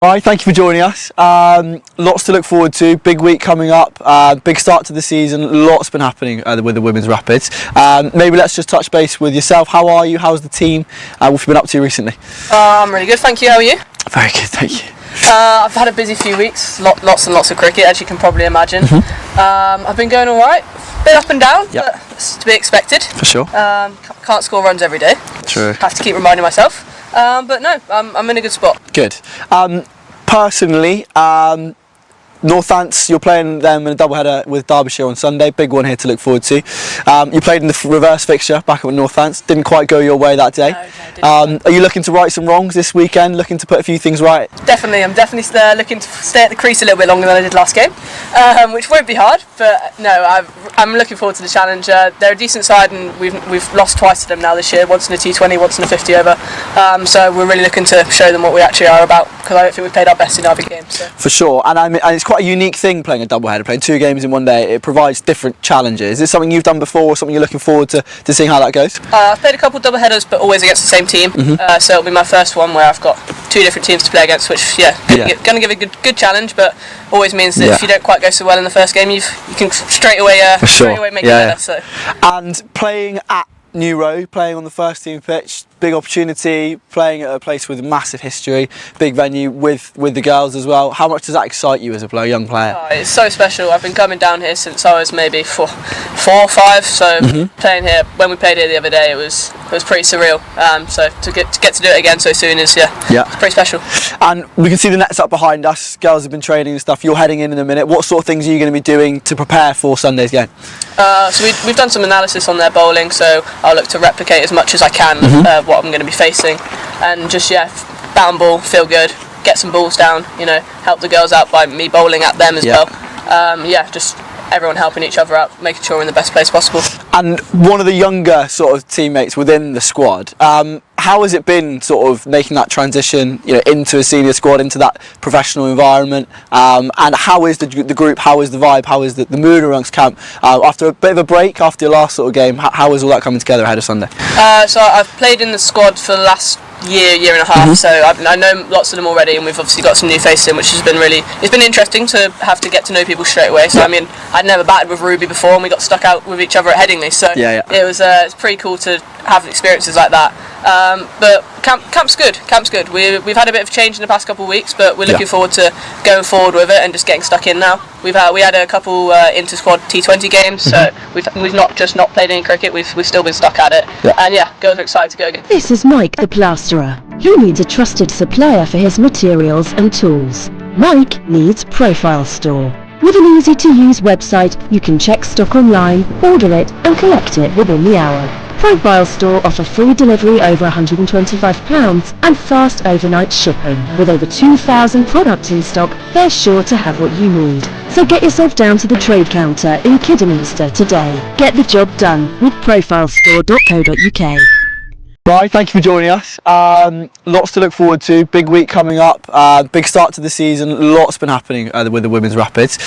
Right, thank you for joining us. Lots to look forward to. Big week coming up. Big start to the season. Lots been happening with the women's rapids. Maybe let's just touch base with yourself. How are you? How's the team? What have you been up to recently? I'm really good, thank you. How are you? Very good, thank you. I've had a busy few weeks. Lots and lots of cricket, as you can probably imagine. I've been going all right. Bit up and down, but it's to be expected. For sure. Can't score runs every day. True. Have to keep reminding myself. But no, I'm in a good spot. Good. Personally, Northamptonshire, you're playing them in a doubleheader with Derbyshire on Sunday. Big one here to look forward to. You played in the reverse fixture back at Northamptonshire. Didn't quite go your way that day. Are you looking to right some wrongs this weekend? Looking to put a few things right? Definitely. I'm definitely looking to stay at the crease a little bit longer than I did last game, which won't be hard. But no, I'm looking forward to the challenge. They're a decent side, and we've lost twice to them now this year. Once in a T20, once in a 50 over. So we're really looking to show them what we actually are about, because I don't think we've played our best in our big games. So. For sure, and it's quite a unique thing playing a doubleheader, playing 2 games in one day. It provides different challenges. Is this something you've done before, or something you're looking forward to seeing how that goes? I've played a couple of doubleheaders, but always against the same team. So it'll be my first one where I've got 2 different teams to play against, which going to give a good challenge, but always means that if you don't quite go so well in the first game, you can straight away make it better. So. And playing at New Road, playing on the first team pitch, big opportunity, playing at a place with a massive history, big venue with the girls as well. How much does that excite you as a young player? Oh, it's so special. I've been coming down here since I was maybe 4 or 5. So playing here, when we played here the other day, it was pretty surreal. So to get to do it again so soon is it's pretty special. And we can see the nets up behind us. Girls have been training and stuff. You're heading in a minute. What sort of things are you going to be doing to prepare for Sunday's game? So we've done some analysis on their bowling, so I'll look to replicate as much as I can what I'm going to be facing, and just bound ball, feel good, get some balls down, help the girls out by me bowling at them as well. Just everyone helping each other out, making sure we're in the best place possible. And one of the younger sort of teammates within the squad, how has it been sort of making that transition, into a senior squad, into that professional environment? And how is the group? How is the vibe? How is the mood amongst camp? After a bit of a break, after your last sort of game, how is all that coming together ahead of Sunday? So I've played in the squad for the last year and a half, so I know lots of them already, and we've obviously got some new faces in, which has been it's been interesting to have to get to know people straight away. So I mean, I'd never batted with Ruby before, and we got stuck out with each other at Headingley, so it was it's pretty cool to have experiences like that. But camp's good. We've had a bit of change in the past couple of weeks, but we're looking forward to going forward with it and just getting stuck in now. We had a couple inter-squad T20 games, so we've not just not played any cricket. We've still been stuck at it, and girls are excited to go again. This is Mike the Plasterer. He needs a trusted supplier for his materials and tools. Mike needs Profile Store. With an easy-to-use website, you can check stock online, order it, and collect it within the hour. Profile Store offer free delivery over £125 and fast overnight shipping. With over 2,000 products in stock, they're sure to have what you need. So get yourself down to the trade counter in Kidderminster today. Get the job done with profilestore.co.uk. Right, thank you for joining us. Lots to look forward to. Big week coming up. Big start to the season. Lots been happening with the women's rapids.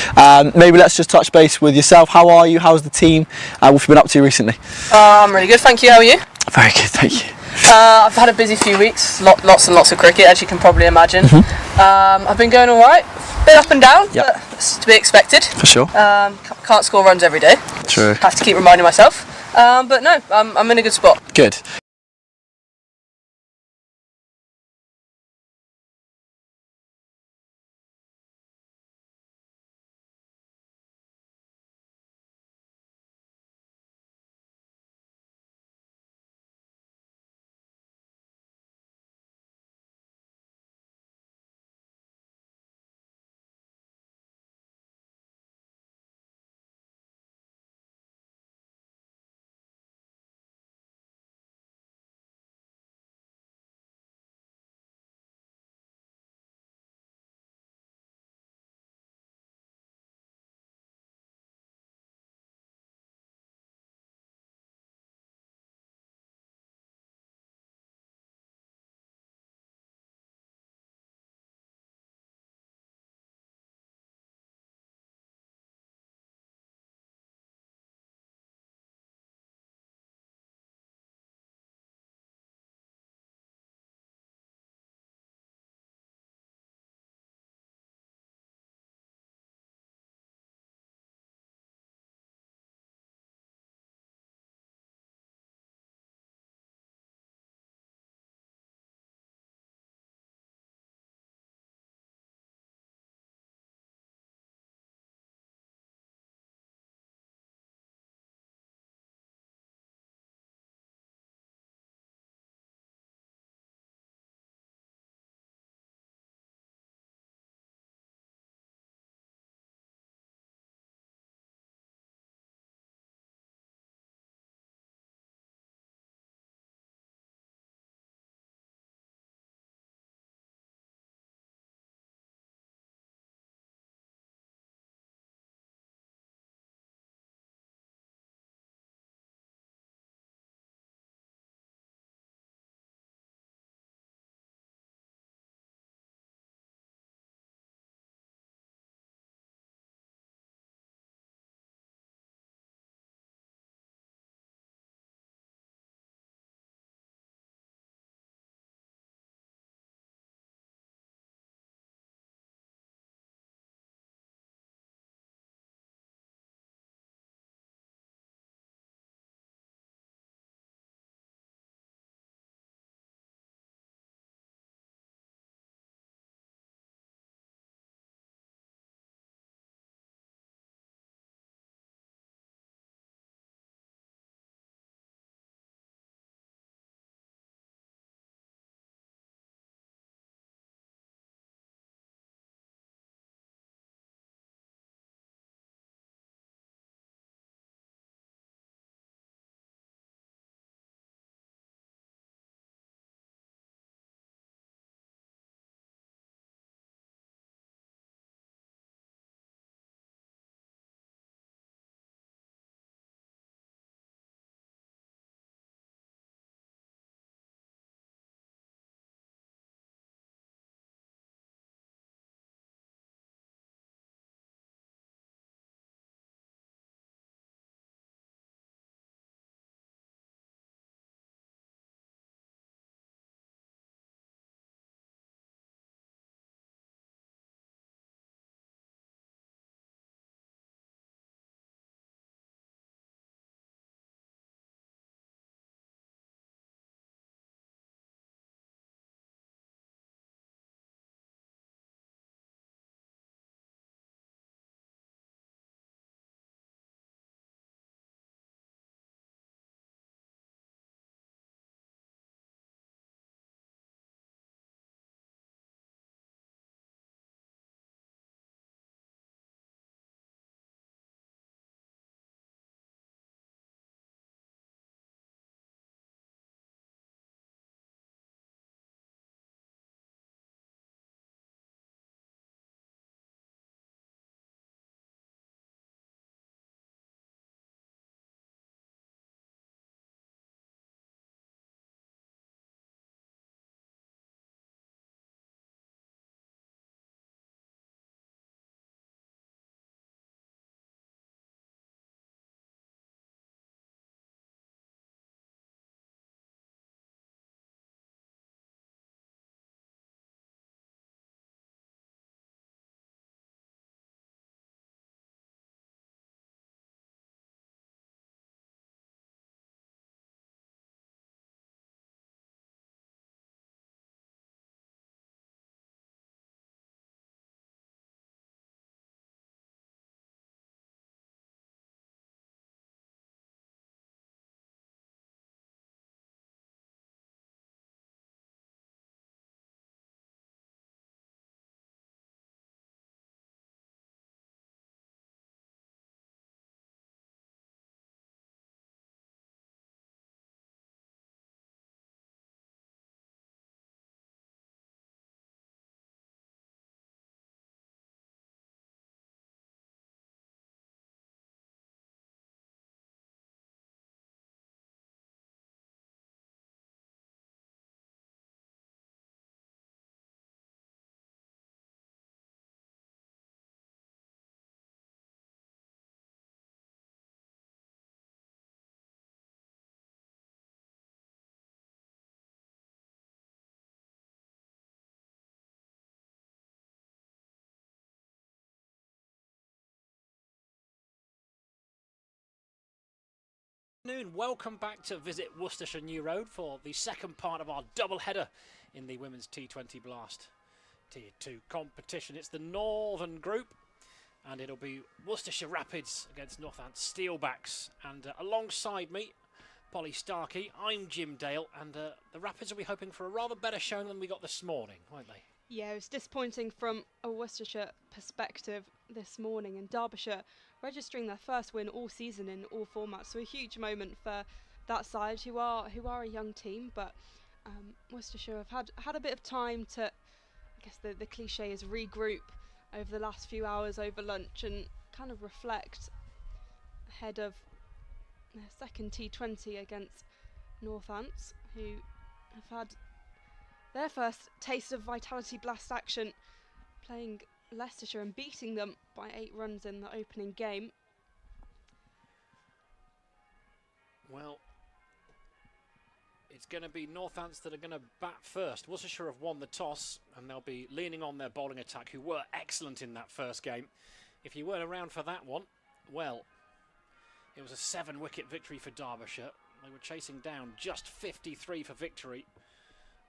Maybe let's just touch base with yourself. How are you? How's the team? What have you been up to recently? I'm really good, thank you. How are you? Very good, thank you. I've had a busy few weeks. Lots and lots of cricket, as you can probably imagine. I've been going all right. Bit up and down, but it's to be expected. For sure. Can't score runs every day. True. Have to keep reminding myself. But no, I'm in a good spot. Good. Welcome back to Visit Worcestershire New Road for the second part of our double header in the Women's T20 Blast Tier 2 competition. It's the Northern Group and it'll be Worcestershire Rapids against Northamptonshire Steelbacks, and alongside me, Polly Starkey, I'm Jim Dale, and the Rapids will be hoping for a rather better showing than we got this morning, won't they? Yeah, it was disappointing from a Worcestershire perspective this morning, and Derbyshire registering their first win all season in all formats, so a huge moment for that side, who are a young team, but Worcestershire have had a bit of time to, I guess the cliche is, regroup over the last few hours over lunch and kind of reflect ahead of their second T20 against Northants, who have had their first taste of Vitality Blast action, playing Leicestershire and beating them by 8 runs in the opening game. Well, it's going to be Northants that are going to bat first. Worcestershire have won the toss and they'll be leaning on their bowling attack, who were excellent in that first game. If you weren't around for that one, well, it was a 7-wicket victory for Derbyshire. They were chasing down just 53 for victory.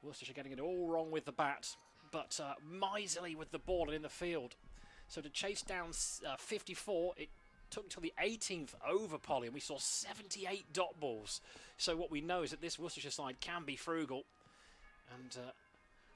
Worcestershire getting it all wrong with the bat, but miserly with the ball and in the field. So to chase down 54, it took until the 18th over, Polly, and we saw 78 dot balls. So what we know is that this Worcestershire side can be frugal, and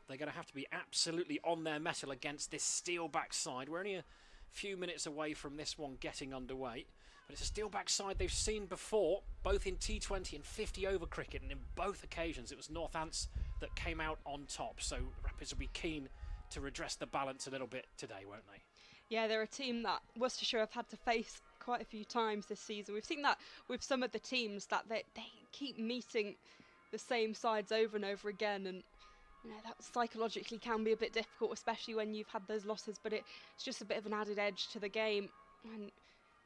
they're going to have to be absolutely on their mettle against this Steelbacks side. We're only a few minutes away from this one getting underway, but it's a Steelbacks side they've seen before, both in T20 and 50 over cricket, and in both occasions it was Northants that came out on top, so the Rapids will be keen to redress the balance a little bit today, won't they? Yeah, they're a team that Worcestershire have had to face quite a few times this season. We've seen that with some of the teams, that they keep meeting the same sides over and over again, and you know, that psychologically can be a bit difficult, especially when you've had those losses, but it's just a bit of an added edge to the game, and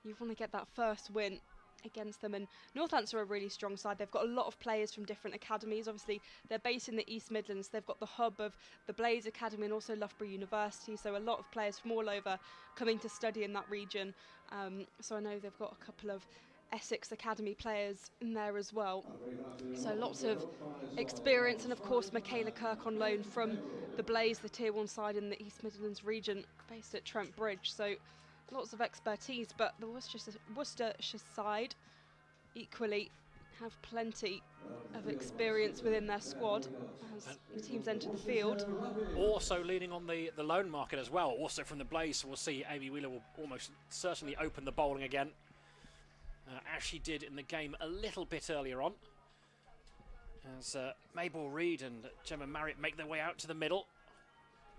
you want to get that first win against them. And Northants are a really strong side. They've got a lot of players from different academies. Obviously, they're based in the East Midlands. They've got the hub of the Blaze Academy and also Loughborough University, so a lot of players from all over coming to study in that region. So I know they've got a couple of Essex Academy players in there as well, so lots of experience, and of course Michaela Kirk on loan from the Blaze, the Tier 1 side in the East Midlands region, based at Trent Bridge, so lots of expertise. But the Worcestershire side equally have plenty of experience within their squad as the teams enter the field. Also leaning on the loan market as well, also from the Blaze, so we'll see Amy Wheeler will almost certainly open the bowling again, as she did in the game a little bit earlier on, as Mabel Reid and Gemma Marriott make their way out to the middle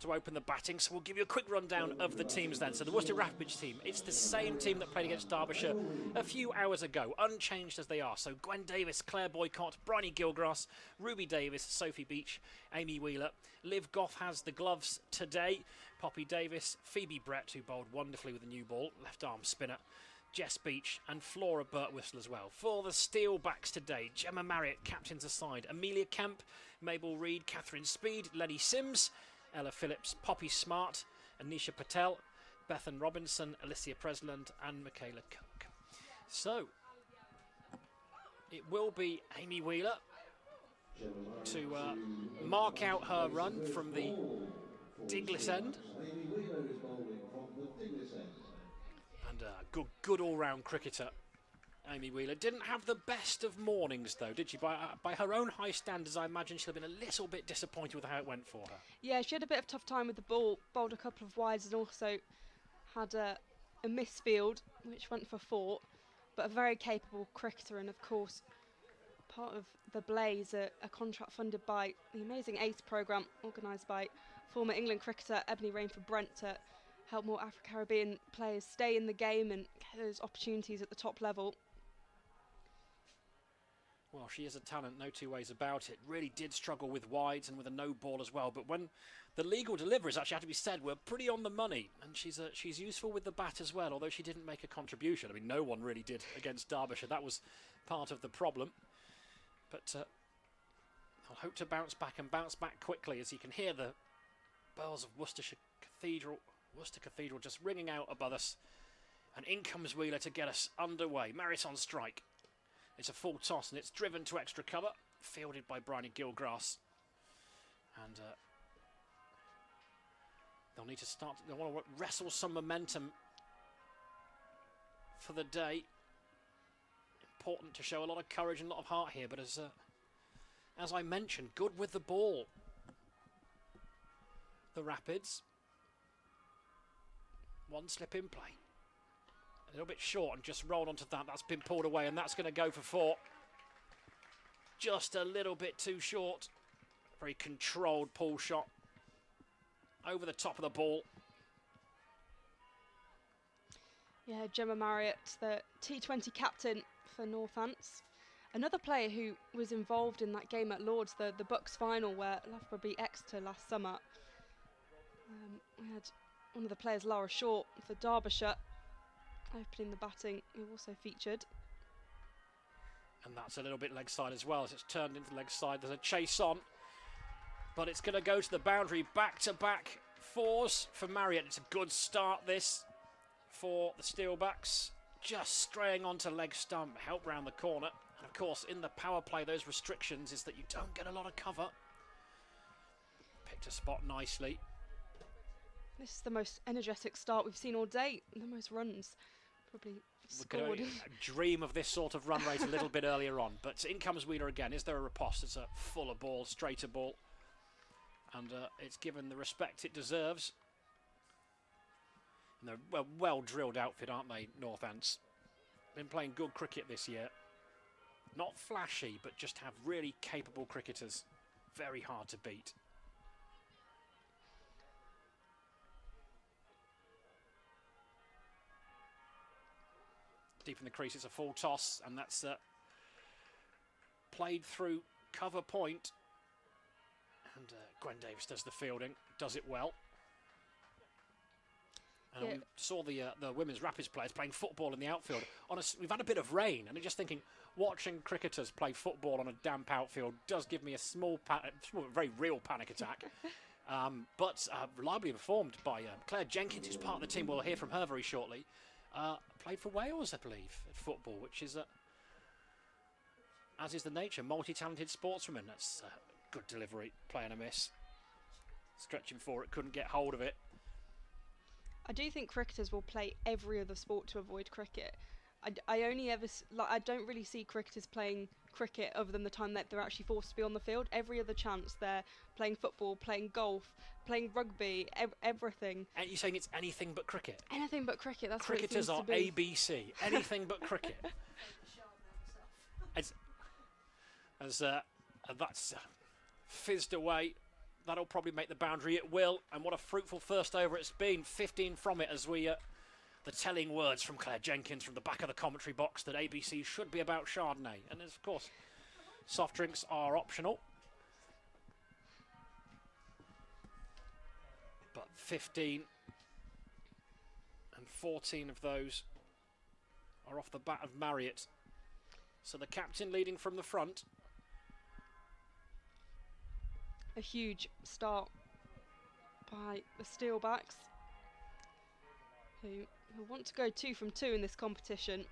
to open the batting. So we'll give you a quick rundown of the teams then. So the Worcester Rapids team, it's the same team that played against Derbyshire a few hours ago, unchanged as they are. So Gwen Davis, Claire Boycott, Bryony Gilgrass, Ruby Davis, Sophie Beach, Amy Wheeler. Liv Goff has the gloves today. Poppy Davis, Phoebe Brett, who bowled wonderfully with a new ball, left arm spinner, Jess Beach and Flora Birtwistle as well. For the Steelbacks today, Gemma Marriott captains aside, Amelia Kemp, Mabel Reid, Catherine Speed, Lenny Sims, Ella Phillips, Poppy Smart, Anisha Patel, Bethan Robinson, Alicia Presland and Michaela Cook. So it will be Amy Wheeler to mark out her run from the Diglis end. And a good all-round cricketer, Amy Wheeler. Didn't have the best of mornings, though, did she? By her own high standards, I imagine she'll have been a little bit disappointed with how it went for her. Yeah, she had a bit of tough time with the ball, bowled a couple of wides and also had a misfield, which went for 4, but a very capable cricketer, and of course part of the Blaze, a contract funded by the amazing ACE programme organised by former England cricketer Ebony Rainford Brent to help more Afro-Caribbean players stay in the game and get those opportunities at the top level. Well, she is a talent, no two ways about it. Really did struggle with wides and with a no ball as well. But when the legal deliveries, actually have to be said, were pretty on the money. And she's useful with the bat as well, although she didn't make a contribution. I mean, no one really did against Derbyshire. That was part of the problem. But I'll hope to bounce back and bounce back quickly, as you can hear the bells of Worcester Cathedral just ringing out above us. And in comes Wheeler to get us underway. Marriott on strike. It's a full toss and it's driven to extra cover, fielded by Bryony Gilgrass. And they'll need to start, they want to wrestle some momentum for the day. Important to show a lot of courage and a lot of heart here, but as I mentioned, good with the ball. The Rapids. One slip in play. A little bit short and just rolled onto that. That's been pulled away and that's going to go for 4. Just a little bit too short. Very controlled pull shot. Over the top of the ball. Yeah, Gemma Marriott, the T20 captain for Northants. Another player who was involved in that game at Lords, the Bucks final where Loughborough beat Exeter last summer. We had one of the players, Lara Short, for Derbyshire, opening the batting, who also featured. And that's a little bit leg side as well, as it's turned into leg side. There's a chase on, but it's going to go to the boundary. Back-to-back 4s for Marriott. It's a good start, this, for the Steelbacks. Just straying onto leg stump, help round the corner. And of course, in the power play, those restrictions is that you don't get a lot of cover. Picked a spot nicely. This is the most energetic start we've seen all day. The most runs probably scored. We could dream of this sort of run rate a little bit earlier on. But in comes Wheeler again. Is there a riposte? It's a fuller ball, straighter ball. And it's given the respect it deserves. And they're a well-drilled outfit, aren't they, Northants? Been playing good cricket this year. Not flashy, but just have really capable cricketers. Very hard to beat. Deep in the crease, it's a full toss, and that's played through cover point. And Gwen Davis does the fielding, does it well. And we saw the women's Rapids players playing football in the outfield. We've had a bit of rain, and I'm just thinking, watching cricketers play football on a damp outfield does give me a very real panic attack. But reliably informed by Claire Jenkins, who's part of the team. We'll hear from her very shortly. Played for Wales, I believe, at football, which is, as is the nature, multi-talented sportswoman. That's good delivery, playing a miss. Stretching for it, couldn't get hold of it. I do think cricketers will play every other sport to avoid cricket. I only ever, I don't really see cricketers playing cricket other than the time that they're actually forced to be on the field. Every other chance they're playing football, playing golf, playing rugby, everything. And you're saying it's anything but cricket? Anything but cricket, that's cricketers what it seems to be. ABC, anything but cricket. As that's fizzed away. That'll probably make the boundary, it will. And what a fruitful first over it's been. 15 from it as we... the telling words from Claire Jenkins from the back of the commentary box that ABC should be about Chardonnay. And of course, soft drinks are optional. But 15 and 14 of those are off the bat of Marriott. So the captain leading from the front. A huge start by the Steelbacks, who want to go 2 from 2 in this competition.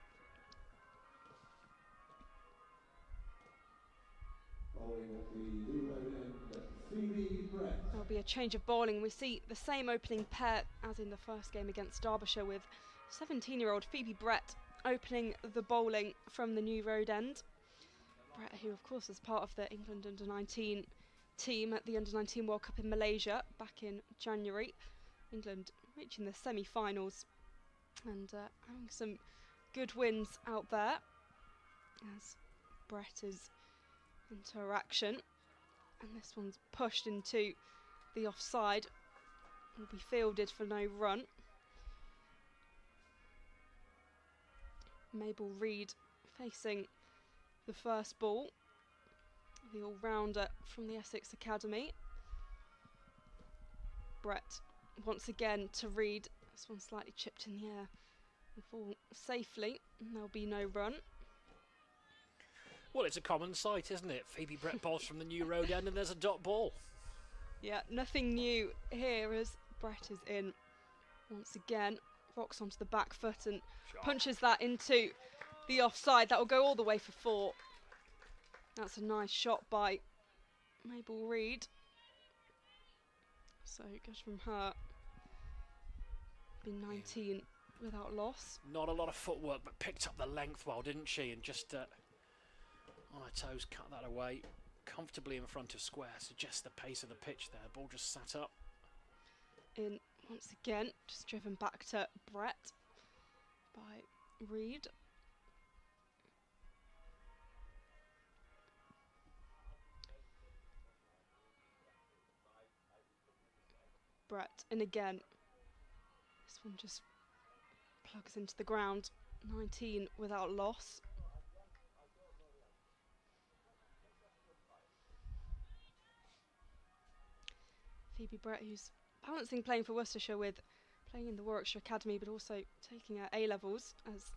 There'll be a change of bowling. We see the same opening pair as in the first game against Derbyshire, with 17-year-old Phoebe Brett opening the bowling from the New Road End. Brett, who of course is part of the England Under-19 team at the Under-19 World Cup in Malaysia back in January. England reaching the semi-finals and having some good wins out there as Brett is into action, and this one's pushed into the offside, will be fielded for no run. Mabel Reid facing the first ball, the all-rounder from the Essex Academy. Brett once again to Reid. This one slightly chipped in the air and fall safely, and there'll be no run. Well, it's a common sight, isn't it? Phoebe Brett bowls from the New Road End and there's a dot ball. Yeah, nothing new here as Brett is in once again. Rocks onto the back foot and punches that into the offside. That will go all the way for 4. That's a nice shot by Mabel Reid. So it goes from her. Been 19 without loss. Not a lot of footwork, but picked up the length well, didn't she? And just on her toes, cut that away. Comfortably in front of square, suggests the pace of the pitch there. Ball just sat up. In once again, just driven back to Brett by Reid. Brett, and again, this one just plugs into the ground. 19 without loss. Phoebe Brett, who's balancing playing for Worcestershire with playing in the Warwickshire Academy, but also taking her A-levels as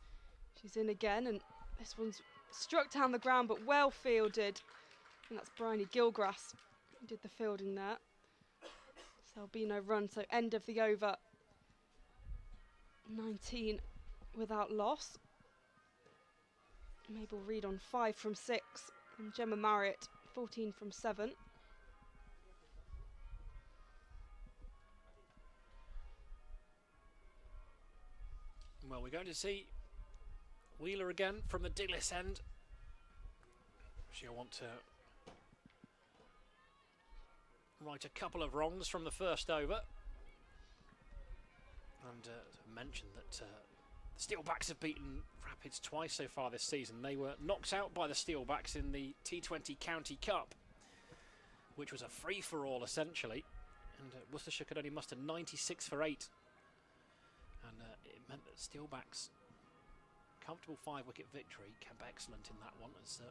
she's in again. And this one's struck down the ground, but well fielded. And that's Bryony Gilgrass who did the fielding there. So there'll be no run, so end of the over. 19 without loss. Mabel Reid on 5 from 6, and Gemma Marriott 14 from 7. Well, we're going to see Wheeler again from the Diglis end. She'll want to right a couple of wrongs from the first over. And mention that the Steelbacks have beaten Rapids twice so far this season. They were knocked out by the Steelbacks in the T20 County Cup, which was a free-for-all essentially. And Worcestershire could only muster 96 for 8. And it meant that Steelbacks' comfortable 5-wicket victory kept excellent in that one. As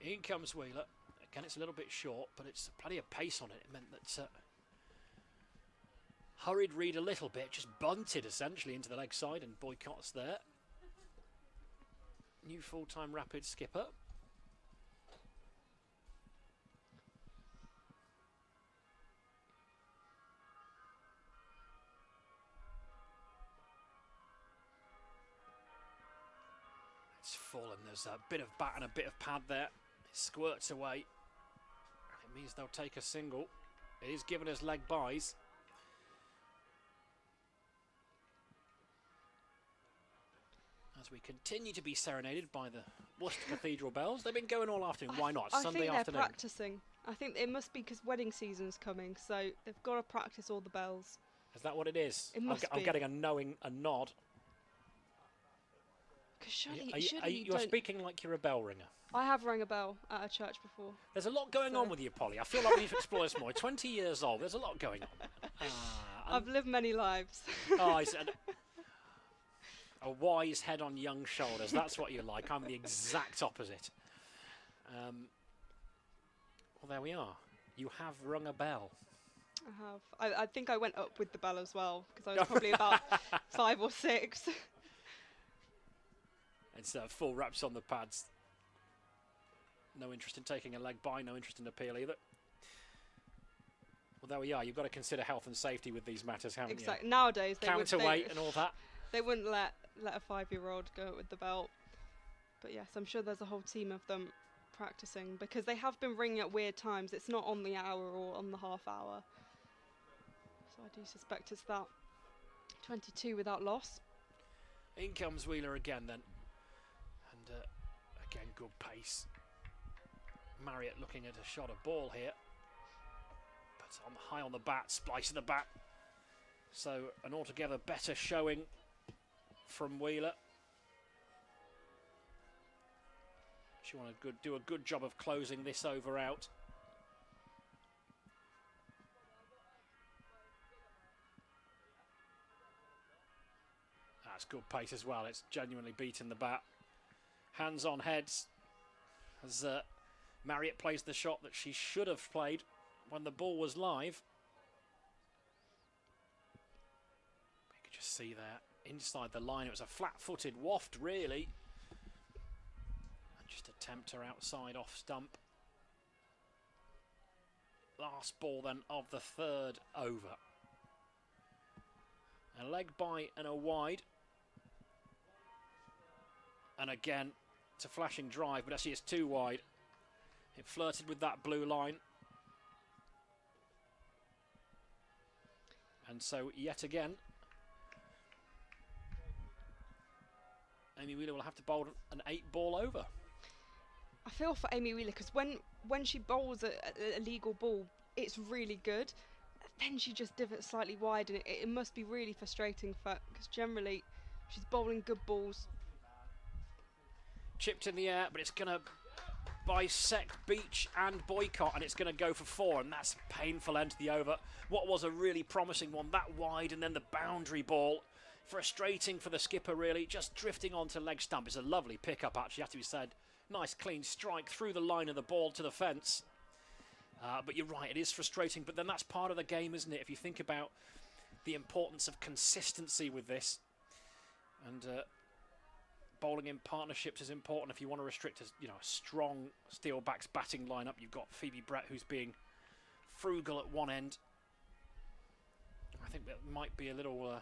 in comes Wheeler. Again, it's a little bit short, but it's plenty of pace on it. It meant that hurried Reid a little bit, just bunted essentially into the leg side, and boycotts there. New full-time Rapids skipper. It's fallen. There's a bit of bat and a bit of pad there. It squirts away. It means they'll take a single. It is given as leg byes. As we continue to be serenaded by the Worcester Cathedral bells. They've been going all afternoon. Why not? I Sunday think they're afternoon. practicing. I think it must be because wedding season's coming, so they've got to practice all the bells. Is that what it is? It must I'm be. getting a nod. Because surely, You're speaking like you're a bell ringer. I have rang a bell at a church before. There's a lot going on with you, Polly. I feel like we need to explore this more. 20 years old. There's a lot going on. I've lived many lives. Oh, I said. A wise head on young shoulders. That's what you like. I'm the exact opposite. Well, there we are. You have rung a bell. I have. I think I went up with the bell as well, because I was probably about 5 or 6. It's full wraps on the pads. No interest in taking a leg by, no interest in appeal either. Well, there we are. You've got to consider health and safety with these matters, haven't you? Exactly. Nowadays, they Counterweight and all that. They wouldn't let a 5-year-old go up with the belt. But yes, I'm sure there's a whole team of them practicing, because they have been ringing at weird times. It's not on the hour or on the half hour. So I do suspect it's that. 22 without loss. In comes Wheeler again then. And again, good pace. Marriott looking at a shot of ball here. But on high on the bat, splice of the bat. So an altogether better showing from Wheeler. She want to do a good job of closing this over out. That's good pace as well. It's genuinely beaten the bat. Hands on heads as Marriott plays the shot that she should have played when the ball was live. You could just see there inside the line. It was a flat-footed waft, really. And just attempt her outside off stump. Last ball then of the third over. A leg by and a wide. And again, it's a flashing drive, but actually it's too wide. It flirted with that blue line. And so, yet again, Amy Wheeler will have to bowl an 8-ball over. I feel for Amy Wheeler because when she bowls a legal ball, it's really good. Then she just divots slightly wide, and it must be really frustrating for her because generally she's bowling good balls. Chipped in the air, but it's going to bisect Beach and Boycott, and it's going to go for 4, and that's a painful end to the over. What was a really promising one, that wide, and then the boundary ball. Frustrating for the skipper, really, just drifting onto leg stump. It's a lovely pick-up, actually, have to be said. Nice clean strike through the line of the ball to the fence. But you're right, it is frustrating, but then that's part of the game, isn't it? If you think about the importance of consistency with this, and bowling in partnerships is important if you want to restrict a strong Steelbacks batting lineup. You've got Phoebe Brett, who's being frugal at one end. I think that might be a little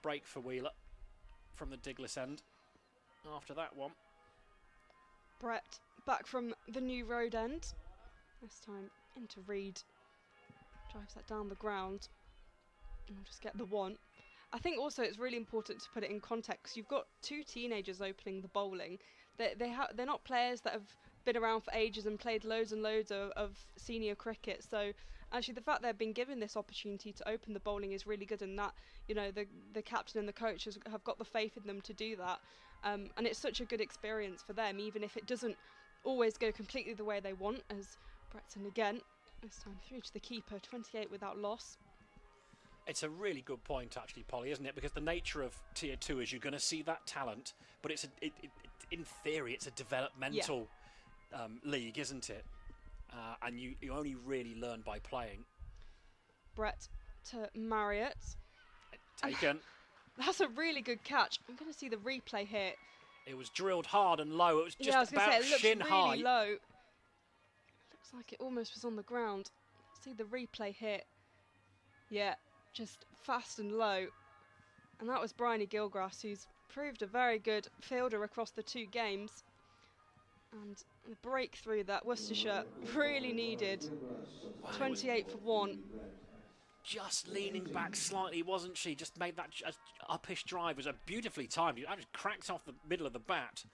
break for Wheeler from the Diglis end after that one. Brett back from the new road end. This time into Reed. Drives that down the ground. And we'll just get the 1. I think also it's really important to put it in context. You've got 2 teenagers opening the bowling. They're not players that have been around for ages and played loads and loads of senior cricket. So actually the fact they've been given this opportunity to open the bowling is really good, and that the captain and the coaches have got the faith in them to do that. And it's such a good experience for them, even if it doesn't always go completely the way they want, as Bretton again, this time through to the keeper, 28 without loss. It's a really good point, actually, Polly, isn't it? Because the nature of Tier 2 is you're going to see that talent, but in theory, it's a developmental league, isn't it? And you only really learn by playing. Brett to Marriott. Taken. That's a really good catch. I'm going to see the replay here. It was drilled hard and low. It was just I was about say, it looks shin really high. low. Looks like it almost was on the ground. See the replay here. Yeah, just fast and low. And that was Bryony Gilgrass, who's proved a very good fielder across the 2 games. And the breakthrough that Worcestershire really needed. 28 for 1. Just leaning back slightly, wasn't she? Just made that uppish drive. It was a beautifully timed. It just cracked off the middle of the bat.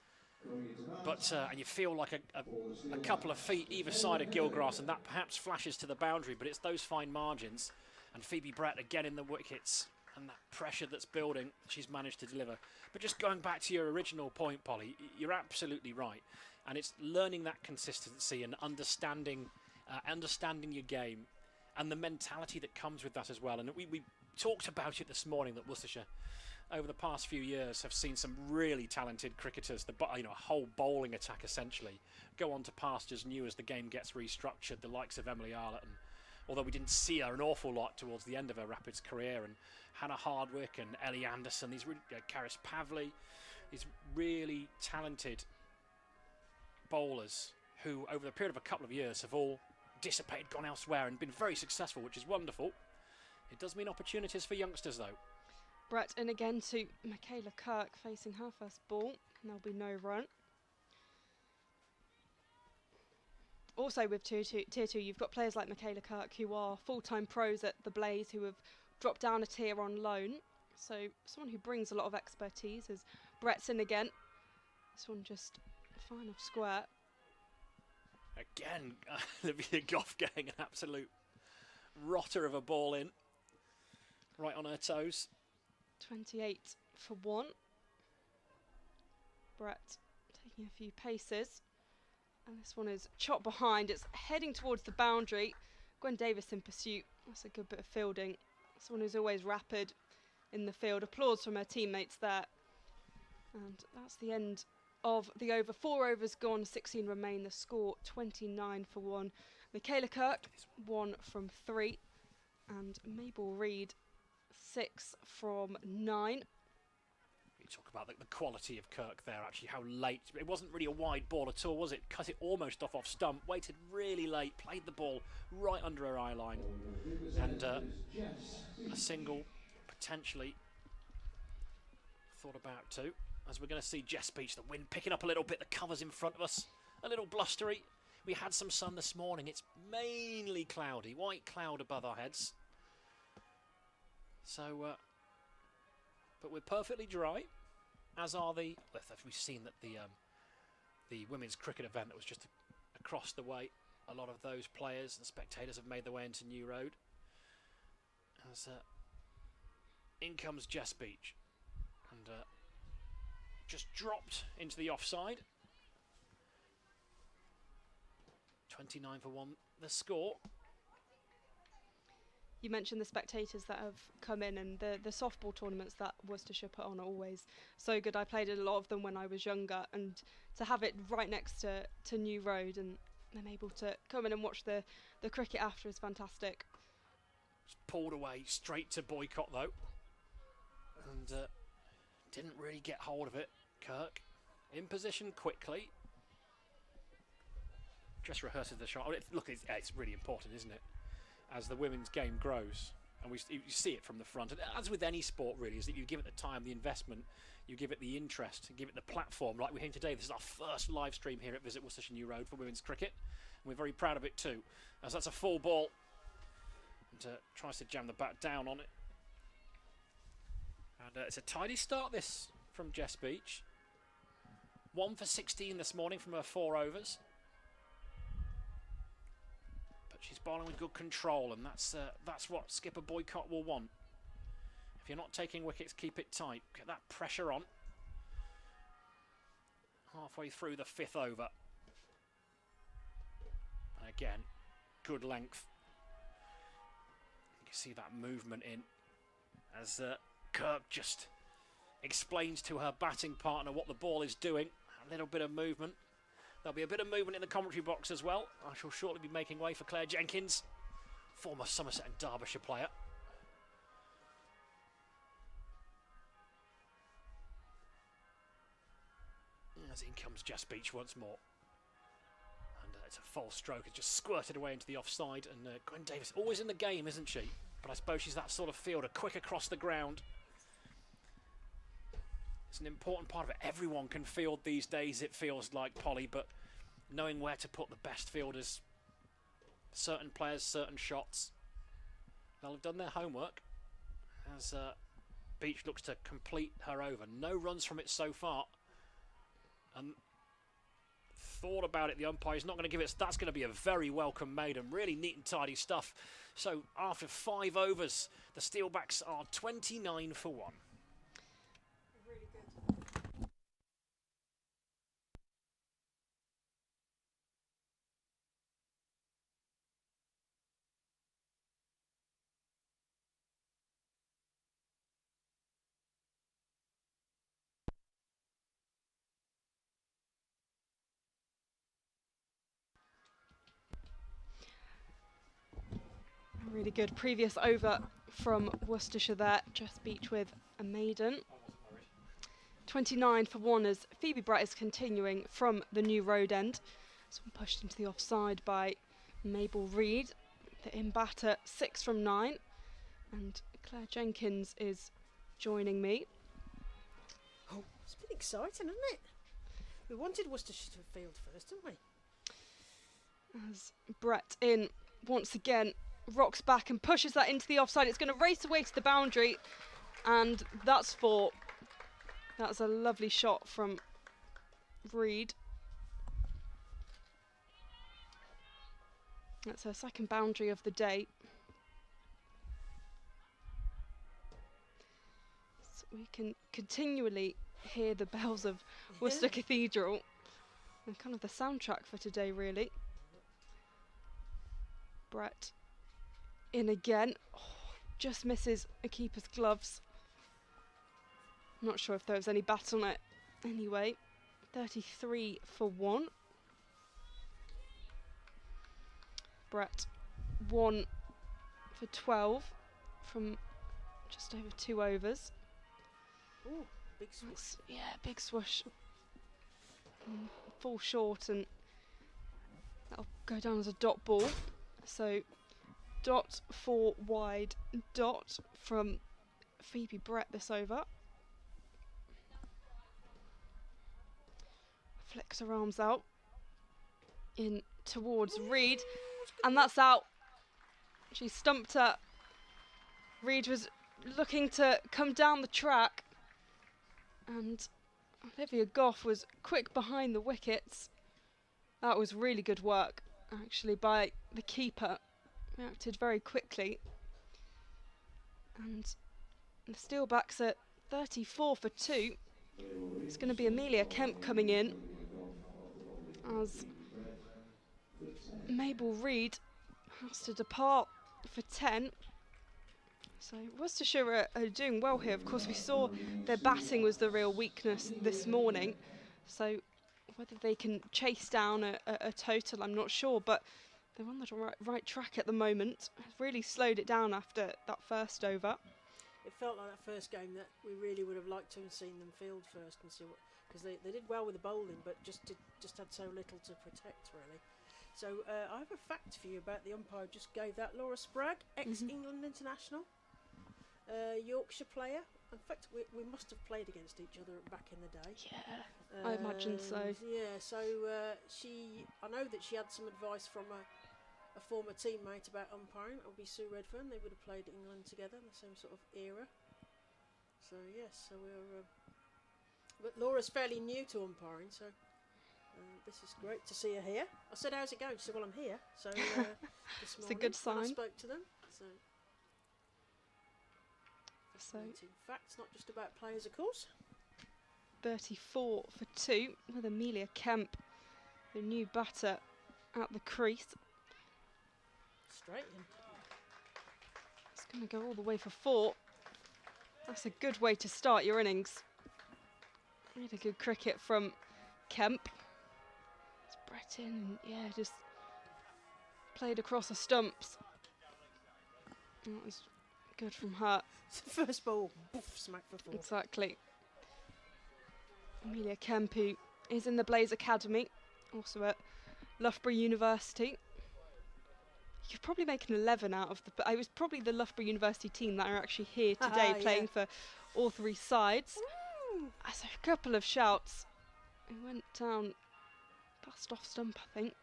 But and you feel like a couple of feet either side of Gilgrass, and that perhaps flashes to the boundary, but it's those fine margins. And Phoebe Brett again in the wickets, and that pressure that's building, she's managed to deliver. But just going back to your original point, Polly, you're absolutely right. And it's learning that consistency and understanding your game and the mentality that comes with that as well. And we talked about it this morning, that Worcestershire over the past few years have seen some really talented cricketers, a whole bowling attack essentially, go on to pastures new as the game gets restructured, the likes of Emily Arlett, and although we didn't see her an awful lot towards the end of her Rapids career, and Hannah Hardwick and Ellie Anderson, these really, Karis Pavley, these really talented bowlers who over the period of a couple of years have all dissipated, gone elsewhere and been very successful, which is wonderful. It does mean opportunities for youngsters though. Brett in again to Michaela Kirk facing her first ball. There'll be no run. Also with Tier 2, you've got players like Michaela Kirk who are full-time pros at the Blaze, who have dropped down a tier on loan. So someone who brings a lot of expertise is Brett's in again. This one just fine off square. Again, Olivia Goff getting an absolute rotter of a ball in. Right on her toes. 28 for 1. Brett taking a few paces. And this one is chopped behind. It's heading towards the boundary. Gwen Davis in pursuit. That's a good bit of fielding. Someone who's always rapid in the field. Applause from her teammates there. And that's the end of the over. 4 overs gone, 16 remain. The score 29 for 1. Michaela Kirk 1 from 3. And Mabel Reid 6 from 9. You talk about the quality of Kirk there, actually, how late. It wasn't really a wide ball at all, was it? Cut it almost off stump, waited really late, played the ball right under her eye line. And a single, potentially, thought about too. as we're going to see Jess Beach, the wind picking up a little bit, the covers in front of us, a little blustery. We had some sun this morning. It's mainly cloudy, white cloud above our heads. So, but we're perfectly dry, as are the. We've seen that the women's cricket event that was just across the way. A lot of those players and spectators have made their way into New Road. As in comes Jess Beach, and just dropped into the offside. 29 for 1, the score. You mentioned the spectators that have come in, and the softball tournaments that Worcestershire put on are always so good. I played in a lot of them when I was younger, and to have it right next to New Road and then able to come in and watch the cricket after is fantastic. It's pulled away straight to boycott though, and didn't really get hold of it. Kirk in position quickly. Just rehearses the shot. Look, it's really important, isn't it? As the women's game grows, and you see it from the front. And as with any sport, really, is that you give it the time, the investment, you give it the interest, give it the platform. Like we're here today, this is our first live stream here at Visit Worcestershire New Road for women's cricket, and we're very proud of it too. As that's a full ball, and tries to jam the bat down on it. And it's a tidy start this from Jess Beach. 1 for 16 this morning from her 4 overs. She's bowling with good control, and that's what skipper Boycott will want. If you're not taking wickets, keep it tight. Get that pressure on. Halfway through the 5th over. And again, good length. You can see that movement in as Kirk just explains to her batting partner what the ball is doing. A little bit of movement. There'll be a bit of movement in the commentary box as well. I shall shortly be making way for Claire Jenkins, former Somerset and Derbyshire player. As in comes Jess Beach once more. And it's a false stroke. It's just squirted away into the offside. And Gwen Davis, always in the game, isn't she? But I suppose she's that sort of fielder, quick across the ground. It's an important part of it. Everyone can field these days, it feels like, Polly, but knowing where to put the best fielders, certain players, certain shots, they'll have done their homework. As Beach looks to complete her over. No runs from it so far. And thought about it, the umpire's not going to give it. That's going to be a very welcome maiden. Really neat and tidy stuff. So after 5 overs, the Steelbacks are 29 for 1. Really good previous over from Worcestershire there. Jess Beach with a maiden. 29 for 1 as Phoebe Brett is continuing from the New Road end. So pushed into the offside by Mabel Reid. The in batter 6 from 9. And Claire Jenkins is joining me. Oh, it's been exciting, hasn't it? We wanted Worcestershire to field first, didn't we? As Brett in once again rocks back and pushes that into the offside. It's going to race away to the boundary, and that's 4. That's a lovely shot from Reid. That's her second boundary of the day. So we can continually hear the bells of Worcester Cathedral, and kind of the soundtrack for today, really. Brett in again. Oh, just misses a keeper's gloves. Not sure if there was any bat on it. Anyway, 33 for 1. Brett 1 for 12 from just over 2 overs. Oh, big swoosh. Yeah, big swoosh. Fall short, and that'll go down as a dot ball. So dot 4 wide, dot from Phoebe Brett this over. Flicks her arms out. In towards Reed. And that's out. She stumped her. Reed was looking to come down the track. And Olivia Goff was quick behind the wickets. That was really good work, actually, by the keeper. Reacted very quickly. And the Steelbacks at 34 for 2. It's going to be Amelia Kemp coming in as Mabel Reed has to depart for 10. So Worcestershire are doing well here. Of course, we saw their batting was the real weakness this morning. So whether they can chase down a total, I'm not sure. But they're on the right track at the moment. Really slowed it down after that first over. It felt like that first game that we really would have liked to have seen them field first and see what, because they did well with the bowling, but just had so little to protect really. So I have a fact for you about the umpire who just gave that. Laura Spragg, ex-England international, Yorkshire player. In fact, we must have played against each other back in the day. Yeah, I imagine so. Yeah, so I know that she had some advice from a former teammate about umpiring. That would be Sue Redfern. They would have played England together in the same sort of era. So yes, so we're. But Laura's fairly new to umpiring, so this is great to see her here. I said, "How's it going?" She said, "Well, I'm here." So this morning, it's a good sign. I spoke to them. So facts, not just about players, of course. 34 for 2 with Amelia Kemp, the new batter, at the crease. Straight in. It's going to go all the way for 4. That's a good way to start your innings. Really good cricket from Kemp. It's Brett in, and yeah, just played across the stumps. That was good from her. First ball, boof, smack for 4. Exactly. Amelia Kemp, who is in the Blaze Academy, also at Loughborough University. You could probably make an 11 out of the. It was probably the Loughborough University team that are actually here today, playing for all 3 sides. As a couple of shouts, it went down, past off stump, I think.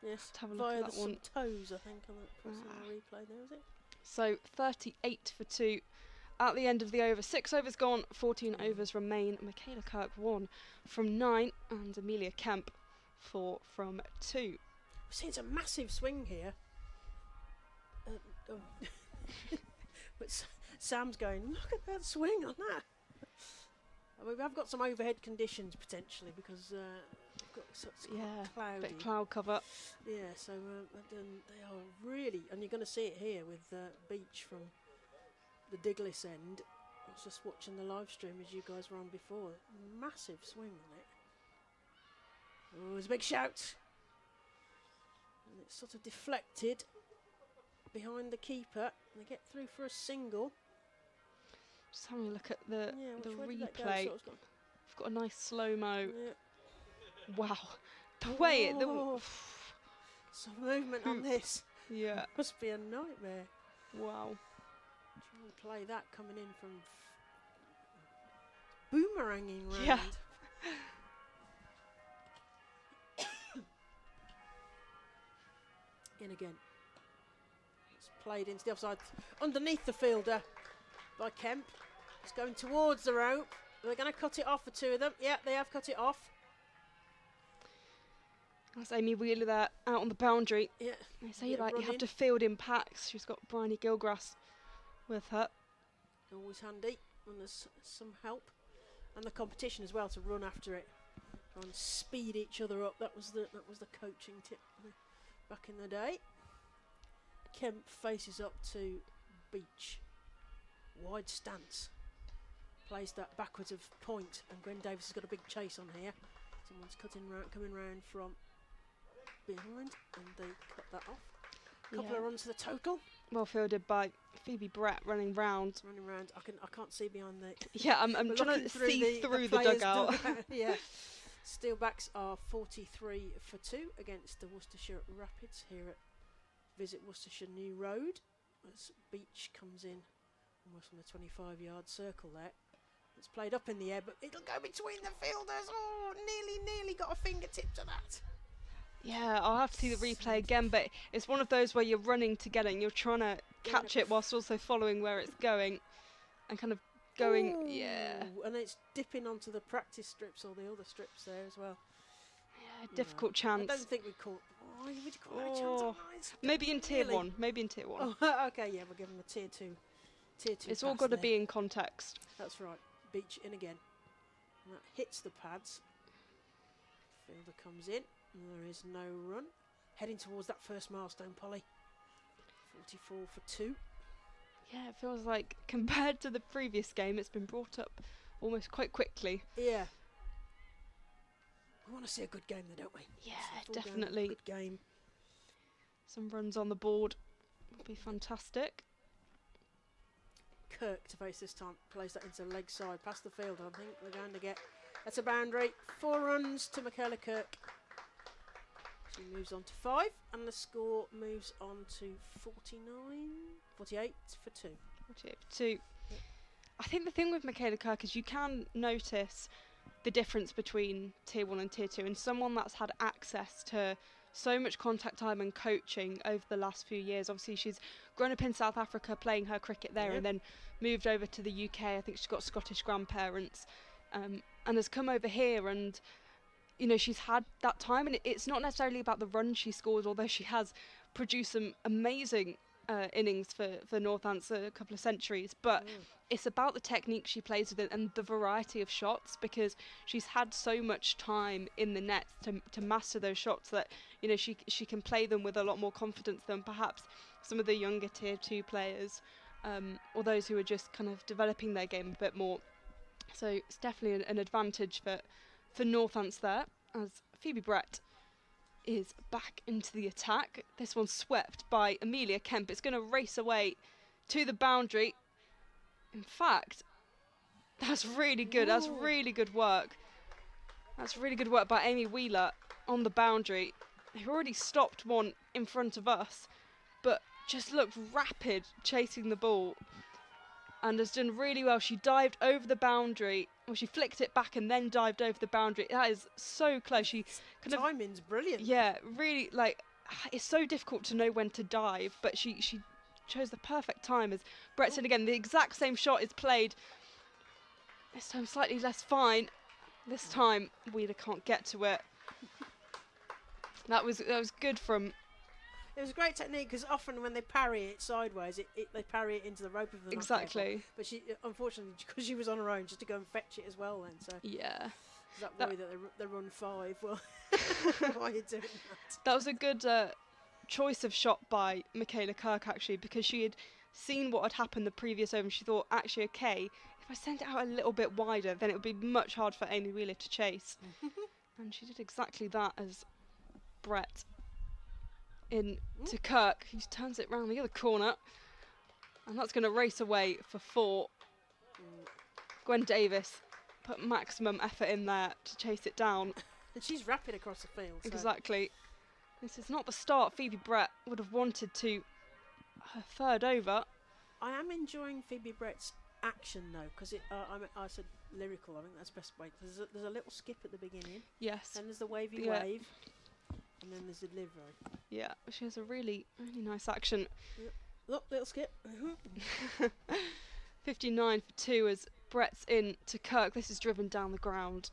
Yes, let's have a look at that one. Toes, I think, on the replay there, was it? So 38 for 2 at the end of the over. 6 overs gone, 14 overs remain. Michaela Kirk 1 from 9, and Amelia Kemp 4 from 2. See, it's a massive swing here. But Sam's going, look at that swing on that. I mean, we have got some overhead conditions potentially because we've got such cloudy. Bit of cloud cover. Yeah, so they are really, and you're going to see it here with Beach from the Diglis end. I was just watching the live stream as you guys were on before. Massive swing on it. Oh, there's a big shout. And it's sort of deflected behind the keeper. They get through for a single. Just having a look at the replay. We've I've got a nice slow-mo. Yeah. Wow. The way some movement on this. Yeah. Must be a nightmare. Wow. Try and play that coming in from boomeranging round. Yeah. In again. It's played into the offside. Underneath the fielder by Kemp. It's going towards the rope. They're going to cut it off for 2 of them. Yeah, they have cut it off. That's Amy Wheeler there, out on the boundary. Yeah. They say like you have to field in packs. She's got Bryony Gilgrass with her. Always handy when there's some help. And the competition as well to run after it. Try and speed each other up. That was the coaching tip back in the day. Kemp faces up to Beach. Wide stance. Plays that backwards of point, and Gwen Davis has got a big chase on here. Someone's coming round from behind, and they cut that off. Couple of runs to the total. Well fielded by Phoebe Brett, running round. I can't see behind the. Yeah, I'm trying to see through the dugout. Yeah. Steelbacks are 43 for 2 against the Worcestershire Rapids here at Visit Worcestershire New Road. As Beach comes in almost on the 25-yard circle there. It's played up in the air, but it'll go between the fielders. Oh, nearly got a fingertip to that. Yeah, I'll have to see the replay again, but it's one of those where you're running to get it and you're trying to catch it whilst also following where it's going and kind of going, Ooh, yeah. And it's dipping onto the practice strips or the other strips there as well. Yeah, difficult chance. I don't think we caught. Oh, we'd call that a chance of nines. Maybe in tier Really? 1. Maybe in tier 1. Oh, okay, yeah, we'll give them a tier 2. Tier 2. It's all got to be in context. That's right. Beach in again. And that hits the pads. Fielder comes in. And there is no run. Heading towards that first milestone, Polly. 44 for 2. Yeah, it feels like compared to the previous game, it's been brought up almost quite quickly. Yeah. We want to see a good game, though, don't we? Yeah, Full definitely. Game, good game. Some runs on the board would be fantastic. Kirk to face this time. Plays that into leg side. Past the field, I think we're going to get. That's a boundary. 4 runs to Michaela Kirk. She moves on to 5, and the score moves on to 48 for 2. 48 for 2. Yep. I think the thing with Michaela Kirk is you can notice the difference between tier 1 and tier 2, and someone that's had access to so much contact time and coaching over the last few years. Obviously, she's grown up in South Africa playing her cricket there, and then moved over to the UK. I think she's got Scottish grandparents, and has come over here, and you know, she's had that time, and it's not necessarily about the runs she scores, although she has produced some amazing innings for Northampton a couple of centuries, but it's about the technique she plays with it and the variety of shots, because she's had so much time in the nets to master those shots that, you know, she can play them with a lot more confidence than perhaps some of the younger tier 2 players, or those who are just kind of developing their game a bit more. So it's definitely an advantage for Northants there, as Phoebe Brett is back into the attack. This one's swept by Amelia Kemp. It's going to race away to the boundary. In fact, that's really good. That's really good work. That's really good work by Amy Wheeler on the boundary. They've already stopped one in front of us, but just looked rapid chasing the ball and has done really well. She dived over the boundary. Well, she flicked it back and then dived over the boundary. That is so close. She kind of, timing's brilliant. yeah, really, like, it's so difficult to know when to dive, but she chose the perfect time. As Brett said again, the exact same shot is played. This time slightly less fine. This time Wheeler can't get to it. That was good from. It was a great technique, because often when they parry it sideways, they parry it into the rope of the Exactly. But she, unfortunately, because she was on her own, just to go and fetch it as well. Then, so Yeah. does that worry that they run 5? Well, why are you doing that? That was a good choice of shot by Michaela Kirk, actually, because she had seen what had happened the previous over and she thought, actually, okay, if I send it out a little bit wider, then it would be much harder for Amy Wheeler to chase. And she did exactly that, as Brett in to Kirk, who turns it round the other corner. And that's going to race away for 4. Gwen Davis put maximum effort in there to chase it down. And she's rapid across the field. So. Exactly. This is not the start Phoebe Brett would have wanted to her third over. I am enjoying Phoebe Brett's action, though, because I said lyrical. I think that's the best way. There's a little skip at the beginning. Yes. Then there's the wavy wave. And then there's the delivery. Yeah, she has a really, really nice action. Look, little skip. 59 for 2 as Brett's in to Kirk. This is driven down the ground.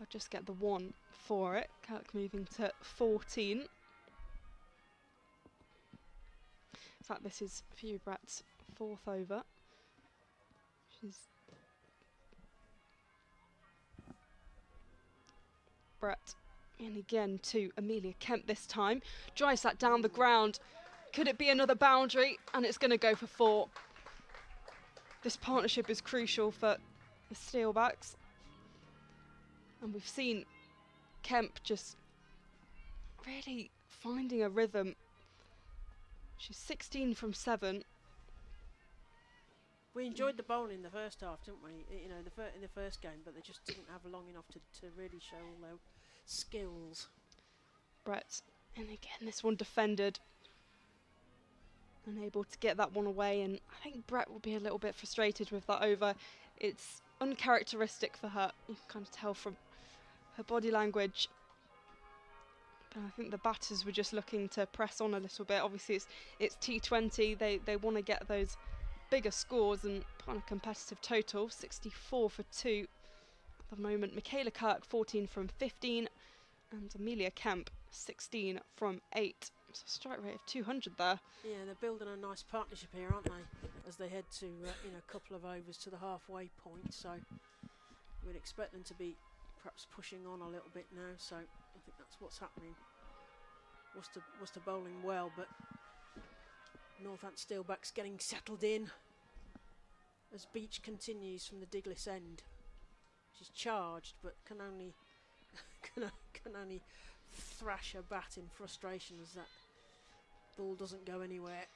I'll just get the 1 for it. Kirk moving to 14. In fact, this is Phoebe Brett's 4th over. She's Brett in again to Amelia Kemp this time. Drives that down the ground. Could it be another boundary? And it's going to go for 4. This partnership is crucial for the Steelbacks. And we've seen Kemp just really finding a rhythm. She's 16 from 7. We enjoyed the bowling in the first half, didn't we? You know, in the first game, but they just didn't have long enough to really show all their skills. Brett, and again, this one defended. Unable to get that one away, and I think Brett will be a little bit frustrated with that over. It's uncharacteristic for her. You can kind of tell from her body language. But I think the batters were just looking to press on a little bit. Obviously, it's T20. They want to get those bigger scores and put on a competitive total. 64 for 2 at the moment. Michaela Kirk 14 from 15, and Amelia Kemp 16 from 8. So a strike rate of 200 there. Yeah, they're building a nice partnership here, aren't they? As they head to a couple of overs to the halfway point. So we'd expect them to be perhaps pushing on a little bit now. So I think that's what's happening. Worcester bowling well, but Northampton Steelbacks getting settled in as Beach continues from the Diglis end. She's charged, but can only thrash her bat in frustration as that ball doesn't go anywhere.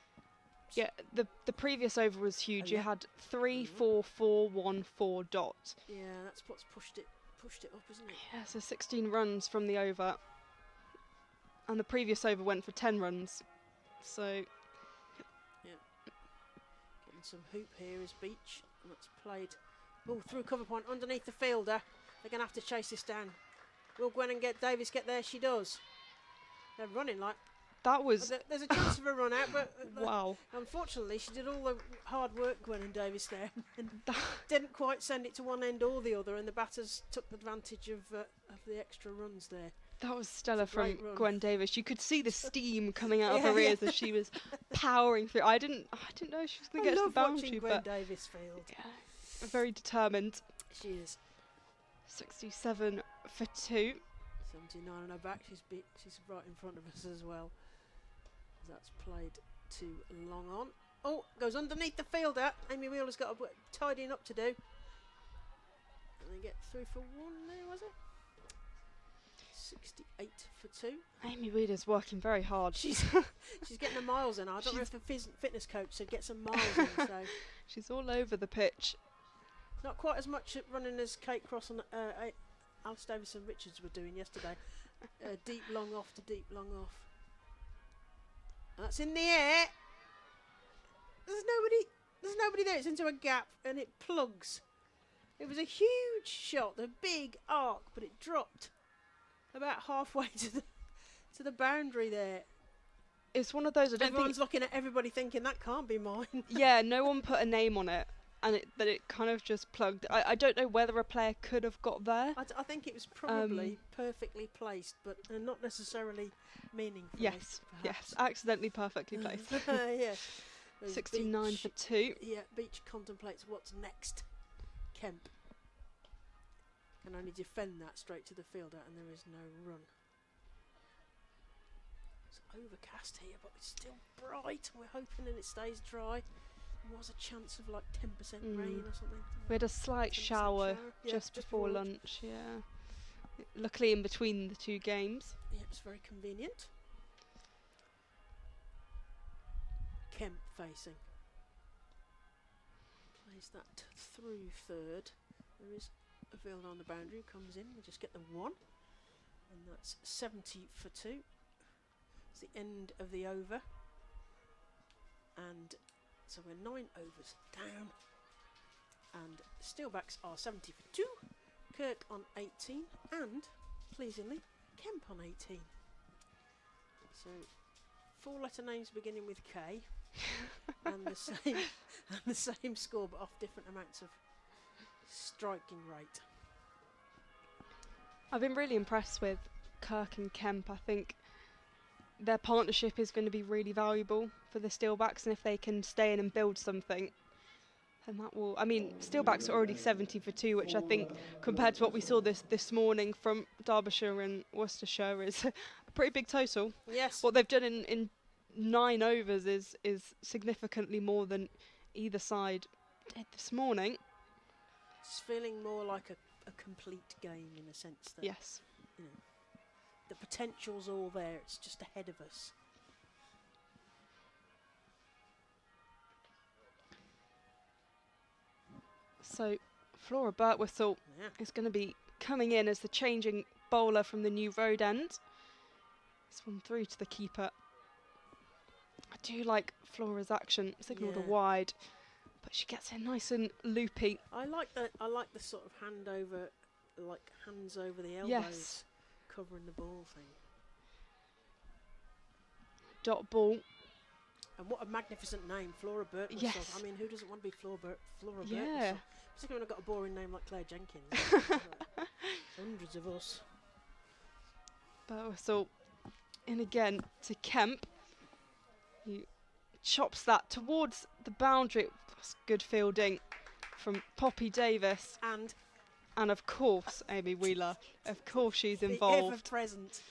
Yeah, the previous over was huge. Oh, yeah. You had 3, 4, 4, 1, 4 dot. Yeah, that's what's pushed it up, isn't it? Yeah, so 16 runs from the over. And the previous over went for 10 runs. So Yeah. Getting some hoop here is Beach, and that's played through cover point underneath the fielder. They're going to have to chase this down. Will Gwen and Davis get there? She does. They're running like... that was... There's a chance of a run out, but wow. Unfortunately, she did all the hard work, Gwen and Davis, there, and didn't quite send it to one end or the other, and the batters took advantage of the extra runs there. That was stellar from run. Gwen Davis. You could see the steam coming out of her ears as she was powering through. I didn't know she was going to get to the boundary, watching Gwen Davis field. Yeah, very determined. She is. 67 for 2. 79 on her back. She's right in front of us as well. That's played too long on. Oh, goes underneath the fielder. Amy Wheeler's got a bit tidying up to do. And they get through for 1 there, was it? 68 for 2. Amy Wheeler's working very hard. She's getting the miles in. I don't know if the fitness coach said get some miles in. So she's all over the pitch. not quite as much running as Kate Cross and Alice Davis and Richards were doing yesterday. Deep long off to deep long off. And that's in the air. There's nobody there. It's into a gap and it plugs. It was a huge shot, a big arc, but it dropped about halfway to the boundary there. It's one of those. Everyone's looking at everybody thinking that can't be mine. Yeah, no one put a name on it, and it kind of just plugged. I don't know whether a player could have got there. I think it was probably perfectly placed, but not necessarily meaningful. Yes, accidentally perfectly placed. Yeah. 69 Beach, for 2. Yeah, Beach contemplates what's next. Kemp can only defend that straight to the fielder, and there is no run. It's overcast here, but it's still bright. We're hoping that it stays dry. There was a chance of like 10% rain or something. We had a slight shower just before lunch. Yeah. Luckily, in between the two games. Yeah, it's very convenient. Kemp facing. Plays that through third. There is a fielder on the boundary who comes in. We just get the 1. And that's 70 for 2. It's the end of the over. And so we're 9 overs down. And Steelbacks are 70 for 2. Kirk on 18. And, pleasingly, Kemp on 18. So 4-letter names beginning with K. and the same score, but off different amounts of striking rate. I've been really impressed with Kirk and Kemp. I think their partnership is going to be really valuable for the Steelbacks, and if they can stay in and build something, then that will... I mean, Steelbacks are already 70 for 2, which I think, compared to what we saw this morning from Derbyshire and Worcestershire, is a pretty big total. Yes. What they've done in 9 overs is significantly more than either side did this morning. It's feeling more like a complete game in a sense that Yes. You know, the potential's all there. It's just ahead of us. So Flora Birtwhistle is going to be coming in as the changing bowler from the new road end. This one through to the keeper. I do like Flora's action. Signalled a wide, but she gets it nice and loopy. I like the sort of hands over the elbows, Yes. covering the ball thing. Dot ball. And what a magnificent name, Flora Birtwistle. Yes. I mean, who doesn't want to be Flora Yeah. Birtwistle? Particularly when I've got a boring name like Claire Jenkins. Hundreds of us. Birtwistle in again to Kemp. He chops that towards the boundary. That's good fielding from Poppy Davis. And of course, Amy Wheeler. Of course she's involved. Ever present.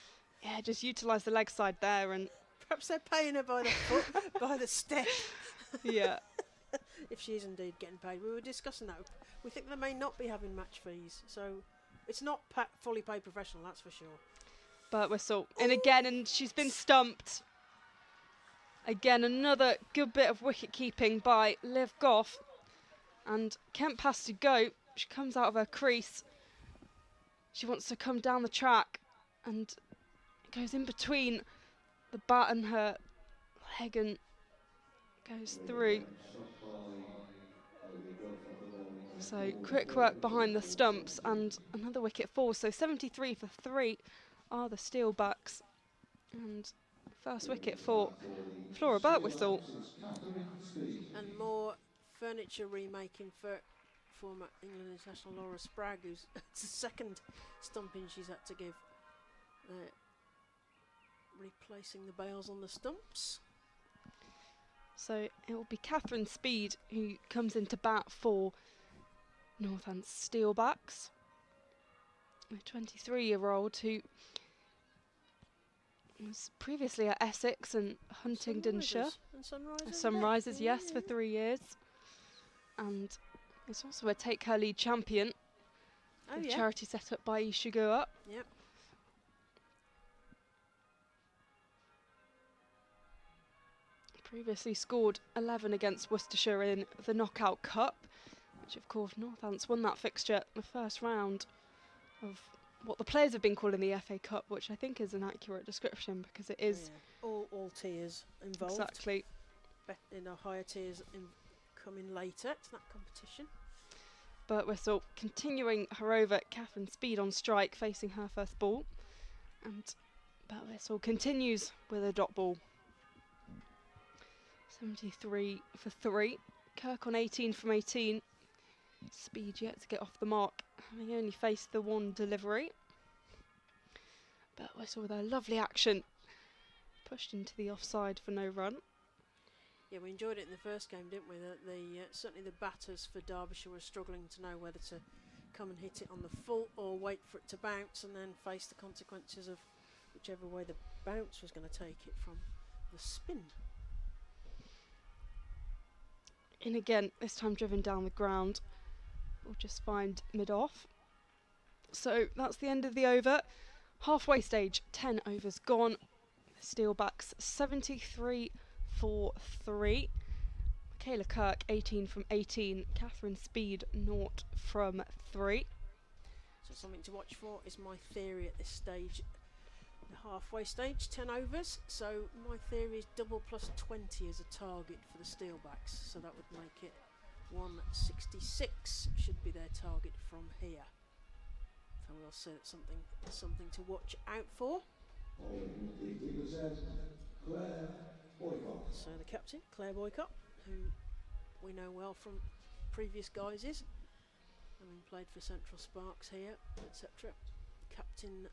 Yeah, just utilise the leg side there and Perhaps they're paying her by the foot, by the step. yeah. If she is indeed getting paid. We were discussing that. We think they may not be having match fees. So it's not fully paid professional, that's for sure. Birtwistle in again, and she's been stumped. Again, another good bit of wicket keeping by Liv Goff. And Kemp has to go. She comes out of her crease. She wants to come down the track and it goes in between the bat and her leg and goes through. So quick work behind the stumps and another wicket falls. So 73 for 3 are the Steelbacks. And first wicket for Flora Birtwistle. And more furniture remaking for former England international Laura Spragg, who's it's the second stumping she's had to give. Replacing the bails on the stumps. So it will be Catherine Speed who comes into bat for Northampton Steelbacks. A 23-year-old who was previously at Essex and Huntingdonshire. Sunrisers, yes, for 3 years. And it's also a Take Her Lead champion. Oh, a yeah. charity set up by Ishigua. Yep. Previously scored 11 against Worcestershire in the Knockout Cup, which of course Northants won that fixture the first round of what the players have been calling the FA Cup, which I think is an accurate description because it is all tiers involved. exactly. In our higher tiers coming later to that competition. Birtwistle continuing her over. Catherine Speed on strike, facing her first ball, and Birtwistle continues with a dot ball. 73 for 3. Kirk on 18 from 18. Speed yet to get off the mark, having only faced the one delivery. Birtwistle with a lovely action. Pushed into the offside for no run. Yeah, we enjoyed it in the first game, didn't we? Certainly the batters for Derbyshire were struggling to know whether to come and hit it on the full or wait for it to bounce and then face the consequences of whichever way the bounce was going to take it from the spin. In again, this time driven down the ground. We'll just find mid-off. So that's the end of the over. Halfway stage, 10 overs gone. Steelbacks 73 for 3. Michaela Kirk 18 from 18. Catherine Speed 0 from 3. So something to watch for is my theory at this stage. The halfway stage, 10 overs. So my theory is double plus 20 as a target for the Steelbacks. So that would make it 166 should be their target from here. So we'll see that's something to watch out for. So the captain, Claire Boycott, who we know well from previous guises, having played for Central Sparks here, etc. Captain,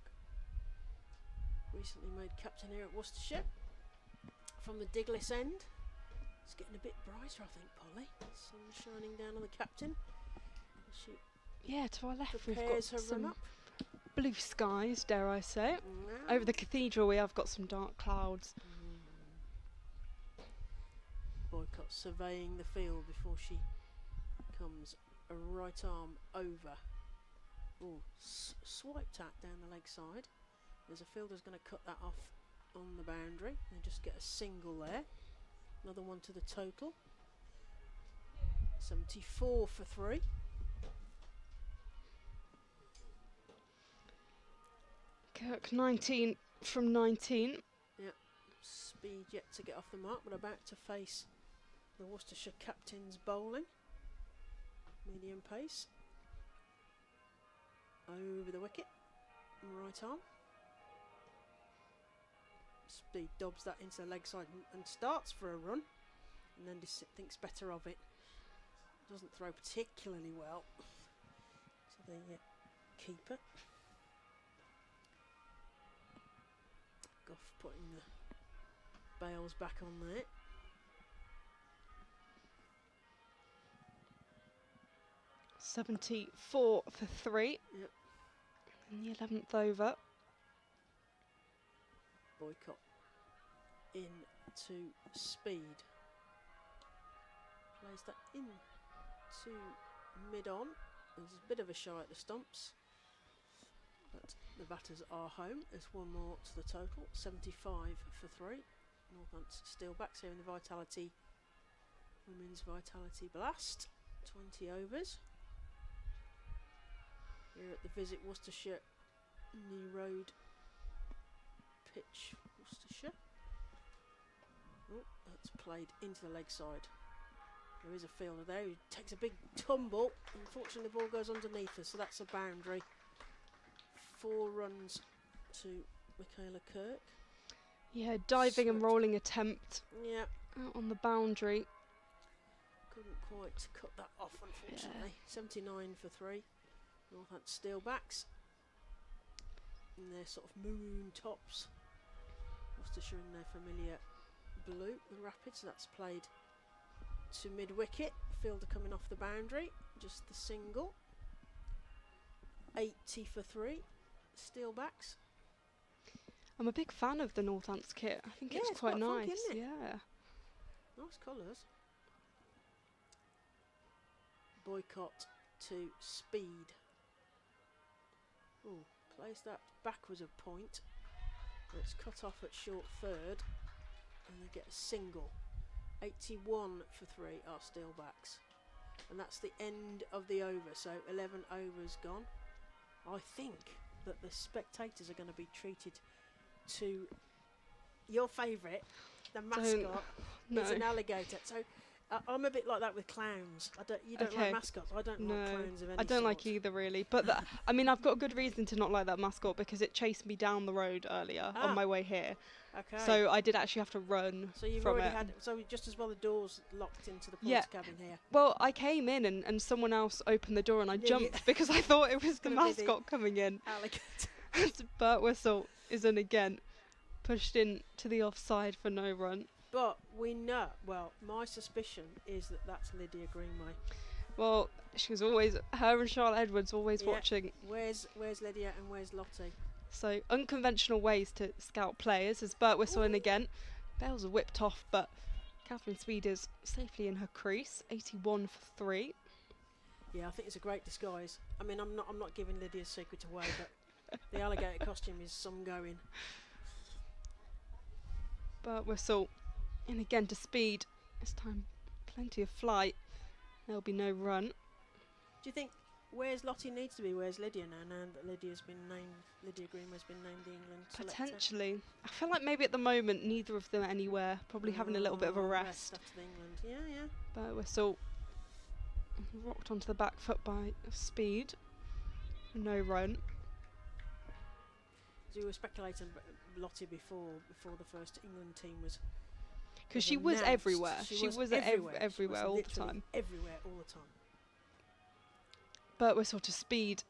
recently made captain here at Worcestershire. From the Diglis end, it's getting a bit brighter, I think, Polly. Sun shining down on the captain. She Yeah, to our left we've got prepares her run some up. blue skies, dare I say. Over the cathedral we have got some dark clouds. Boycott surveying the field before she comes a right arm over. Oh, swiped at down the leg side. There's a fielder's going to cut that off on the boundary and just get a single there. Another one to the total. 74 for 3. Kirk 19 from 19. Speed yet to get off the mark, but about to face the Worcestershire captain's bowling. Medium pace. Over the wicket. Right arm. Speed dobs that into the leg side and starts for a run. And then thinks better of it. Doesn't throw particularly well to the keeper. Goff putting the bails back on there. .74 for 3. Yep. In the 11th over. Boycott in to speed. Plays that in to mid-on. There's a bit of a shy at the stumps, but the batters are home. There's one more to the total, 75 for 3. Northampton Steelbacks here in the Vitality, Women's Vitality Blast, 20 overs. Here at the Visit Worcestershire New Road pitch, Worcestershire. Oh, that's played into the leg side. There is a fielder there who takes a big tumble. Unfortunately, the ball goes underneath us, so that's a boundary. 4 runs to Michaela Kirk. Yeah, diving and rolling attempt. Yeah. Out on the boundary. Couldn't quite cut that off, unfortunately. 79 for 3. Northampton Steelbacks. In their sort of maroon tops. Worcestershire in their familiar blue, the Rapids. That's played to mid-wicket. Fielder coming off the boundary. Just the single. 80 for 3. Steelbacks. I'm a big fan of the Northampton kit. I think it's quite nice. Funky, isn't it? Yeah. Nice colours. Boycott to speed. Ooh, plays that backwards a point. It's cut off at short third. And they get a single. 81 for 3 are Steelbacks. And that's the end of the over. So 11 overs gone. I think that the spectators are going to be treated to your favourite, the mascot. No. It's an alligator. So I'm a bit like that with clowns. You don't like mascots. I don't like clowns of any I don't like sort. either really. But I mean, I've got a good reason to not like that mascot because it chased me down the road earlier on my way here. Okay. So I did actually have to run So you've from already it. had. So just as well the doors locked into the porter cabin here. Well, I came in and someone else opened the door and I jumped because I thought it was the mascot coming in. Alligator. But Whistle is in again, pushed in to the offside for no run. But we know, well, my suspicion is that that's Lydia Greenway. Well, she was always, her and Charlotte Edwards always watching. Where's Lydia and where's Lottie? So unconventional ways to scout players as Burt Whistle in again. Bails are whipped off, but Catherine Speed is safely in her crease. 81 for 3. Yeah, I think it's a great disguise. I mean, I'm not giving Lydia's secret away, but the alligator costume is some going. Burt Whistle in again to Speed. This time plenty of flight. There'll be no run. Do you think where's Lottie needs to be? Where's Lydia now that Lydia Greenway's been named the England selector? Potentially. I feel like maybe at the moment neither of them are anywhere. Probably having a little bit of a rest. After England. Yeah. Burt Whistle rocked onto the back foot by Speed. No run. So you were speculating Lottie before the first England team was. Because she was everywhere. She was everywhere all the time. Everywhere all the time. Burt Whistle to Speed.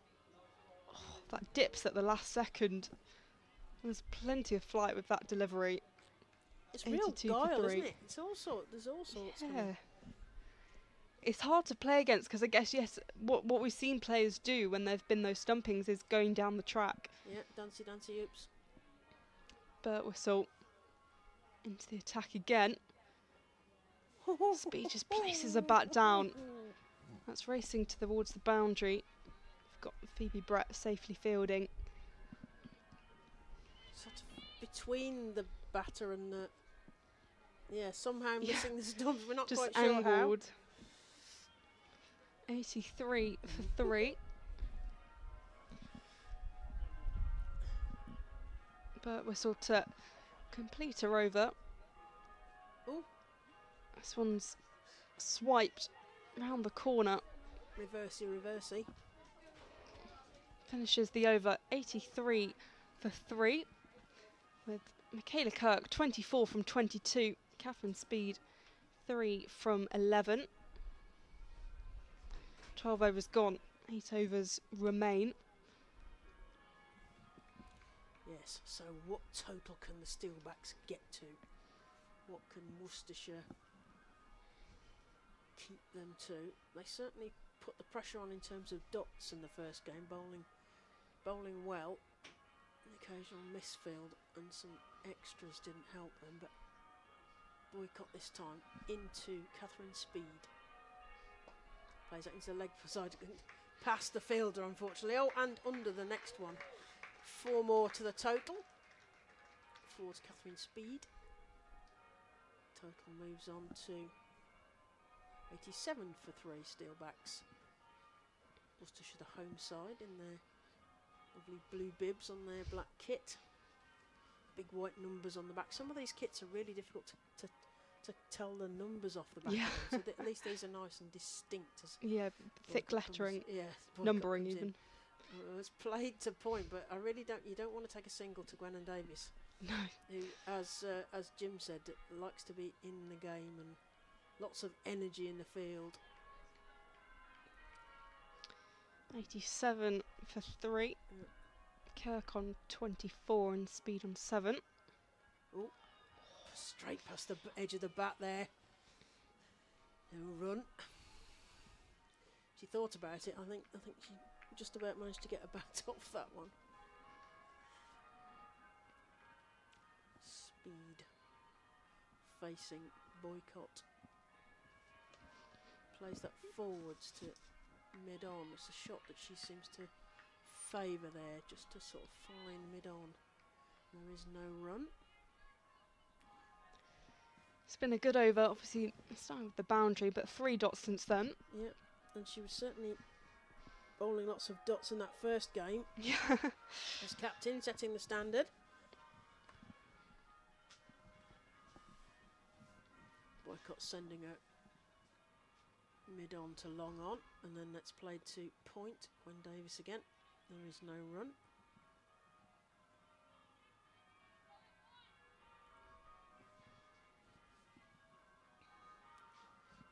Oh, that dips at the last second. There's plenty of flight with that delivery. It's real guile, isn't it? It's all sorts. There's all sorts. Yeah. It's hard to play against because I guess what we've seen players do when there've been those stumpings is going down the track. Yeah, dancey oops. Burt Whistle into the attack again. Speed just places her bat down. That's racing towards the boundary. We've got Phoebe Brett safely fielding. Sort of between the batter and the. Yeah, somehow missing the stumps. We're not just quite sure how. Angled. 83 for 3. Burt Whistle to complete her over. Ooh. This one's swiped round the corner. Reversey. Finishes the over 83 for 3, with Michaela Kirk 24 from 22, Catherine Speed 3 from 11. 12 overs gone, 8 overs remain. Yes, so what total can the Steelbacks get to? What can Worcestershire keep them to? They certainly put the pressure on in terms of dots in the first game, bowling well. An occasional misfield and some extras didn't help them, but Boycott this time into Catherine Speed. Plays that into the leg side, past the fielder unfortunately. Oh, and under the next one. 4 more to the total. Towards Catherine Speed. Total moves on to 87 for 3 Steelbacks. Worcestershire the home side in their lovely blue bibs on their black kit. Big white numbers on the back. Some of these kits are really difficult to tell the numbers off the back. Yeah. Of them. So at least these are nice and distinct. As Yeah, thick lettering, numbering even. It's played to point, but I really don't. You don't want to take a single to Gwen and Davies. No. Who, as Jim said, likes to be in the game and lots of energy in the field. 87 for 3. Kirk on 24 and Speed on 7. Oh, straight past the edge of the bat there. No run. She thought about it. I think she just about managed to get a bat off that one. Speed facing Boycott. Plays that forwards to mid-on. It's a shot that she seems to favour there, just to sort of find mid-on. There is no run. It's been a good over, obviously starting with the boundary, but 3 dots since then. Yep, and she was certainly bowling lots of dots in that first game. Yeah. As captain, setting the standard. Boycott sending her mid-on to long on, and then that's played to point. Gwen Davis again. There is no run.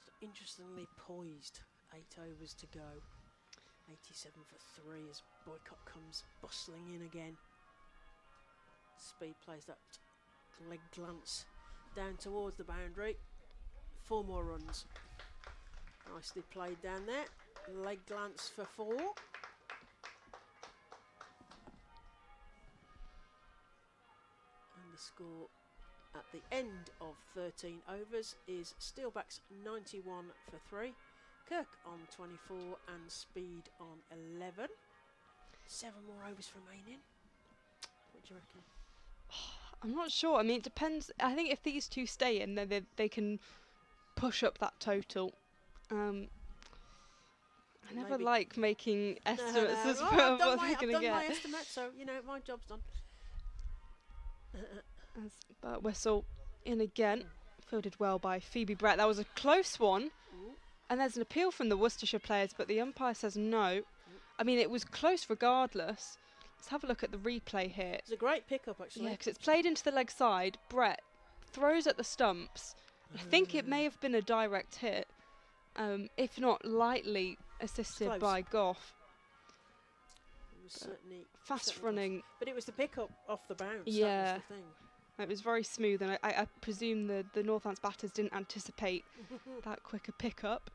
So interestingly poised. 8 overs to go. 87 for 3 as Boycott comes bustling in again. Speed plays that leg glance down towards the boundary. 4 more runs. Nicely played down there. Leg glance for 4. And the score at the end of 13 overs is Steelbacks 91 for 3. Kirk on 24 and Speed on 11. 7 more overs remaining. What do you reckon? I'm not sure. I mean, it depends. I think if these two stay in, then they can push up that total. I never like making estimates as well, for I've what they're going to done my get. estimate, so you know my job's done. But Whistle in again, fielded well by Phoebe Brett. That was a close one. And there's an appeal from the Worcestershire players, but the umpire says no. I mean, it was close regardless. Let's have a look at the replay here. It's a great pickup, actually. Yeah, because it's played into the leg side. Brett throws at the stumps. I think it may have been a direct hit, if not lightly assisted by Goff. It was certainly fast running. But it was the pickup off the bounce. Yeah. That was the thing. It was very smooth, and I presume the Northants batters didn't anticipate that quicker pickup.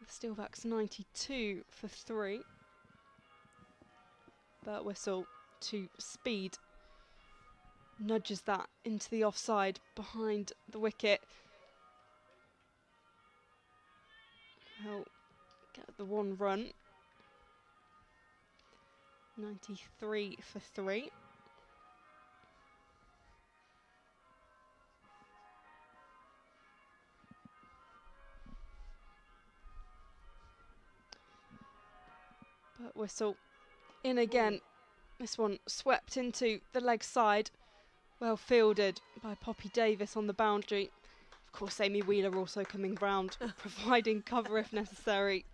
Steelbacks 92 for 3. But Whistle to Speed nudges that into the offside behind the wicket. He'll get the 1 run. 93 for 3. But Whistle in again. This one swept into the leg side. Well fielded by Poppy Davis on the boundary. Of course, Amy Wheeler also coming round, providing cover if necessary.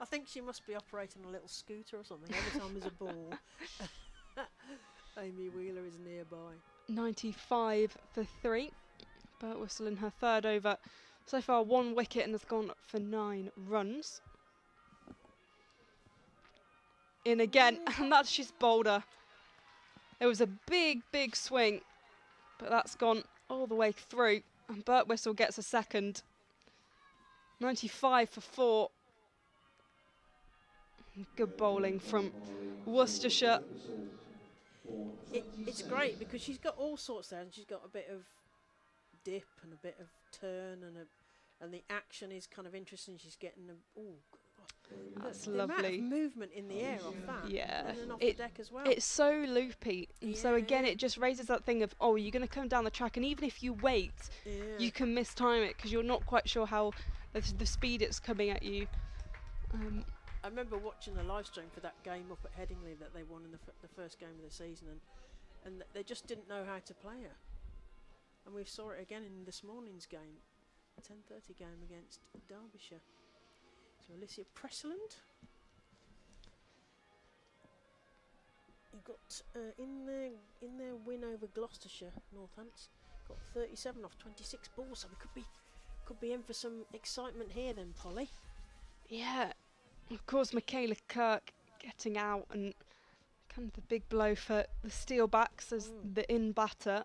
I think she must be operating a little scooter or something. Every time there's a ball, Amy Wheeler is nearby. 95 for 3. Birtwistle in her third over. So far 1 wicket and has gone for 9 runs. In again, and that's just bolder. There was a big swing, but that's gone all the way through. And Birtwistle gets a second. 95 for 4. Good bowling from Worcestershire. It's great because she's got all sorts there, and she's got a bit of dip and a bit of turn, and the action is kind of interesting. She's getting That's the lovely. amount of movement in the air off that, Yeah, and then off the deck as well. It's so loopy, and so again, it just raises that thing of, oh, you're going to come down the track, and even if you wait, you can mistime it because you're not quite sure how the speed it's coming at you. I remember watching the live stream for that game up at Headingley that they won in the first game of the season, and they just didn't know how to play her. And we saw it again in this morning's game, 10:30 game against Derbyshire. So Alicia Pressland. You got in their win over Gloucestershire, Northamptonshire, got 37 off 26 balls. So we could be in for some excitement here then, Polly. Yeah, of course, Michaela Kirk getting out, and kind of the big blow for the Steelbacks as the in batter.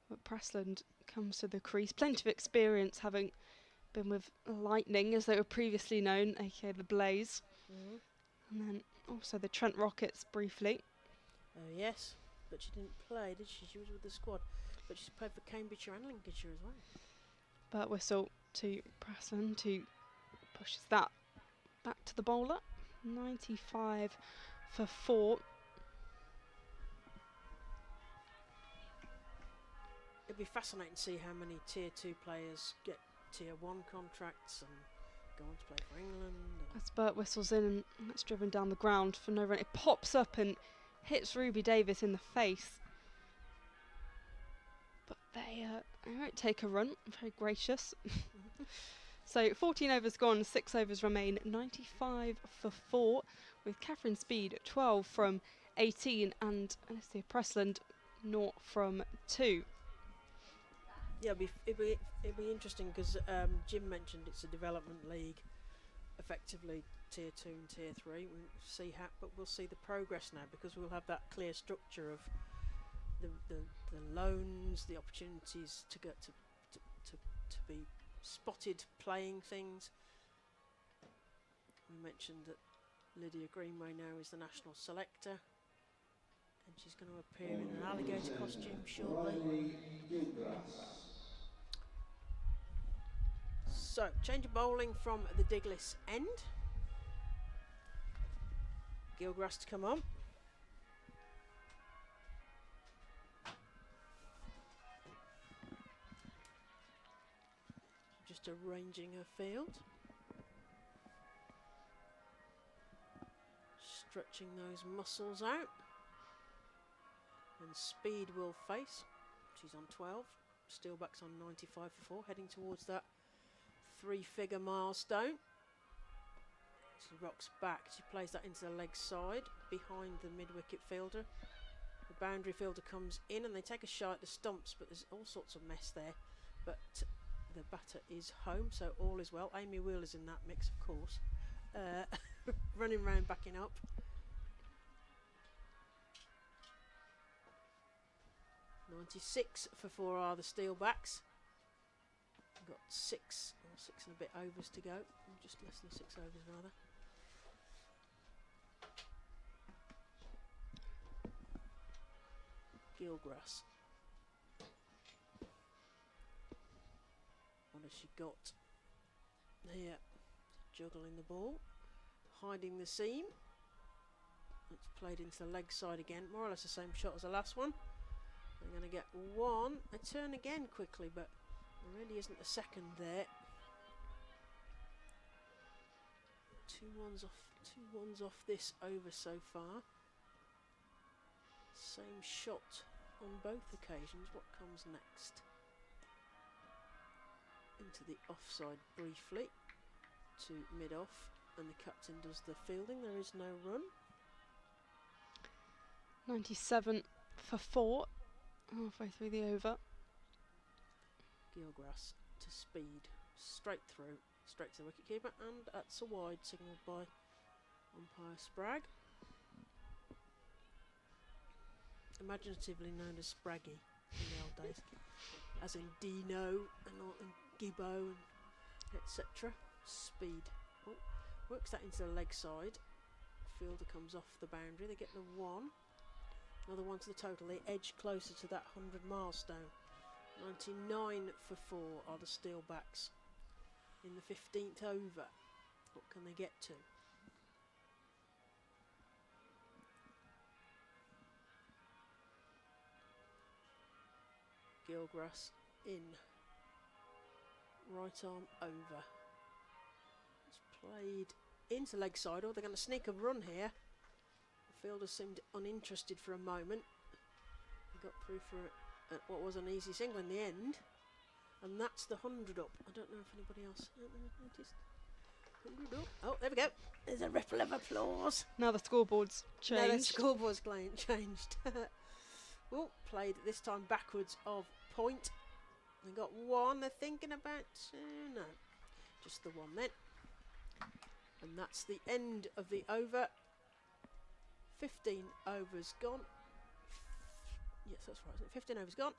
But Pressland comes to the crease. Plenty of experience, having been with Lightning, as they were previously known, aka the Blaze. And then also the Trent Rockets briefly. Yes, but she didn't play, did she? She was with the squad, but she's played for Cambridgeshire and Lincolnshire as well. Birtwistle to Pressland, who pushes that back to the bowler. 95 for 4. It'd be fascinating to see how many Tier 2 players get Tier 1 contracts and go on to play for England. As Birtwistle's in, and that's driven down the ground for no run. It pops up and hits Ruby Davis in the face. But they won't take a run. Very gracious. So 14 overs gone, 6 overs remain. 95 for 4, with Catherine Speed 12 from 18 and Alicia Pressland 0 from 2. Yeah, it'd be interesting because Jim mentioned it's a development league, effectively Tier 2 and Tier 3. But we'll see the progress now because we'll have that clear structure of the loans, the opportunities to get to be spotted playing things. We mentioned that Lydia Greenway now is the national selector, and she's going to appear in an alligator costume shortly. So, change of bowling from the Diglis end. Gilgrass to come on. Just arranging her field. Stretching those muscles out. And Speed will face. She's on 12. Steelbacks on 95 for 4, heading towards that 3-figure milestone. She rocks back. She plays that into the leg side behind the mid-wicket fielder. The boundary fielder comes in and they take a shot at the stumps, but there's all sorts of mess there. But the batter is home, so all is well. Amy Wheeler's in that mix, of course. Running round, backing up. .96 for 4 are the Steelbacks. Got 6 and a bit overs to go. Just less than 6 overs rather. Gilgrass. What has she got here? Juggling the ball, hiding the seam. It's played into the leg side again, more or less the same shot as the last one. They're going to get a turn again quickly, but there really isn't a second there. 2 ones off this over so far. Same shot on both occasions. What comes next? into the offside briefly to mid-off, and the captain does the fielding. There is no run. 97 for 4, halfway through the over. Gilgrass to speed, straight through, straight to the wicketkeeper, and that's a wide signalled by umpire Spragg. Imaginatively known as Spraggy in the old days, as in Dino and Gibbo and etc. Speed. Oh, works that into the leg side. Fielder comes off the boundary. They get the 1. Another 1 to the total. They edge closer to that 100 milestone. 99 for 4 are the Steelbacks in the 15th over. What can they get to? Gilgrass in. Right arm over. It's played into leg side. Oh, they're going to sneak a run here. The fielder seemed uninterested for a moment. He got through for what was an easy single in the end, and that's the 100 up. I don't know if anybody else noticed. 100 up. Oh, there we go. There's a ripple of applause. Now the scoreboard's changed. Now the scoreboard's changed. Oh, played this time backwards of point. They got 1. They're thinking about 2. No, just the 1 then. And that's the end of the over. 15 overs gone. Yes, that's right. 15 overs gone.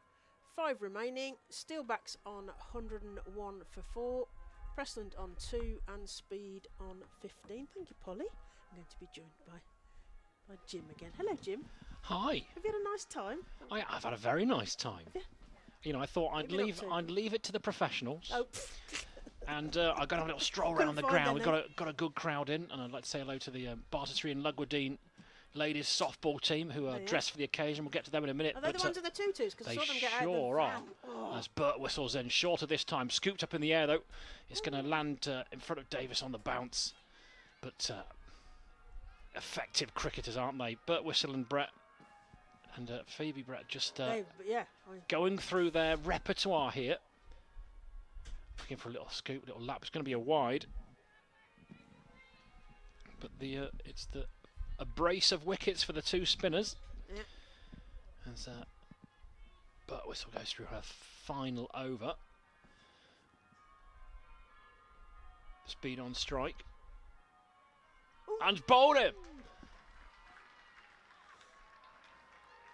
5 remaining. Steelbacks on 101 for 4. Prestland on 2 and Speed on 15. Thank you, Polly. I'm going to be joined by Jim again. Hello, Jim. Hi. Have you had a nice time? I've had a very nice time. Yeah. You know, I thought I'd leave it to the professionals. Oh. And I got a little stroll around the ground. We've got a good crowd in, and I'd like to say hello to the Bartesley and Lugwardine ladies softball team who are dressed for the occasion. We'll get to them in a minute. Are they the ones in the tutus? Because I saw them get out of the sure are. van. As Burt whistles in, shorter this time, scooped up in the air though. It's going to land in front of Davis on the bounce. But effective cricketers, aren't they? Burt Whistle and Brett. And Phoebe Brett just going through their repertoire here. Looking for a little scoop, a little lap. It's going to be a wide. But it's a brace of wickets for the 2 spinners. Yeah. As Burt Whistle goes through her final over. Speed on strike. Ooh. And bowled him.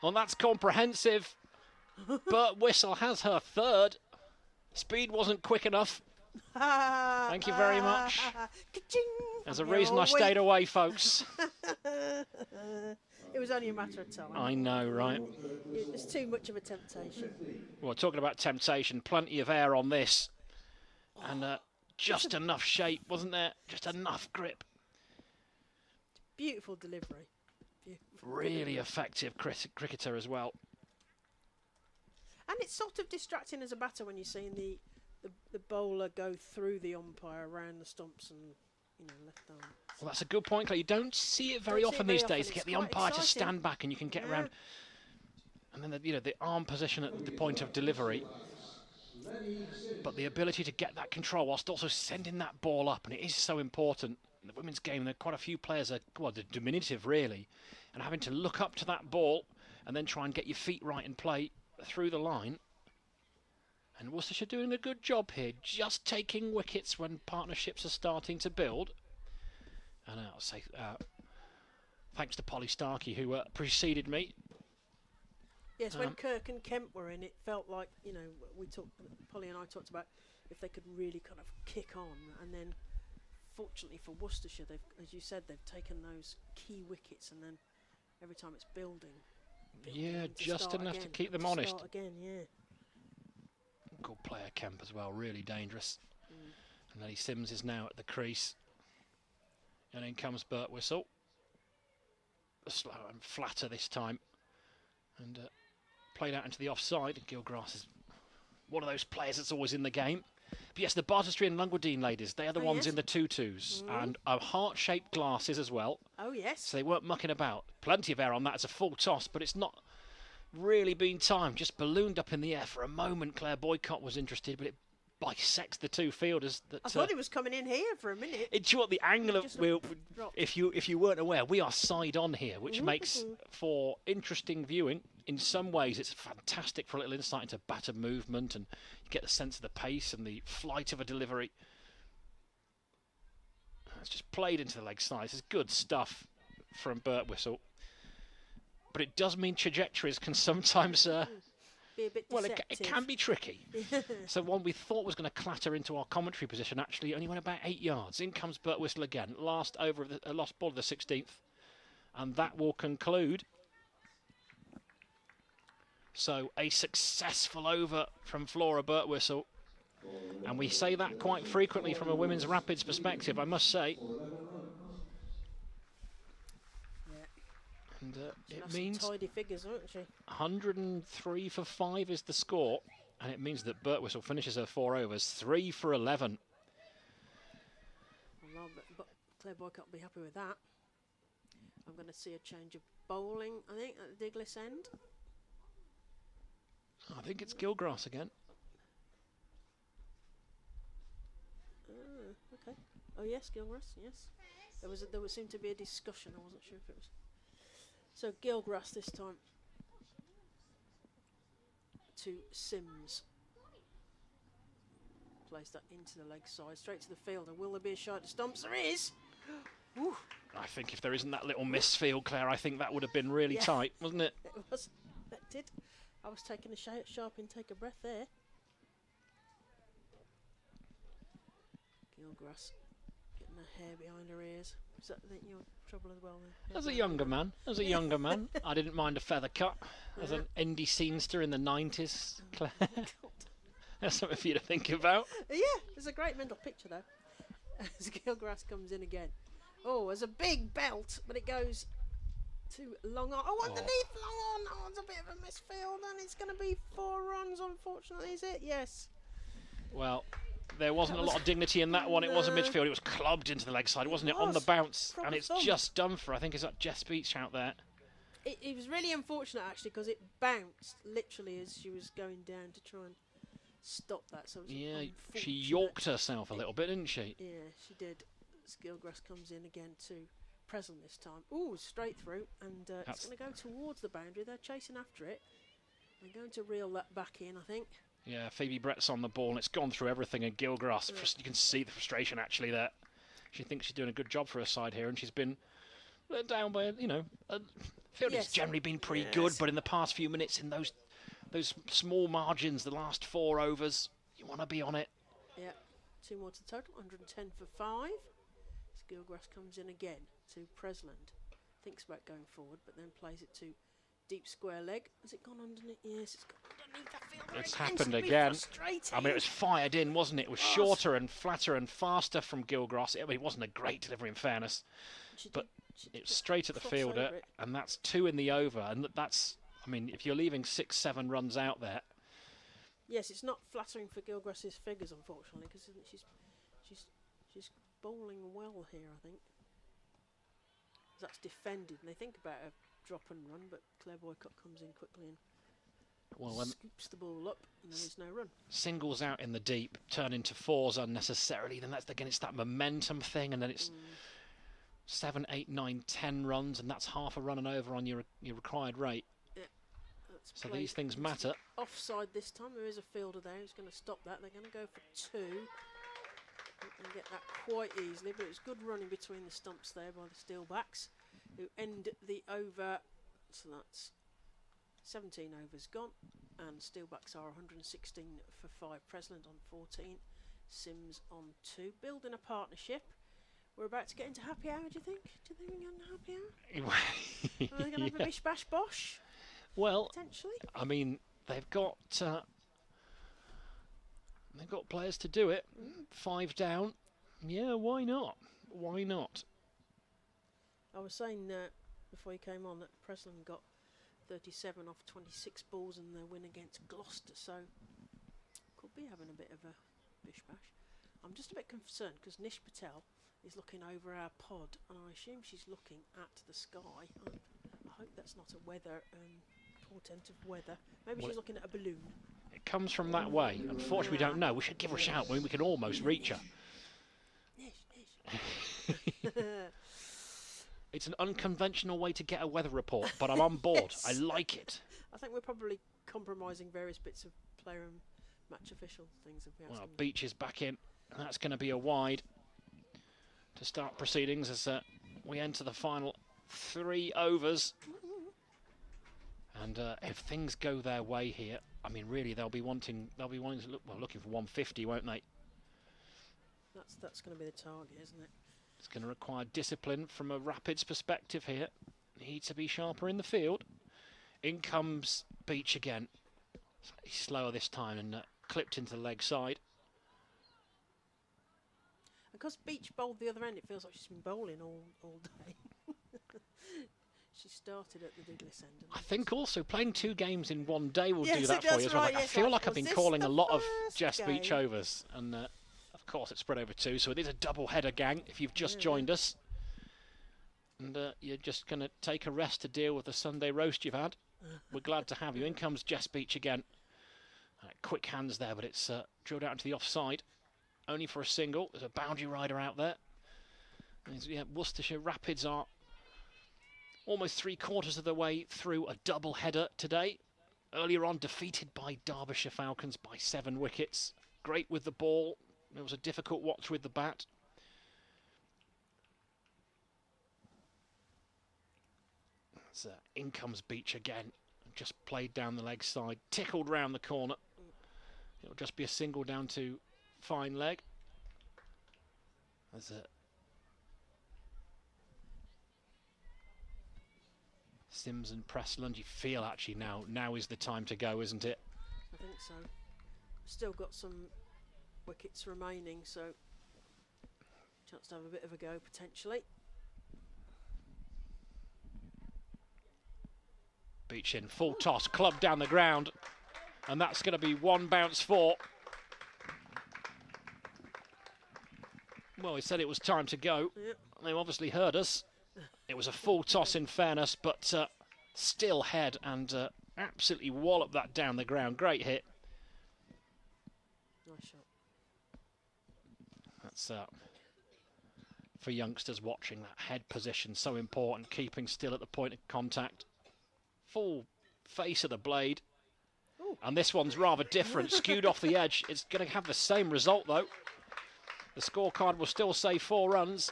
Well, that's comprehensive. Burt Whistle has her 3rd. Speed wasn't quick enough. Thank you very much. There's a reason I stayed away, folks. It was only a matter of time. I know, right? It was too much of a temptation. Well, talking about temptation, plenty of air on this. And just enough shape, wasn't there? Just enough grip. Beautiful delivery. Really effective cricketer as well. And it's sort of distracting as a batter when you're seeing the bowler go through the umpire around the stumps and left arm. Well, that's a good point, Claire. You don't see it very often these days to get the umpire to stand back and you can get around. And then the arm position at the point of delivery. But the ability to get that control whilst also sending that ball up, and it is so important. In the women's game, there are quite a few players they're diminutive really, and having to look up to that ball and then try and get your feet right and play through the line. And Worcestershire doing a good job here, just taking wickets when partnerships are starting to build. And I'll say thanks to Polly Starkey who preceded me. Yes, when Kirk and Kemp were in, it felt like Polly and I talked about if they could really kind of kick on, and then fortunately for Worcestershire, as you said, they've taken those key wickets, and then every time it's building. Yeah, just enough to keep them honest. Again, yeah. Good player Kemp as well, really dangerous. And Nelly Sims is now at the crease. And in comes Burt Whistle. Slow and flatter this time. And played out into the offside. Gilgrass is one of those players that's always in the game. But yes, the Bartesley and Lugwardine ladies, they are the ones in the tutus. And heart-shaped glasses as well. Oh, yes. So they weren't mucking about. Plenty of air on that. It's a full toss, but it's not really been timed. Just ballooned up in the air for a moment. Claire Boycott was interested, but it bisects the two fielders. That, I thought he was coming in here for a minute. It's what the angle of Just dropped. if you weren't aware, we are side on here, which makes for interesting viewing. In some ways, it's fantastic for a little insight into batter movement, and you get the sense of the pace and the flight of a delivery. It's just played into the leg side. This is good stuff from Birtwistle, but it does mean trajectories can sometimes. Be a bit Well, deceptive. it can be tricky. So one we thought was going to clatter into our commentary position actually only went about 8 yards. In comes Birtwistle again. Last over of the lost ball of the 16th, and that will conclude. So a successful over from Flora Birtwistle, and we say that quite frequently from a women's rapids perspective, I must say. And it means tidy figures, aren't she? 103 for 5 is the score, and it means that Birtwistle finishes her 4 overs 3 for 11. Well, but Claire Boycott will be happy with that. I'm going to see a change of bowling, I think, at the Diglis end. I think it's Gilgrass again. Okay. Oh yes, Gilgrass. Yes. There seemed to be a discussion. I wasn't sure if it was. So Gilgrass this time to Sims. Plays that into the leg side, straight to the fielder. Will there be a shot at stumps? There is. Ooh. I think if there isn't that little misfield, Claire, I think that would have been really Yeah. tight, wasn't it? It was. That did. I was taking a sharp intake of breath there. Gilgrass getting her hair behind her ears. Is that your trouble as well? Then? As a younger man, I didn't mind a feather cut. As an indie scenester in the 90s, Claire. That's something for you to think about. Yeah, there's a great mental picture though. As Gilgrass comes in again. Oh, there's a big belt, but it goes too long on. Oh, underneath long on. Oh, it's a bit of a misfield, and it's going to be 4 runs, unfortunately, is it? Yes. Well, there wasn't a lot of dignity in that one. It was a midfield. It was clubbed into the leg side, wasn't it? On the bounce, and it's just done for. I think it's that Jess Beach out there. It was really unfortunate, actually, because it bounced literally as she was going down to try and stop that. So it was she yorked herself a little bit, didn't she? Yeah, she did. Gilgrass comes in again to Preston this time. Ooh, straight through, and it's going to go towards the boundary. They're chasing after it. They're going to reel that back in, I think. Yeah, Phoebe Brett's on the ball, and it's gone through everything. And Gilgrass, you can see the frustration actually there. She thinks she's doing a good job for her side here, and she's been let down by fielding's generally been pretty good, but in the past few minutes, in those small margins, the last 4 overs, you want to be on it. Yeah, 2 more to the total, 110 for 5. Gilgrass comes in again to Presland. Thinks about going forward, but then plays it to deep square leg. Has it gone underneath? Yes, it's gone underneath that fielder. It's happened again. I mean, it was fired in, wasn't it? It was shorter and flatter and faster from Gilgrass. I mean, it wasn't a great delivery, in fairness, but it's straight at the fielder, and that's 2 in the over. And that's, I mean, if you're leaving 6-7 runs out there. Yes, it's not flattering for Gilgrass's figures, unfortunately, because she's bowling well here, I think. That's defended, and they think about a drop and run, but Claire Boycott comes in quickly and scoops the ball up, and there is no run. Singles out in the deep turn into 4s unnecessarily, then that's again, it's that momentum thing, and then it's 7, 8, 9, 10 runs, and that's half a run and over on your required rate. Yeah, so these things matter. Offside this time. There is a fielder there who's going to stop that. They're going to go for 2. And get that quite easily, but it's good running between the stumps there by the Steelbacks, who end the over. So that's 17 overs gone, and Steelbacks are 116 for 5. Presland on 14, Sims on 2. Building a partnership. We're about to get into happy hour. Do you think? Do you think we're getting happy hour? Are they going to have a bish bash bosh? Well, potentially. I mean, they've got players to do it. 5 down. Yeah, why not? Why not? I was saying before you came on that Presland got 37 off 26 balls in their win against Gloucester, so could be having a bit of a bish bash. I'm just a bit concerned because Nish Patel is looking over our pod, and I assume she's looking at the sky. I hope that's not a weather portent of weather. Maybe she's looking at a balloon. It comes from that way. Unfortunately, we don't know. We should give her a shout when we can almost reach her. It's an unconventional way to get a weather report, but I'm on board. Yes. I like it. I think we're probably compromising various bits of player and match official things. If we ask Well, them. Beach is back in, and that's going to be a wide to start proceedings as we enter the final 3 overs. And if things go their way here, I mean, really, they'll be wanting to looking for 150, won't they? That's going to be the target, isn't it? It's going to require discipline from a Rapids perspective here. Need to be sharper in the field. In comes Beach again. Slightly slower this time and clipped into the leg side. Because Beach bowled the other end, it feels like she's been bowling all day. She started at the Douglas end. I think also playing 2 games in one day will Yes, do it that for does, you as well. right, I yes, feel right. like I've Was been this calling the a lot of first Jess Beach game? overs, and of course it's spread over 2, so it is a double header, gang, if you've just joined us. And you're just going to take a rest to deal with the Sunday roast you've had. We're glad to have you. In comes Jess Beach again. Quick hands there, but it's drilled out into the offside. Only for a single. There's a boundary rider out there. Worcestershire Rapids are almost 3/4 of the way through a double header today. Earlier on, defeated by Derbyshire Falcons by 7 wickets. Great with the ball. It was a difficult watch with the bat. So in comes Beach again. Just played down the leg side. Tickled round the corner. It'll just be a single down to fine leg. As Sims and Presland, you feel actually now is the time to go, isn't it? I think so. Still got some wickets remaining, so chance to have a bit of a go potentially. Beach in, full toss, club down the ground, and that's going to be 1 bounce 4. Well, we said it was time to go. Yep. They obviously heard us. It was a full toss in fairness, but still head and absolutely wallop that down the ground. Great hit. Nice shot. That's for youngsters watching, that head position so important, keeping still at the point of contact. Full face of the blade. Ooh. And this one's rather different, skewed off the edge. It's going to have the same result though. The scorecard will still say 4 runs.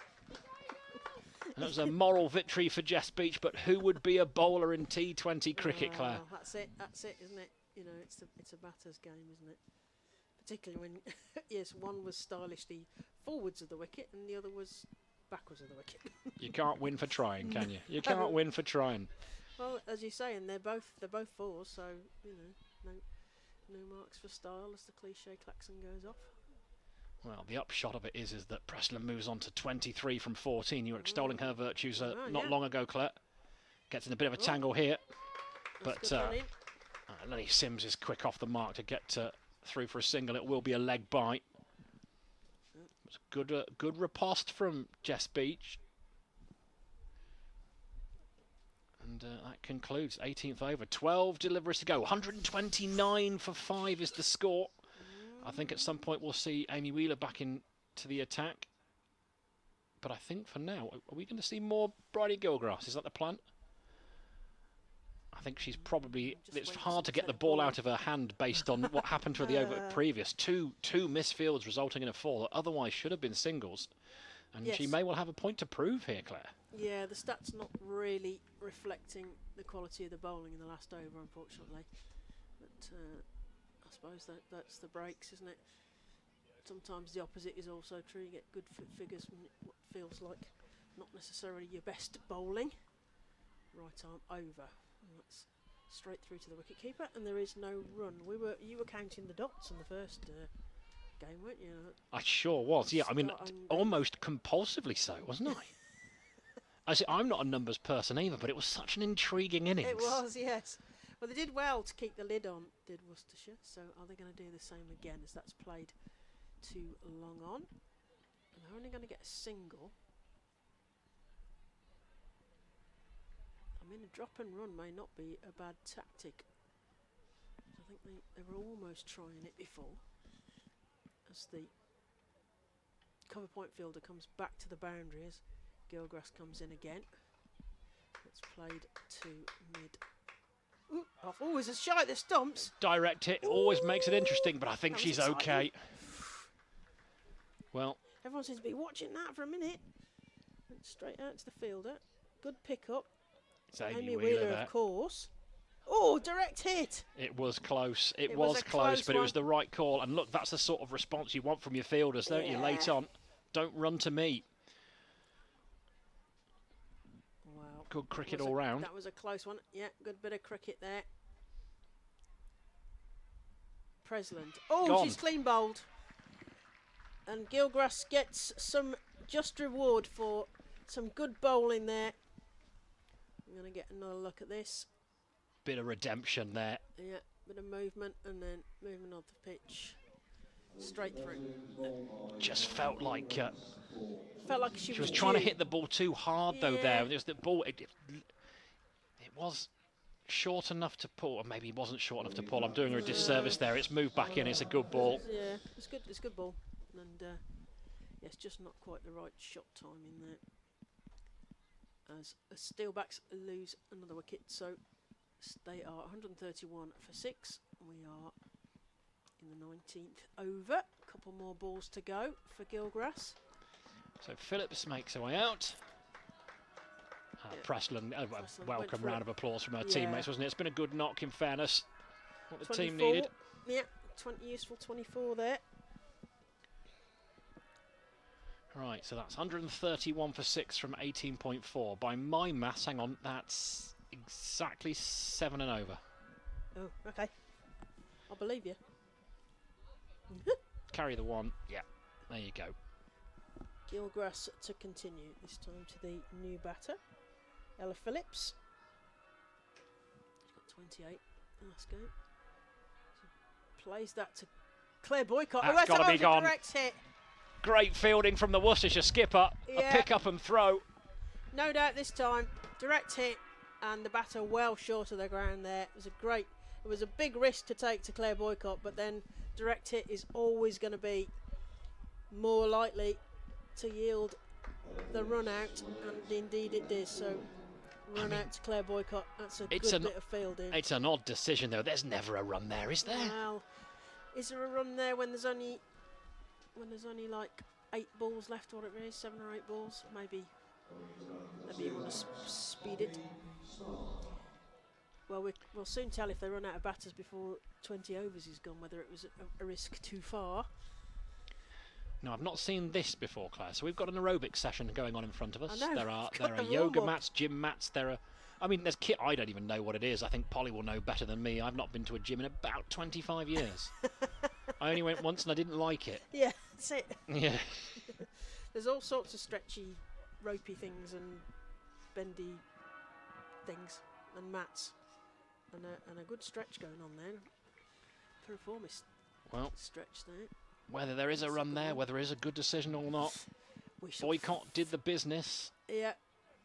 And it was a moral victory for Jess Beach, but who would be a bowler in T20 cricket, Claire? That's it, isn't it? You know, it's a batter's game, isn't it? Particularly when, yes, one was stylishly forwards of the wicket and the other was backwards of the wicket. You can't win for trying, can you? You can't win for trying. Well, as you say, and they're both 4s, so you know, no marks for style as the cliche klaxon goes off. Well, the upshot of it is that Preston moves on to 23 from 14. You were extolling her virtues not long ago, Claire. Gets in a bit of a tangle here, but Lenny Sims is quick off the mark to get through for a single. It will be a leg bite. It's a good riposte from Jess Beach. And that concludes 18th over. 12 deliveries to go. 129 for 5 is the score. I think at some point we'll see Amy Wheeler back into the attack. But I think for now, are we going to see more Bridie Gilgrass? Is that the plan? I think she's probably... It's hard to get the ball out of her hand based on what happened to her the over previous. Two misfields resulting in a 4 that otherwise should have been singles. And she may well have a point to prove here, Claire. Yeah, the stats not really reflecting the quality of the bowling in the last over, unfortunately. But I suppose that's the breaks, isn't it? Sometimes the opposite is also true. You get good figures from what feels like not necessarily your best bowling. Right arm over. And that's straight through to the wicketkeeper, and there is no run. You were counting the dots in the first game, weren't you? I sure was. Yeah, I mean, almost compulsively so, wasn't I? I'm not a numbers person either, but it was such an intriguing innings. It was, yes. Well, they did well to keep the lid on, did Worcestershire. So are they going to do the same again, as that's played too long on? And they're only going to get a single. I mean, a drop and run may not be a bad tactic. I think they were almost trying it before. As the cover point fielder comes back to the boundary as Gilgrass comes in again. It's played to mid. Ooh, off. Oh, it's a shot at the stumps. Direct hit always makes it interesting, but I think she's okay. Well, everyone seems to be watching that for a minute. Went straight out to the fielder. Good pick up. It's Amy Wheeler, of course. Oh, direct hit. It was close. It was close, but it was the right call. And look, that's the sort of response you want from your fielders, don't you? Late on. Don't run to me. Wow. Good cricket all round. That was a close one. Yeah, good bit of cricket there. Presland. Oh, Gone. She's clean bowled. And Gilgrass gets some just reward for some good bowling there. I'm going to get another look at this. Bit of redemption there. Yeah, bit of movement and then movement of the pitch. Straight through. Just felt like she was trying to hit the ball too hard though there. It was the ball. It was short enough to pull, or maybe it wasn't short enough to pull. I'm doing her a disservice there. It's moved back in. It's a good ball. Yeah, it's good. It's a good ball. And it's just not quite the right shot timing there. As Steelbacks lose another wicket, so they are 131 for 6. We are in the 19th over. A couple more balls to go for Gilgrass. So Phillips makes her way out. Presland, welcome round of applause from her teammates, wasn't it? It's been a good knock, in fairness. What the team needed. Yeah, 20 useful 24 there. Right, so that's 131 for 6 from 18.4. By my maths, hang on, that's exactly 7 and over. Oh, okay. I believe you. Carry the one. Yeah, there you go. Gilgrass to continue, this time to the new batter, Ella Phillips. She's got 28 last game. So plays that to Claire Boycott. That's got to be gone. Direct hit. Great fielding from the Worcestershire skipper. A pick up and throw. No doubt this time. Direct hit and the batter well short of the ground there. It was a big risk to take to Claire Boycott, but then direct hit is always going to be more likely to yield the run out, and indeed it did. So run out to Claire Boycott. That's a good bit of fielding. It's an odd decision though. There's never a run there, is there? Well, is there a run there when there's only like 8 balls left, or whatever it is, 7 or 8 balls? Maybe you want to speed it. Well, we'll soon tell if they run out of batters before 20 overs is gone, whether it was a risk too far. No, I've not seen this before, Claire. So we've got an aerobic session going on in front of us. I know, There are yoga mats, gym mats. There's kit. I don't even know what it is. I think Polly will know better than me. I've not been to a gym in about 25 years. I only went once and I didn't like it. Yeah, that's it. Yeah. There's all sorts of stretchy, ropey things and bendy things and mats, and a good stretch going on there. Piriformis stretch there. Whether there is a run there, whether it is a good decision or not, Boycott did the business. Yeah.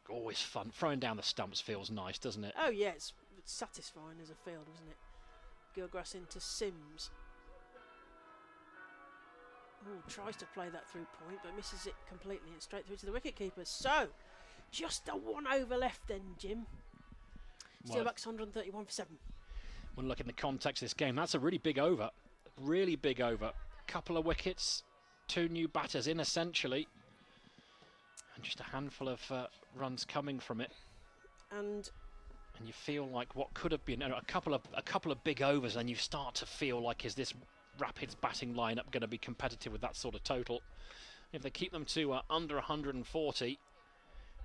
Always fun. Throwing down the stumps feels nice, doesn't it? Oh yeah, it's satisfying as a field, isn't it? Gilgrass into Sims. Oh, tries to play that through point, but misses it completely and straight through to the wicket-keeper. So, just a 1 over left then, Jim. Steelbacks 131 for 7. When look in the context of this game, that's a really big over. Really big over. Couple of wickets, 2 new batters in essentially, and just a handful of runs coming from it. And you feel like what could have been a couple of big overs, and you start to feel like, is this Rapids batting lineup going to be competitive with that sort of total? If they keep them to under 140,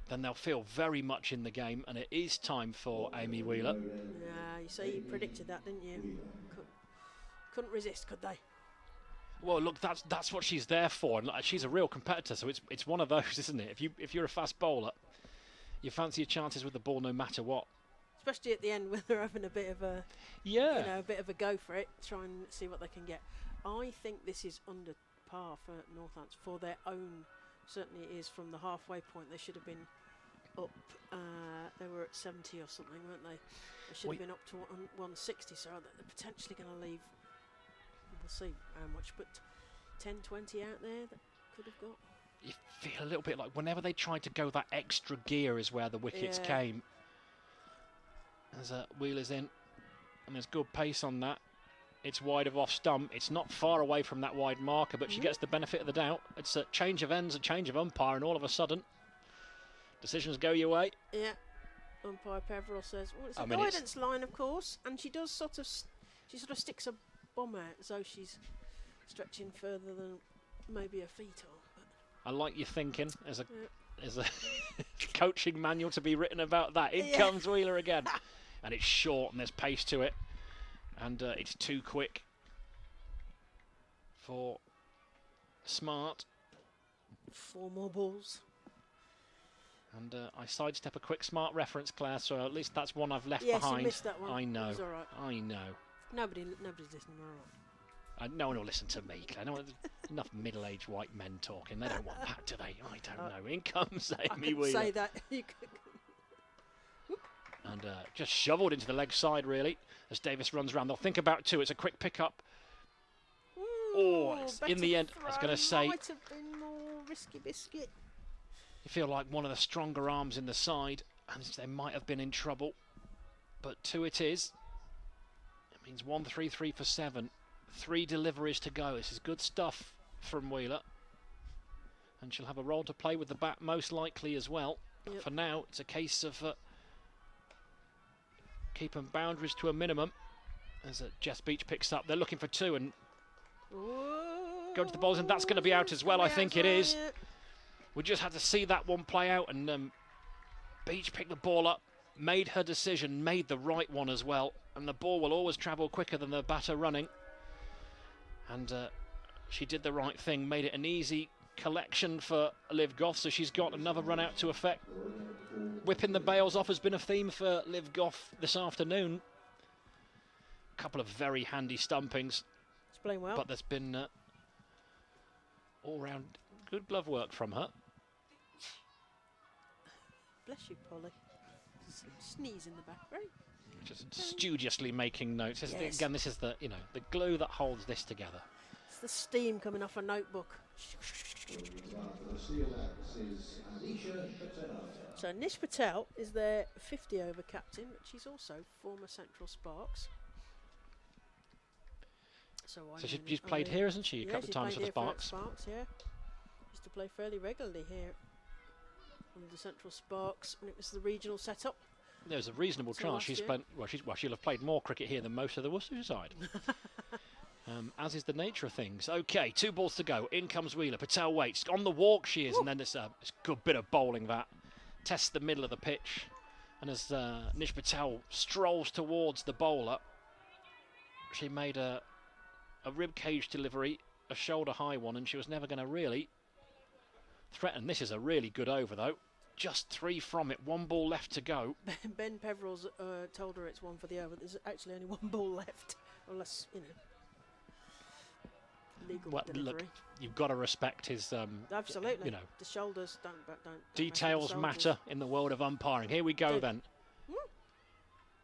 then they'll feel very much in the game, and it is time for Amy Wheeler. Yeah, you say you predicted that, didn't you? Couldn't resist, could they? Well, look, that's what she's there for, and she's a real competitor. So it's one of those, isn't it? If you're a fast bowler, you fancy your chances with the ball no matter what. Especially at the end when they're having a bit of a a bit of a go for it, try and see what they can get. I think this is under par for Northampton for their own. Certainly, it is from the halfway point. They should have been up. They were at 70 or something, weren't they? They should have been up to 160, so they're potentially going to leave. We'll see how much, but 10, 20 out there that could have got. You feel a little bit like whenever they tried to go that extra gear is where the wickets came. As Wheeler's in, and there's good pace on that. It's wide of off stump. It's not far away from that wide marker, but she gets the benefit of the doubt. It's a change of ends, a change of umpire, and all of a sudden, decisions go your way. Yeah. Umpire Peveril says, well, it's a guidance line, of course, and she does sort of sticks a bomb out as though she's stretching further than maybe her feet are. I like your thinking as a coaching manual to be written about that. In comes Wheeler again, and it's short and there's pace to it, and it's too quick for Smart. 4 more balls. And I sidestep a quick Smart reference, Claire, so at least that's one I've left yes, behind. You missed that one. I know. It was all right. I know. Nobody's listening. We're all right. No one will listen to me, Claire. No one, enough middle-aged white men talking. They don't want that, do they? I don't know. In comes Amy Wheeler. Say that. And just shoveled into the leg side, really, as Davis runs around. They'll think about 2. It's a quick pick-up. It's in the end, I was going to say, might have been more risky biscuit. You feel like one of the stronger arms in the side, and they might have been in trouble. But 2 it is. It means 1-3-3 for 7. 3 deliveries to go. This is good stuff from Wheeler. And she'll have a role to play with the bat most likely as well. But for now, it's a case of keeping boundaries to a minimum. As Jess Beach picks up. They're looking for 2 and go to the bowls, and that's going to be out as well. I think it is. Yeah. We just had to see that one play out, and Beach picked the ball up, made her decision, made the right one as well. And the ball will always travel quicker than the batter running. And she did the right thing, made it an easy collection for Liv Goff, so she's got another run out to effect. Whipping the bails off has been a theme for Liv Goff this afternoon. A couple of very handy stumpings. It's playing well. But there's been all-round good glove work from her. Bless you, Polly. Some sneeze in the back, right? Just studiously making notes. Yes. Again, this is the the glue that holds this together. It's the steam coming off a notebook. So Nish Patel is their 50-over captain, but she's also former Central Sparks. So she's played here, hasn't she? A couple of times for the Sparks. Yeah. Used to play fairly regularly here on the Central Sparks when it was the regional setup. There's a reasonable chance she'll have played more cricket here than most of the Worcestershire side. As is the nature of things. Okay, 2 balls to go. In comes Wheeler. Patel waits. On the walk she is, and then it's a good bit of bowling that. Tests the middle of the pitch. And as Nish Patel strolls towards the bowler, she made a rib cage delivery, a shoulder high one, and she was never going to really threaten. This is a really good over, though. Just 3 from it. 1 ball left to go. Ben Peveril's told her it's 1 for the over. There's actually only 1 ball left, unless legal delivery. Look, you've got to respect his. Absolutely. The shoulders don't details matter in the world of umpiring. Here we go then.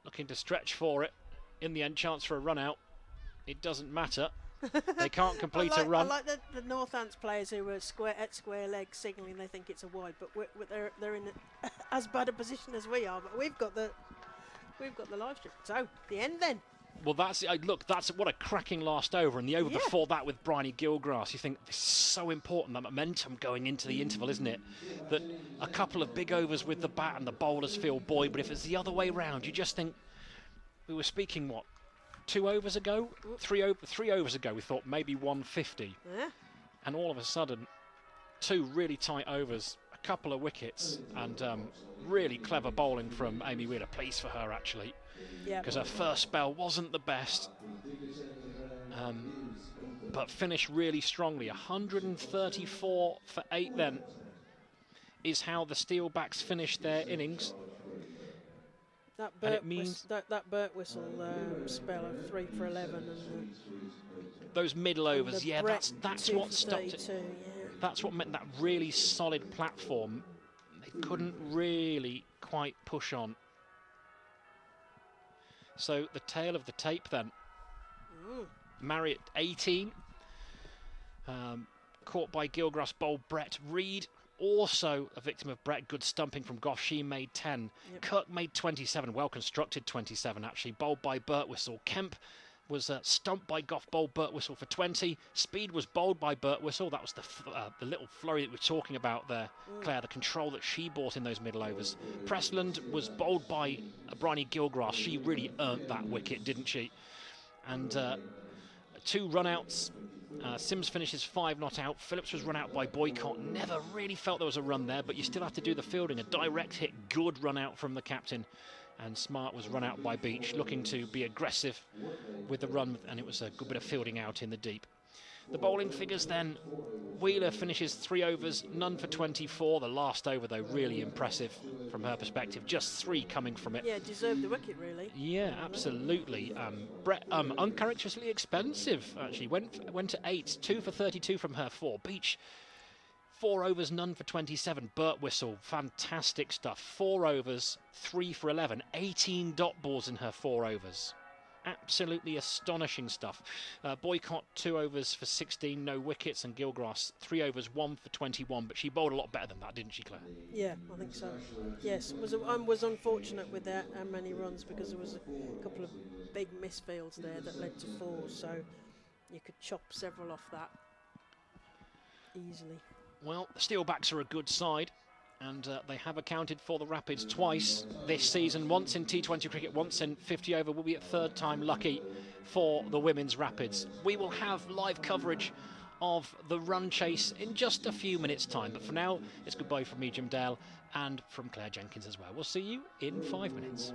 Looking to stretch for it. In the end, chance for a run out. It doesn't matter. They can't complete a run. I like the Northants players who are square legs signalling they think it's a wide, but they're in as bad a position as we are. But we've got the live strip. So the end then. Well, that's what a cracking last over, and the over before that with Bryony Gilgrass. You think this is so important, that momentum going into the interval, isn't it? That a couple of big overs with the bat and the bowlers feel buoyed, but if it's the other way round, you just think. We were speaking 2 overs ago, 3 overs ago, we thought maybe 150. Yeah. And all of a sudden, 2 really tight overs, a couple of wickets, and really clever bowling from Amy Wheeler. Pleased for her, actually, because her first spell wasn't the best, but finished really strongly. 134 for 8 then is how the Steelbacks finished their innings. That Burt Whistle spell of 3 for 11 and those middle overs, that's what stopped it. Yeah. That's what meant that really solid platform. They couldn't really quite push on. So the tail of the tape then. Marriott 18. Caught by Gilgrass bowl Brett Reed. Also a victim of Brett. Good stumping from Goff. She made 10. Yep. Kirk made 27. Well constructed 27 actually. Bowled by Birtwistle. Kemp was stumped by Goff, bowled Birtwistle for 20. Speed was bowled by Birtwistle. That was the little flurry that we're talking about there, Claire, the control that she brought in those middle overs. Pressland was bowled by Bryony Gilgrass. She really earned that wicket, didn't she? And 2 run-outs. Sims finishes 5 not out. Phillips was run out by Boycott. Never really felt there was a run there, but you still have to do the fielding. A direct hit, good run out from the captain. And Smart was run out by Beach, looking to be aggressive with the run, and it was a good bit of fielding out in the deep. The bowling figures then, Wheeler finishes 3 overs, none for 24. The last over, though, really impressive from her perspective. Just 3 coming from it. Yeah, deserved the wicket, really. Yeah, absolutely. Brett, uncharacteristically expensive, actually. Went to 8, 2 for 32 from her 4. Beach, 4 overs, none for 27. Birtwistle, fantastic stuff. 4 overs, 3 for 11. 18 dot balls in her 4 overs. Absolutely astonishing stuff. Boycott 2 overs for 16, no wickets, and Gilgrass 3 overs, 1 for 21. But she bowled a lot better than that, didn't she, Claire? Yeah, I think so. Yes, was unfortunate with that and many runs because there was a couple of big misfields there that led to 4s. So you could chop several off that easily. Well, the Steelbacks are a good side, and they have accounted for the Rapids twice this season, once in T20 cricket, once in 50 over. Will be a 3rd time lucky for the women's Rapids. We will have live coverage of the run chase in just a few minutes' time, but for now, it's goodbye from me, Jim Dale, and from Claire Jenkins as well. We'll see you in 5 minutes.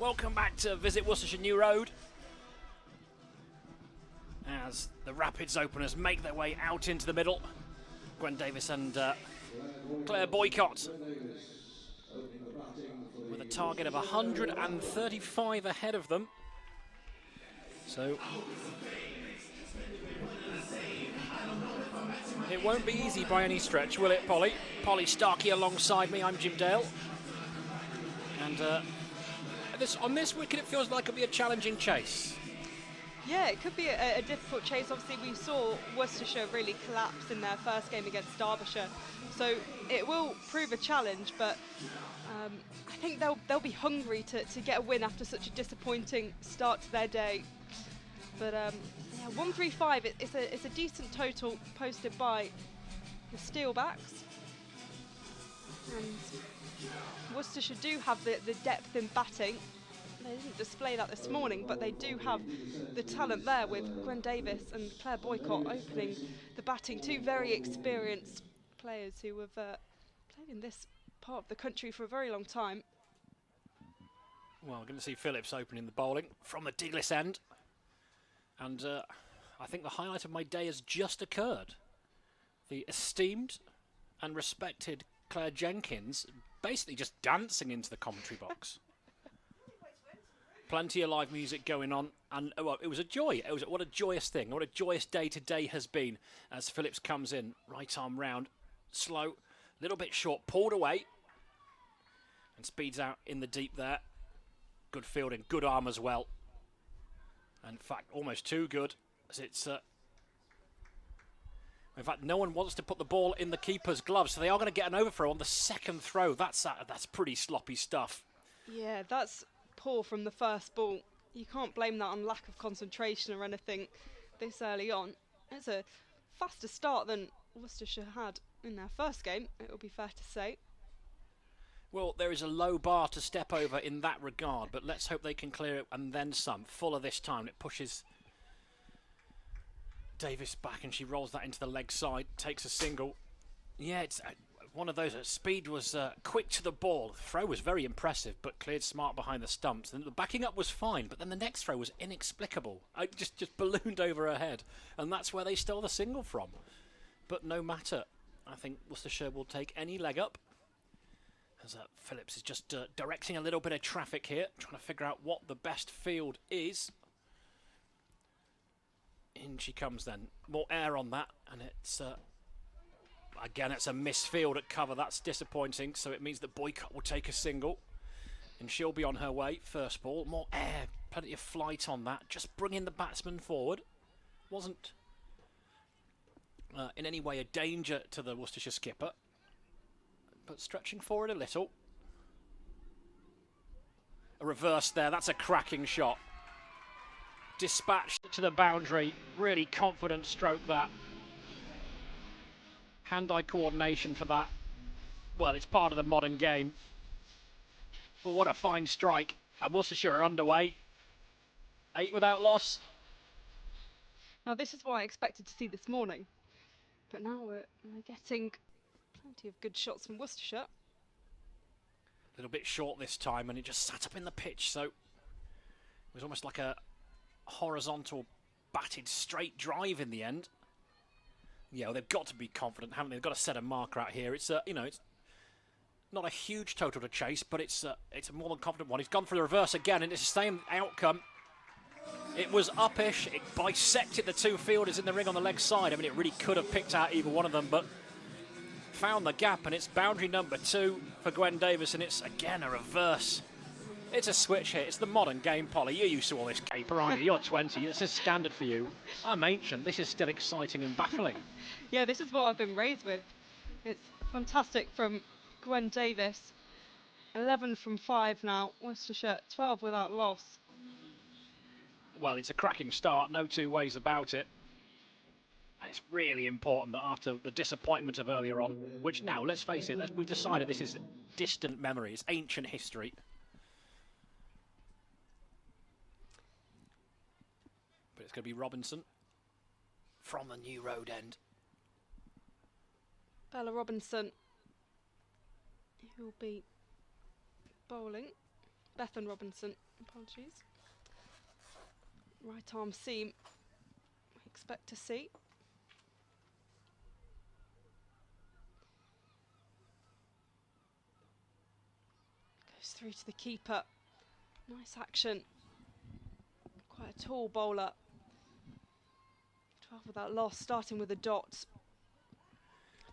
Welcome back to Visit Worcestershire New Road. As the Rapids openers make their way out into the middle. Gwen Davis and Claire Boycott with a target of 135 ahead of them. So it won't be easy by any stretch, will it, Polly? Polly Starkey alongside me. I'm Jim Dale. And on this wicket, it feels like it'll be a challenging chase. Yeah, it could be a difficult chase. Obviously, we saw Worcestershire really collapse in their first game against Derbyshire, so it will prove a challenge. But I think they'll be hungry to get a win after such a disappointing start to their day. But yeah, 135. It's a decent total posted by the Steelbacks, and Worcestershire do have the depth in batting. They didn't display that this morning, but they do have the talent there with Gwen Davis and Claire Boycott opening the batting. Two very experienced players who have played in this part of the country for a very long time. Well, we're going to see Phillips opening the bowling from the Diglis end. And I think the highlight of my day has just occurred. The esteemed and respected Claire Jenkins basically just dancing into the commentary box. Plenty of live music going on, and well, it was a joy. What a joyous thing. What a joyous day today has been as Phillips comes in, right arm round, slow, little bit short, pulled away, and speeds out in the deep there. Good fielding, good arm as well. And in fact, almost too good, as it's... in fact, no one wants to put the ball in the keeper's gloves, so they are going to get an overthrow on the second throw. That's pretty sloppy stuff. Yeah, that's poor from the first ball. You can't blame that on lack of concentration or anything this early on. It's a faster start than Worcestershire had in their first game, it will be fair to say. Well, there is a low bar to step over in that regard, but let's hope they can clear it and then some. Fuller this time. It pushes Davis back and she rolls that into the leg side, takes a single. Yeah, it's one of those. Speed was quick to the ball. The throw was very impressive, but cleared smart behind the stumps. And the backing up was fine, but then the next throw was inexplicable. It just ballooned over her head, and that's where they stole the single from. But no matter. I think Worcestershire will take any leg up. As Phillips is just directing a little bit of traffic here, trying to figure out what the best field is. In she comes then. More air on that, and it's... again, it's a misfield at cover. That's disappointing, so it means that Boycott will take a single. And she'll be on her way. First ball, more air, plenty of flight on that. Just bringing the batsman forward. Wasn't in any way a danger to the Worcestershire skipper. But stretching forward a little. A reverse there, that's a cracking shot. Dispatched to the boundary, really confident stroke that. Hand-eye coordination for that. Well, it's part of the modern game. But what a fine strike. And Worcestershire are underway. 8 without loss. Now this is what I expected to see this morning. But now we're getting plenty of good shots from Worcestershire. A little bit short this time, and it just sat up in the pitch, so it was almost like a horizontal batted straight drive in the end. Yeah, well, they've got to be confident, haven't they? They've got to set a marker out here. It's it's not a huge total to chase, but it's a more than confident one. He's gone for the reverse again, and it's the same outcome. It was uppish. It bisected the two fielders in the ring on the leg side. I mean, it really could have picked out either one of them, but found the gap, and it's boundary number 2 for Gwen Davis, and it's again a reverse. It's a switch hit. It's the modern game, Polly. You're used to all this caper, aren't you? You're 20. This is standard for you. I'm ancient. This is still exciting and baffling. Yeah, this is what I've been raised with. It's fantastic from Gwen Davis. 11 from 5 now. Worcestershire 12 without loss. Well, it's a cracking start. No two ways about it. And it's really important that after the disappointment of earlier on, which now, let's face it, we've decided this is distant memory. It's ancient history. But it's going to be Robinson from the New Road end. Bella Robinson, who will be bowling. Bethan Robinson Apologies. Right arm seam. Expect to see. Goes through to the keeper. Nice action. Quite a tall bowler. 12 without loss, starting with a dot.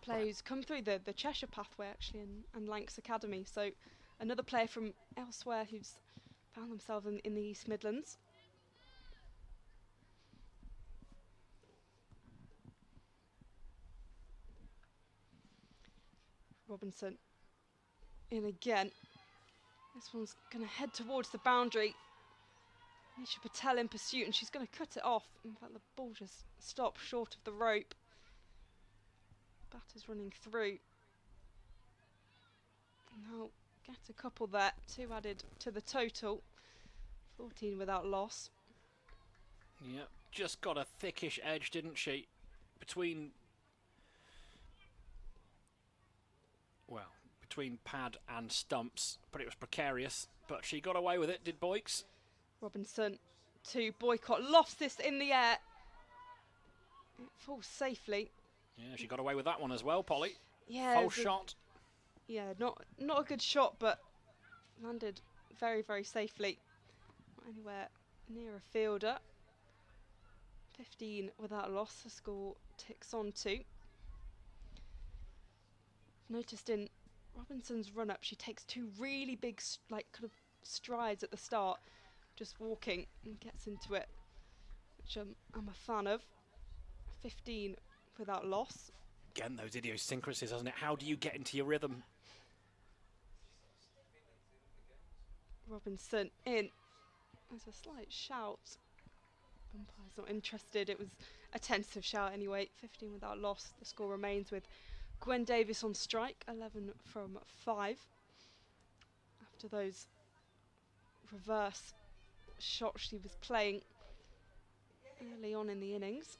Player who's come through the Cheshire pathway actually and Lancs Academy. So another player from elsewhere who's found themselves in the East Midlands. Robinson in again. This one's going to head towards the boundary. Nisha Patel in pursuit, and she's going to cut it off. In fact, the ball just stopped short of the rope. Batter's running through. Now get a couple there, 2 added to the total. 14 without loss. Yep, just got a thickish edge, didn't she? Between pad and stumps, but it was precarious. But she got away with it, did Boyks? Robinson to boycott, lofts this in the air. It falls safely. Yeah, she got away with that one as well, Polly. Yeah, false shot. Yeah, not a good shot, but landed very, very safely. Not anywhere near a fielder. 15 without loss. The score ticks on to. Noticed in Robinson's run-up, she takes 2 really big, kind of strides at the start, just walking, and gets into it, which I'm a fan of. 15 without loss. Again, those idiosyncrasies, hasn't it? How do you get into your rhythm? Robinson in. There's a slight shout. Umpire's not interested. It was a tentative shout anyway. 15 without loss. The score remains with Gwen Davis on strike, 11 from 5. After those reverse shots she was playing early on in the innings.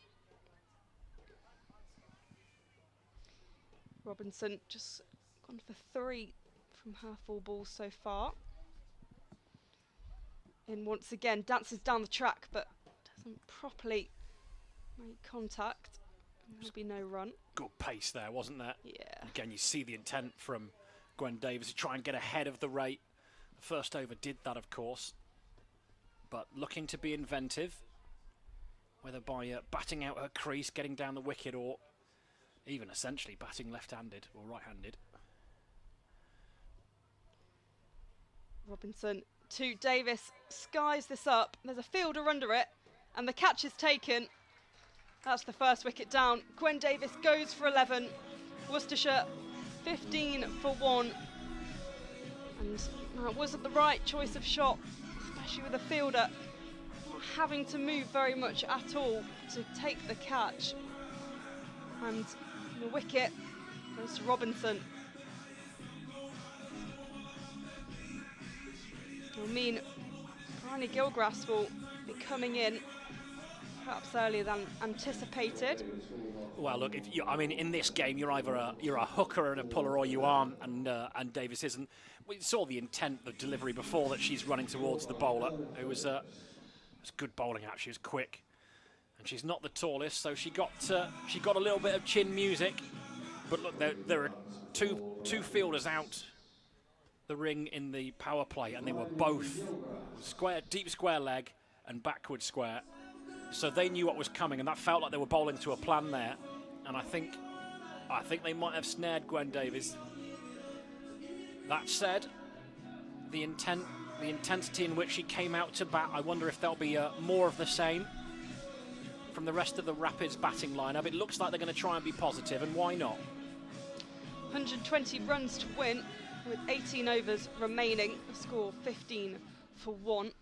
Robinson just gone for 3 from her 4 balls so far. In once again, dances down the track but doesn't properly make contact. There'll be no run. Good pace there, wasn't there? Yeah. Again, you see the intent from Gwen Davis to try and get ahead of the rate. The first over did that, of course. But looking to be inventive, whether by batting out her crease, getting down the wicket, or even essentially batting left-handed or right-handed. Robinson to Davis, skies this up. There's a fielder under it, and the catch is taken. That's the first wicket down. Gwen Davis goes for 11. Worcestershire 15 for 1. And that wasn't the right choice of shot, especially with a fielder not having to move very much at all to take the catch. And the wicket goes to Robinson. It'll mean Bryony Gilgrass will be coming in perhaps earlier than anticipated. Well, look, in this game, you're either a hooker and a puller, or you aren't, and Davis isn't. We saw the intent of delivery before, that she's running towards the bowler. It was good bowling out. She was quick, and she's not the tallest, so she got a little bit of chin music. But look, there are two fielders out the ring in the power play, and they were both deep square leg and backward square. So they knew what was coming, and that felt like they were bowling to a plan there. And I think they might have snared Gwen Davis. That said, the intensity in which she came out to bat, I wonder if there'll be more of the same from the rest of the Rapids batting lineup. It looks like they're going to try and be positive, and why not? 120 runs to win with 18 overs remaining. The score 15 for 1.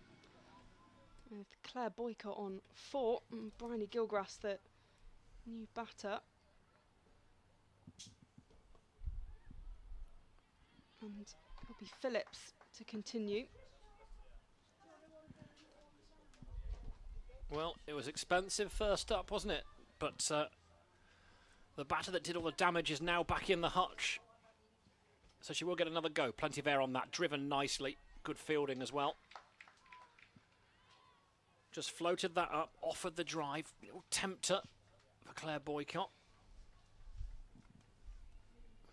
With Claire Boycott on 4 and Bryony Gilgrass, the new batter. And it'll be Phillips to continue. Well, it was expensive first up, wasn't it? But the batter that did all the damage is now back in the hutch. So she will get another go. Plenty of air on that, driven nicely. Good fielding as well. Just floated that up, offered the drive. Little tempter for Claire Boycott.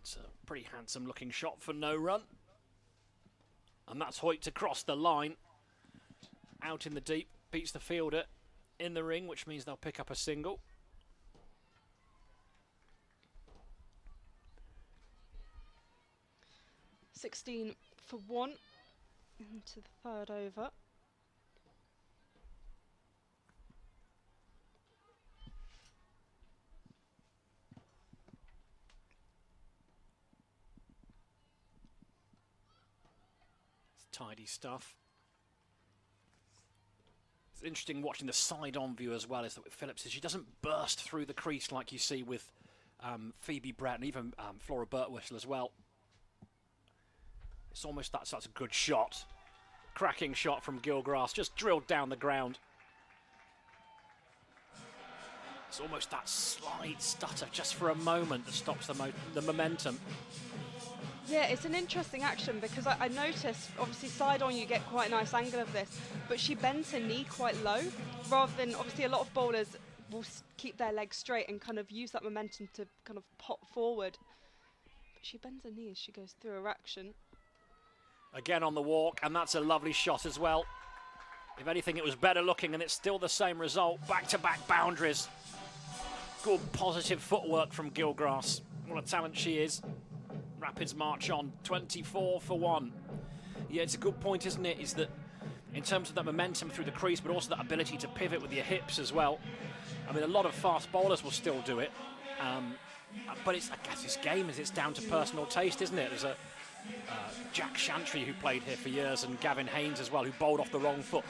It's a pretty handsome looking shot for no run. And that's Hoyt across the line. Out in the deep, beats the fielder in the ring, which means they'll pick up a single. "16 for 1 into the third over. It's tidy stuff. It's interesting watching the side-on view as well, is that with Phillips, she doesn't burst through the crease like you see with Phoebe Brett and even Flora Birtwistle as well. It's almost that's a good shot. Cracking shot from Gilgrass, just drilled down the ground. It's almost that slight stutter just for a moment that stops the momentum. Yeah, it's an interesting action because I noticed, obviously side on you get quite a nice angle of this, but she bends her knee quite low, rather than, obviously a lot of bowlers will keep their legs straight and kind of use that momentum to kind of pop forward. But she bends her knee as she goes through her action. Again on the walk, and that's a lovely shot as well. If anything, it was better looking, and it's still the same result. Back-to-back boundaries. Good positive footwork from Gilgrass. What a talent she is. Rapids march on, 24 for 1. Yeah, it's a good point, isn't it? Is that in terms of that momentum through the crease, but also that ability to pivot with your hips as well. I mean, a lot of fast bowlers will still do it. But it's, I guess this game is, it's down to personal taste, isn't it? There's a Jack Shantry, who played here for years, and Gavin Haynes as well, who bowled off the wrong foot.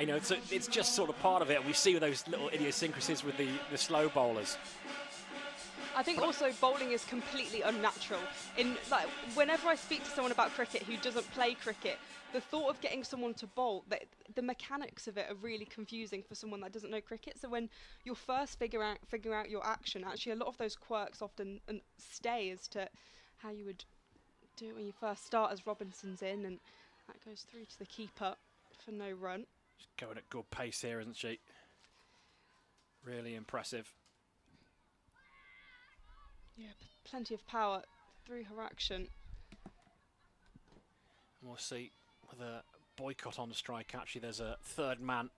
You know, it's just sort of part of it. We see those little idiosyncrasies with the slow bowlers. I think also bowling is completely unnatural. Like, whenever I speak to someone about cricket who doesn't play cricket, the thought of getting someone to bowl, the mechanics of it are really confusing for someone that doesn't know cricket. So when you're first figuring out your action, actually a lot of those quirks often stay as to how you would do it when you first start, as Robinson's in, and that goes through to the keeper for no run. She's going at good pace here, isn't she? Really impressive. Yeah, plenty of power through her action. We'll see with a Boycott on strike. Actually, there's a third man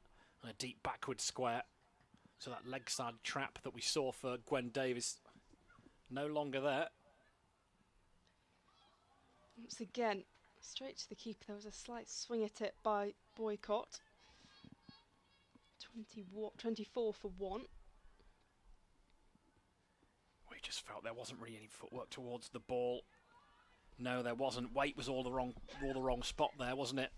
and a deep backward square. So that leg side trap that we saw for Gwen Davis, no longer there. Once again, straight to the keeper. There was a slight swing at it by Boycott. 24 for 1. We just felt there wasn't really any footwork towards the ball. No, there wasn't. Weight was all the wrong spot there, wasn't it?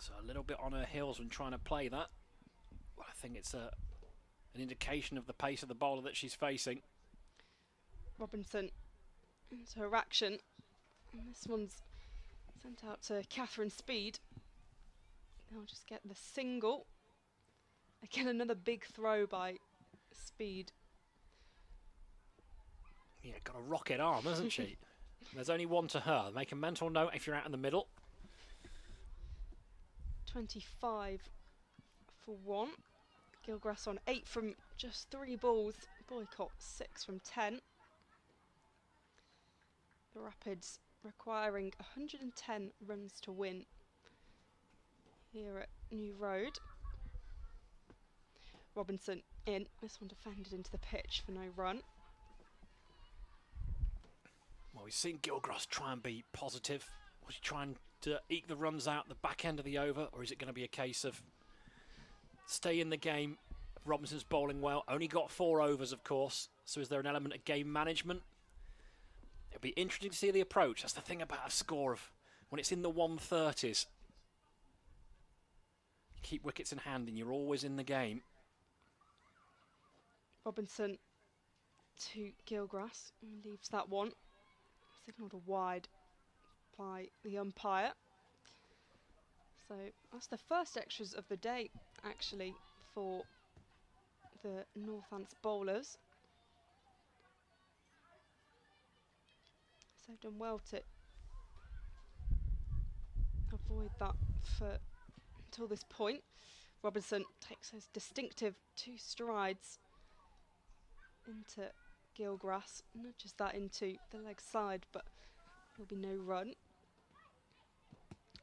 So a little bit on her heels when trying to play that. Well, I think it's an indication of the pace of the bowler that she's facing. Robinson into her action. And this one's sent out to Catherine Speed. They'll just get the single. Again, another big throw by Speed. Yeah, got a rocket arm, hasn't she? There's only one to her. Make a mental note if you're out in the middle. 25 for 1. Gilgrass on 8 from just 3 balls. Boycott 6 from 10. The Rapids requiring 110 runs to win here at New Road. Robinson in. This one defended into the pitch for no run. Well, we've seen Gilgrass try and be positive. Was he trying to eke the runs out the back end of the over, or is it going to be a case of stay in the game? Robinson's bowling well. Only got 4 overs, of course. So is there an element of game management? It'll be interesting to see the approach. That's the thing about a score of when it's in the 130s. You keep wickets in hand and you're always in the game. Robinson to Gilgrass, who leaves that one. Signalled a wide by the umpire. So that's the first extras of the day, actually, for the Northants bowlers. So they've done well to avoid that until this point. Robinson takes those distinctive 2 strides into Gilgrass, nudges that into the leg side, but there'll be no run.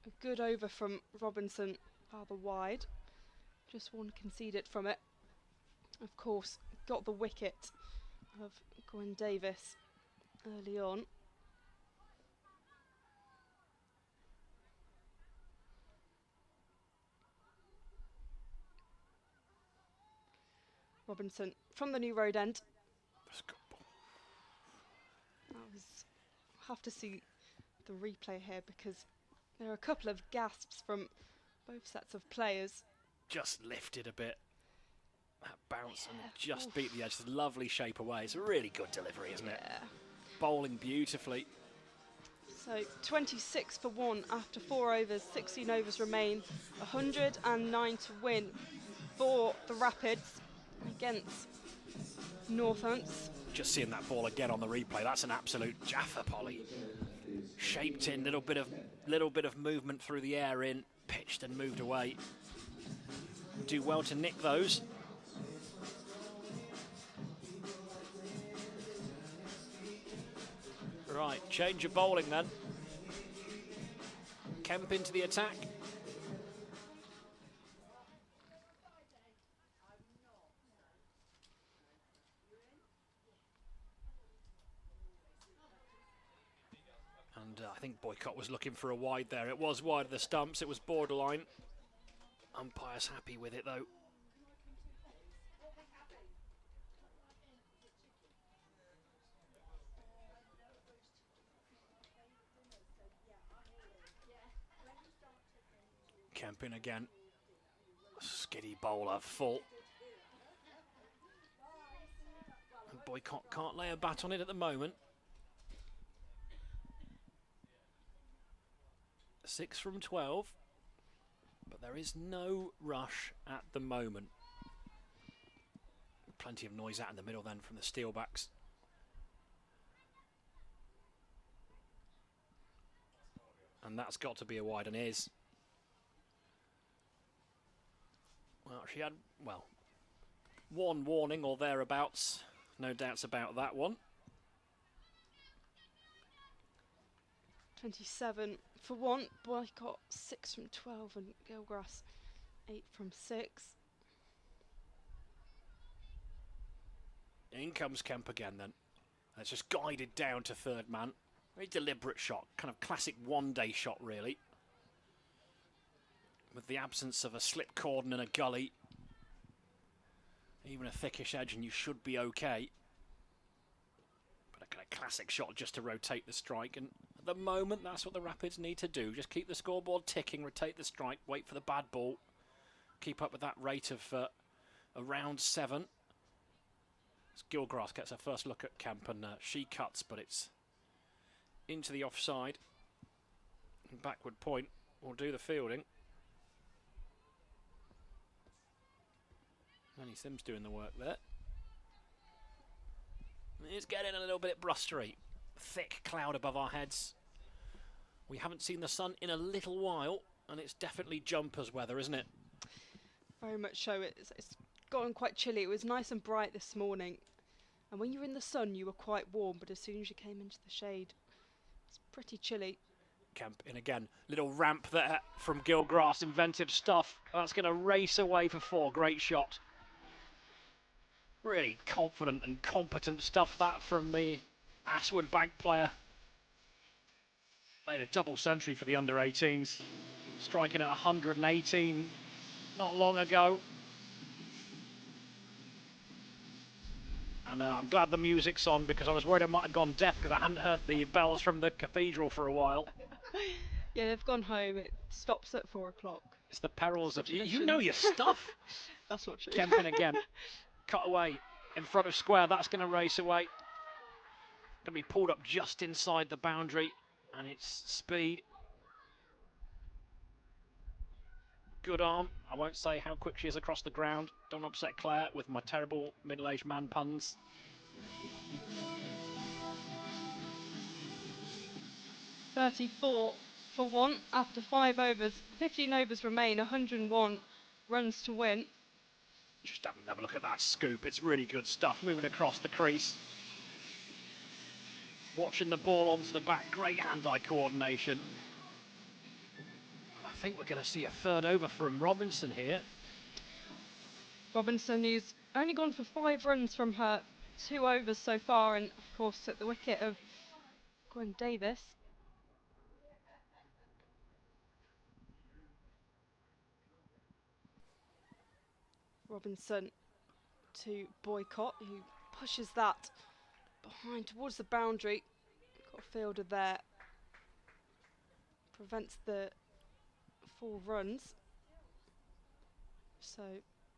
A good over from Robinson, rather wide. Just one conceded from it. Of course, got the wicket of Gwen Davis early on. Robinson from the New Road end. Have to see the replay here because there are a couple of gasps from both sets of players. Just lifted a bit. That bounce and it just beat the edge. It's a lovely shape away. It's a really good delivery, isn't it? Bowling beautifully. So 26 for 1 after 4 overs, 16 overs remain, 109 to win for the Rapids against Northants. Just seeing that ball again on the replay, that's an absolute Jaffa, Polly. Shaped in, little bit of movement through the air in, pitched and moved away. Do well to nick those. Right, change of bowling then. Kemp into the attack. And I think Boycott was looking for a wide there. It was wide of the stumps, it was borderline. Umpire's happy with it though. Kemp in again. Skiddy bowler, full. And Boycott can't lay a bat on it at the moment. 6 from 12, but there is no rush at the moment. Plenty of noise out in the middle then from the Steelbacks. And that's got to be a wide and is. Well, she had, well, one warning or thereabouts. No doubts about that one. 27 for 1. Boycott 6 from 12 and Gilgrass 8 from 6. In comes Kemp again then. It's just guided down to third man. Very deliberate shot, kind of classic one-day shot really. With the absence of a slip cordon and a gully. Even a thickish edge and you should be okay. But a kind of classic shot just to rotate the strike, and at the moment that's what the Rapids need to do. Just keep the scoreboard ticking, rotate the strike, wait for the bad ball. Keep up with that rate of around 7. As Gilgrass gets her first look at Kemp and she cuts, but it's into the offside. And backward point will do the fielding. Annie Sims doing the work there. It's getting a little bit blustery. Thick cloud above our heads. We haven't seen the sun in a little while, and it's definitely jumpers weather, isn't it? Very much so. It's gotten quite chilly. It was nice and bright this morning, and when you were in the sun you were quite warm, but as soon as you came into the shade it's pretty chilly. Kemp in again. Little ramp there from Gilgrass. Inventive stuff. That's going to race away for 4. Great shot. Really confident and competent stuff that from the Ashwood Bank player. Made a double century for the under-18s. Striking at 118 not long ago. And I'm glad the music's on because I was worried I might have gone deaf because I hadn't heard the bells from the cathedral for a while. Yeah, they've gone home. It stops at 4 o'clock. It's the perils of... You know your stuff. That's what she... Kemp in again. Cut away in front of square. That's going to race away. Going to be pulled up just inside the boundary. And it's speed. Good arm. I won't say how quick she is across the ground. Don't upset Claire with my terrible middle-aged man puns. .34 for 1 after 5 overs. 15 overs remain, 101 runs to win. Just have a look at that scoop. It's really good stuff. Moving across the crease. Watching the ball onto the back. Great hand-eye coordination. I think we're going to see a third over from Robinson here. Robinson, who's only gone for 5 runs from her 2 overs so far, and of course at the wicket of Gwen Davis. Robinson to Boycott, who pushes that behind towards the boundary. Got a fielder there. Prevents the 4 runs. So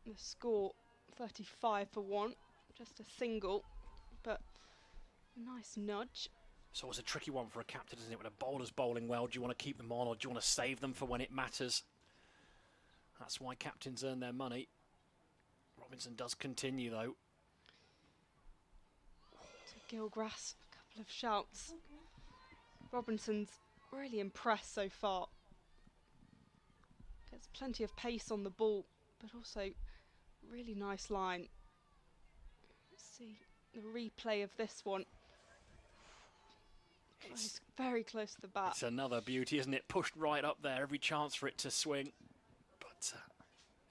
the score 35 for 1. Just a single, but a nice nudge. It's always a tricky one for a captain, isn't it? When a bowler's bowling well, do you want to keep them on or do you want to save them for when it matters? That's why captains earn their money. Robinson does continue though. To Gilgrass, a couple of shouts. Robinson's really impressed so far. Gets plenty of pace on the ball, but also really nice line. Let's see the replay of this one. It's very close to the bat. It's another beauty, isn't it? Pushed right up there, every chance for it to swing. But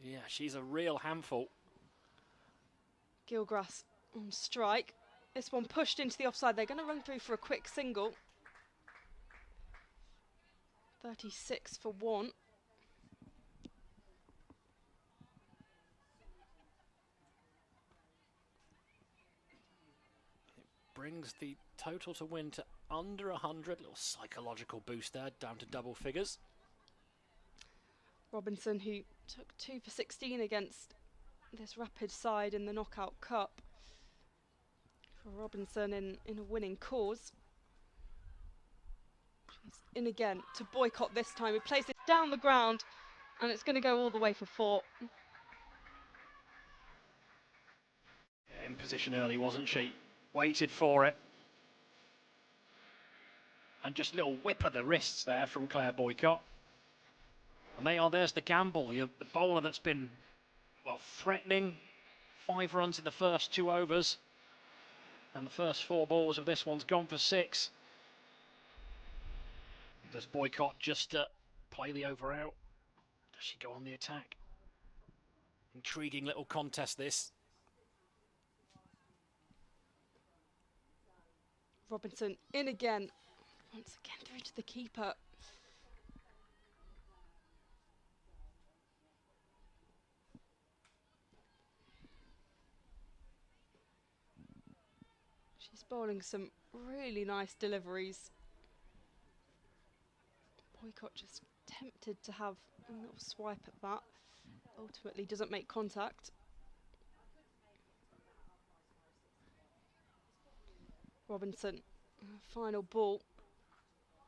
yeah, she's a real handful. Gilgrass on strike. This one pushed into the offside. They're going to run through for a quick single. 36 for 1. Brings the total to win to under 100. Little psychological boost there, down to double figures. Robinson, who took 2 for 16 against this Rapid side in the Knockout Cup. For Robinson in a winning cause. She's in again to Boycott this time. He plays it down the ground and it's going to go all the way for 4. In position early, wasn't she? Waited for it. And just a little whip of the wrists there from Claire Boycott. And there's the gamble. The bowler that's been, well, threatening. 5 runs in the first 2 overs. And the first 4 balls of this one's gone for 6. Does Boycott just play the over out? Does she go on the attack? Intriguing little contest this. Robinson in again. Once again through to the keeper. She's bowling some really nice deliveries. Boycott just tempted to have a little swipe at that. Ultimately doesn't make contact. Robinson, final ball.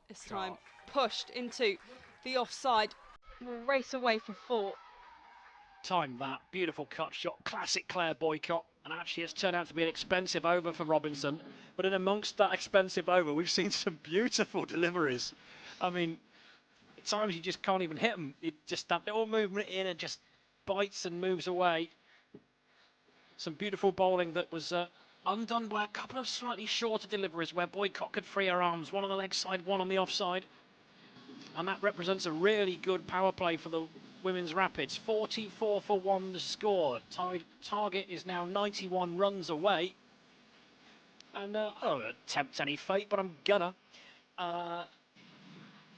This time pushed into the offside. Will race away for 4. Time that. Beautiful cut shot. Classic Claire Boycott. And actually it's turned out to be an expensive over for Robinson. But in amongst that expensive over, we've seen some beautiful deliveries. I mean, at times you just can't even hit them. You just that little movement in and just bites and moves away. Some beautiful bowling that was undone by a couple of slightly shorter deliveries where Boycott could free her arms. One on the leg side, one on the offside. And that represents a really good power play for the women's Rapids. 44 for 1 to score. Target is now 91 runs away. And I don't attempt any fate, but I'm gonna.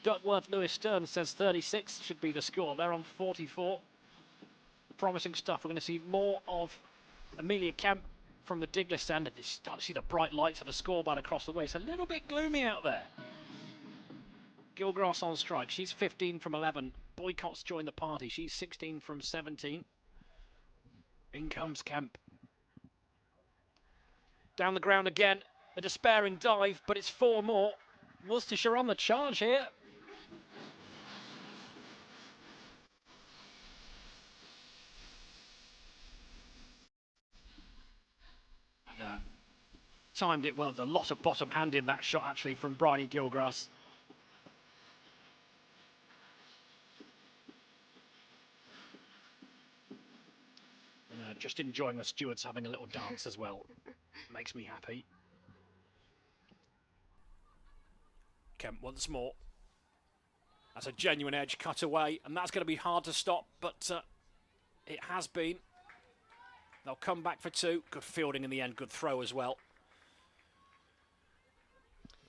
Duckworth Lewis Stern says 36 should be the score. They're on 44. Promising stuff. We're going to see more of Amelia Kemp from the Diglis end. And you start to see the bright lights of the scoreboard across the way. It's a little bit gloomy out there. Gilgrass on strike. She's 15 from 11. Boycott's joined the party. She's 16 from 17. In comes Kemp. Down the ground again. A despairing dive, but it's 4 more. Worcestershire on the charge here. Timed it well. There's a lot of bottom hand in that shot actually from Bryony Gilgrass. just enjoying the stewards having a little dance as well. Makes me happy. Kemp once more. That's a genuine edge cut away, and that's going to be hard to stop, but it has been. They'll come back for 2. Good fielding in the end, good throw as well.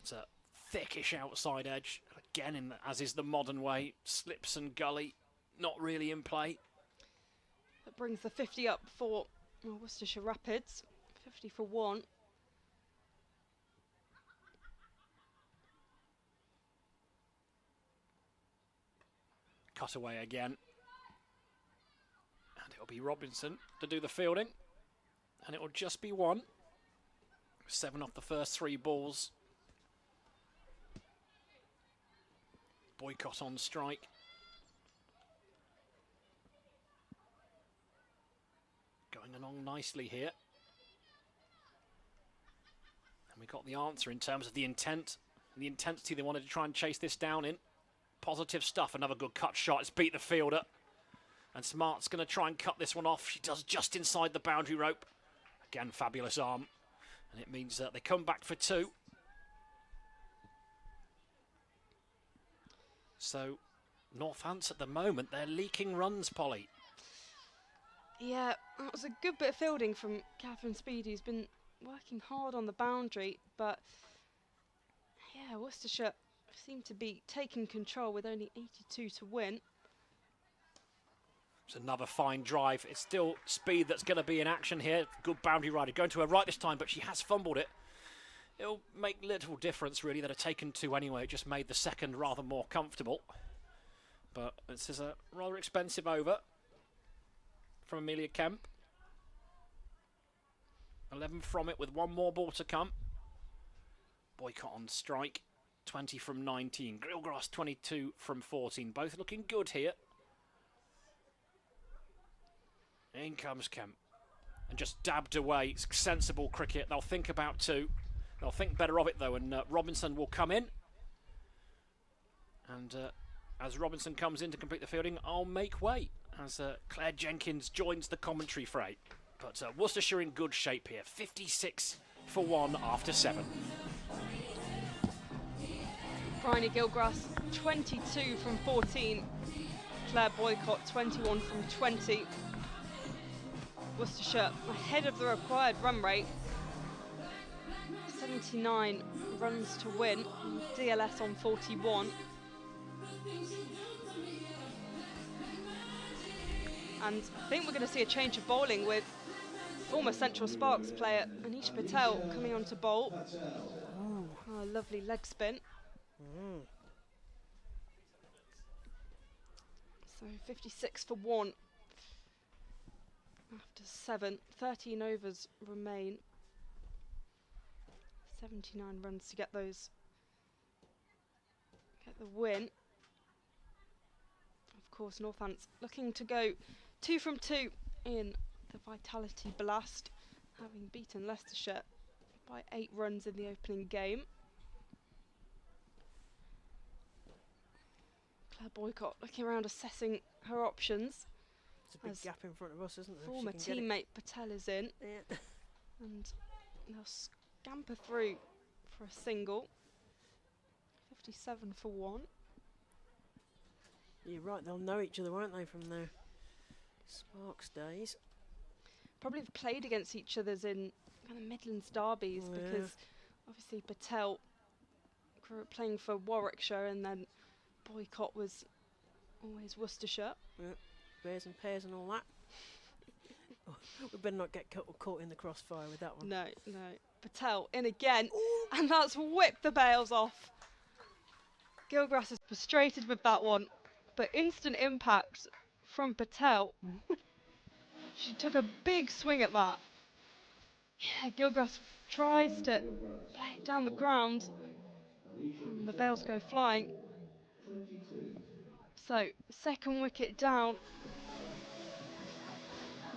It's a thickish outside edge, again, as is the modern way. Slips and gully, not really in play. That brings the 50 up for Worcestershire Rapids. 50 for 1. Cut away again. And it'll be Robinson to do the fielding. And it'll just be 1. 7 off the first 3 balls. Boycott on strike. Going along nicely here. And we got the answer in terms of the intent and the intensity they wanted to try and chase this down in. Positive stuff. Another good cut shot. It's beat the fielder. And Smart's going to try and cut this one off. She does just inside the boundary rope. Again, fabulous arm. And it means that they come back for 2. So, Northants at the moment, they're leaking runs, Polly. Yeah, that was a good bit of fielding from Catherine Speedy, who's been working hard on the boundary, but yeah, Worcestershire seem to be taking control with only 82 to win. It's another fine drive. It's still Speed that's going to be in action here. Good boundary rider. Going to her right this time, but she has fumbled it. It'll make little difference, really. That are taken 2 anyway. It just made the second rather more comfortable. But this is a rather expensive over from Amelia Kemp. 11 from it with 1 more ball to come. Boycott on strike. 20 from 19. Grillgrass 22 from 14. Both looking good here. In comes Kemp. And just dabbed away. It's sensible cricket. They'll think about 2. They'll think better of it though, and Robinson will come in. And as Robinson comes in to complete the fielding, I'll make way as Claire Jenkins joins the commentary fray. But Worcestershire in good shape here. 56 for 1 after 7. Bryony Gilgrass, 22 from 14. Claire Boycott, 21 from 20. Worcestershire ahead of the required run rate. 79 runs to win. DLS on 41. And I think we're going to see a change of bowling with former Central Sparks player Anisha Patel coming on to bowl. Oh, lovely leg spin. So 56 for 1 after 7. 13 overs remain. 79 runs to get the win. Of course, Northants looking to go 2 from 2 in the Vitality Blast, having beaten Leicestershire by 8 runs in the opening game. Claire Boycott looking around, assessing her options. There's a big gap in front of us, isn't there? Former teammate Patel is in. Yeah. And they'll scamper through for a single. 57 for 1. You're right, they'll know each other, won't they, from their Sparks days? Probably have played against each other's in kind of Midlands derbies, because obviously Patel grew up playing for Warwickshire, and then Boycott was always Worcestershire. Yeah. Bears and pairs and all that. We better not get caught in the crossfire with that one. No. Patel in again. Ooh. And that's whipped the bails off. Gilgrass is frustrated with that one, but instant impact from Patel. She took a big swing at that. Yeah, Gilgrass tries to play it down the ground, and the bails go flying. So, second wicket down.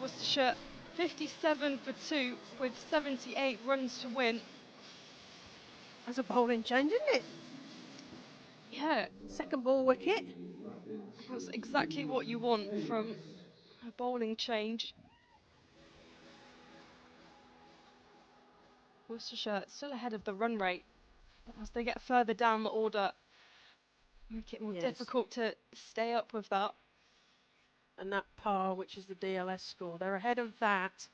Worcestershire 57 for 2 with 78 runs to win. That's a bowling change, isn't it? Yeah, Second ball wicket. that's exactly what you want from a bowling change. Worcestershire still ahead of the run rate. But as they get further down the order, make it more difficult to stay up with that. And that par, which is the DLS score, they're ahead of that,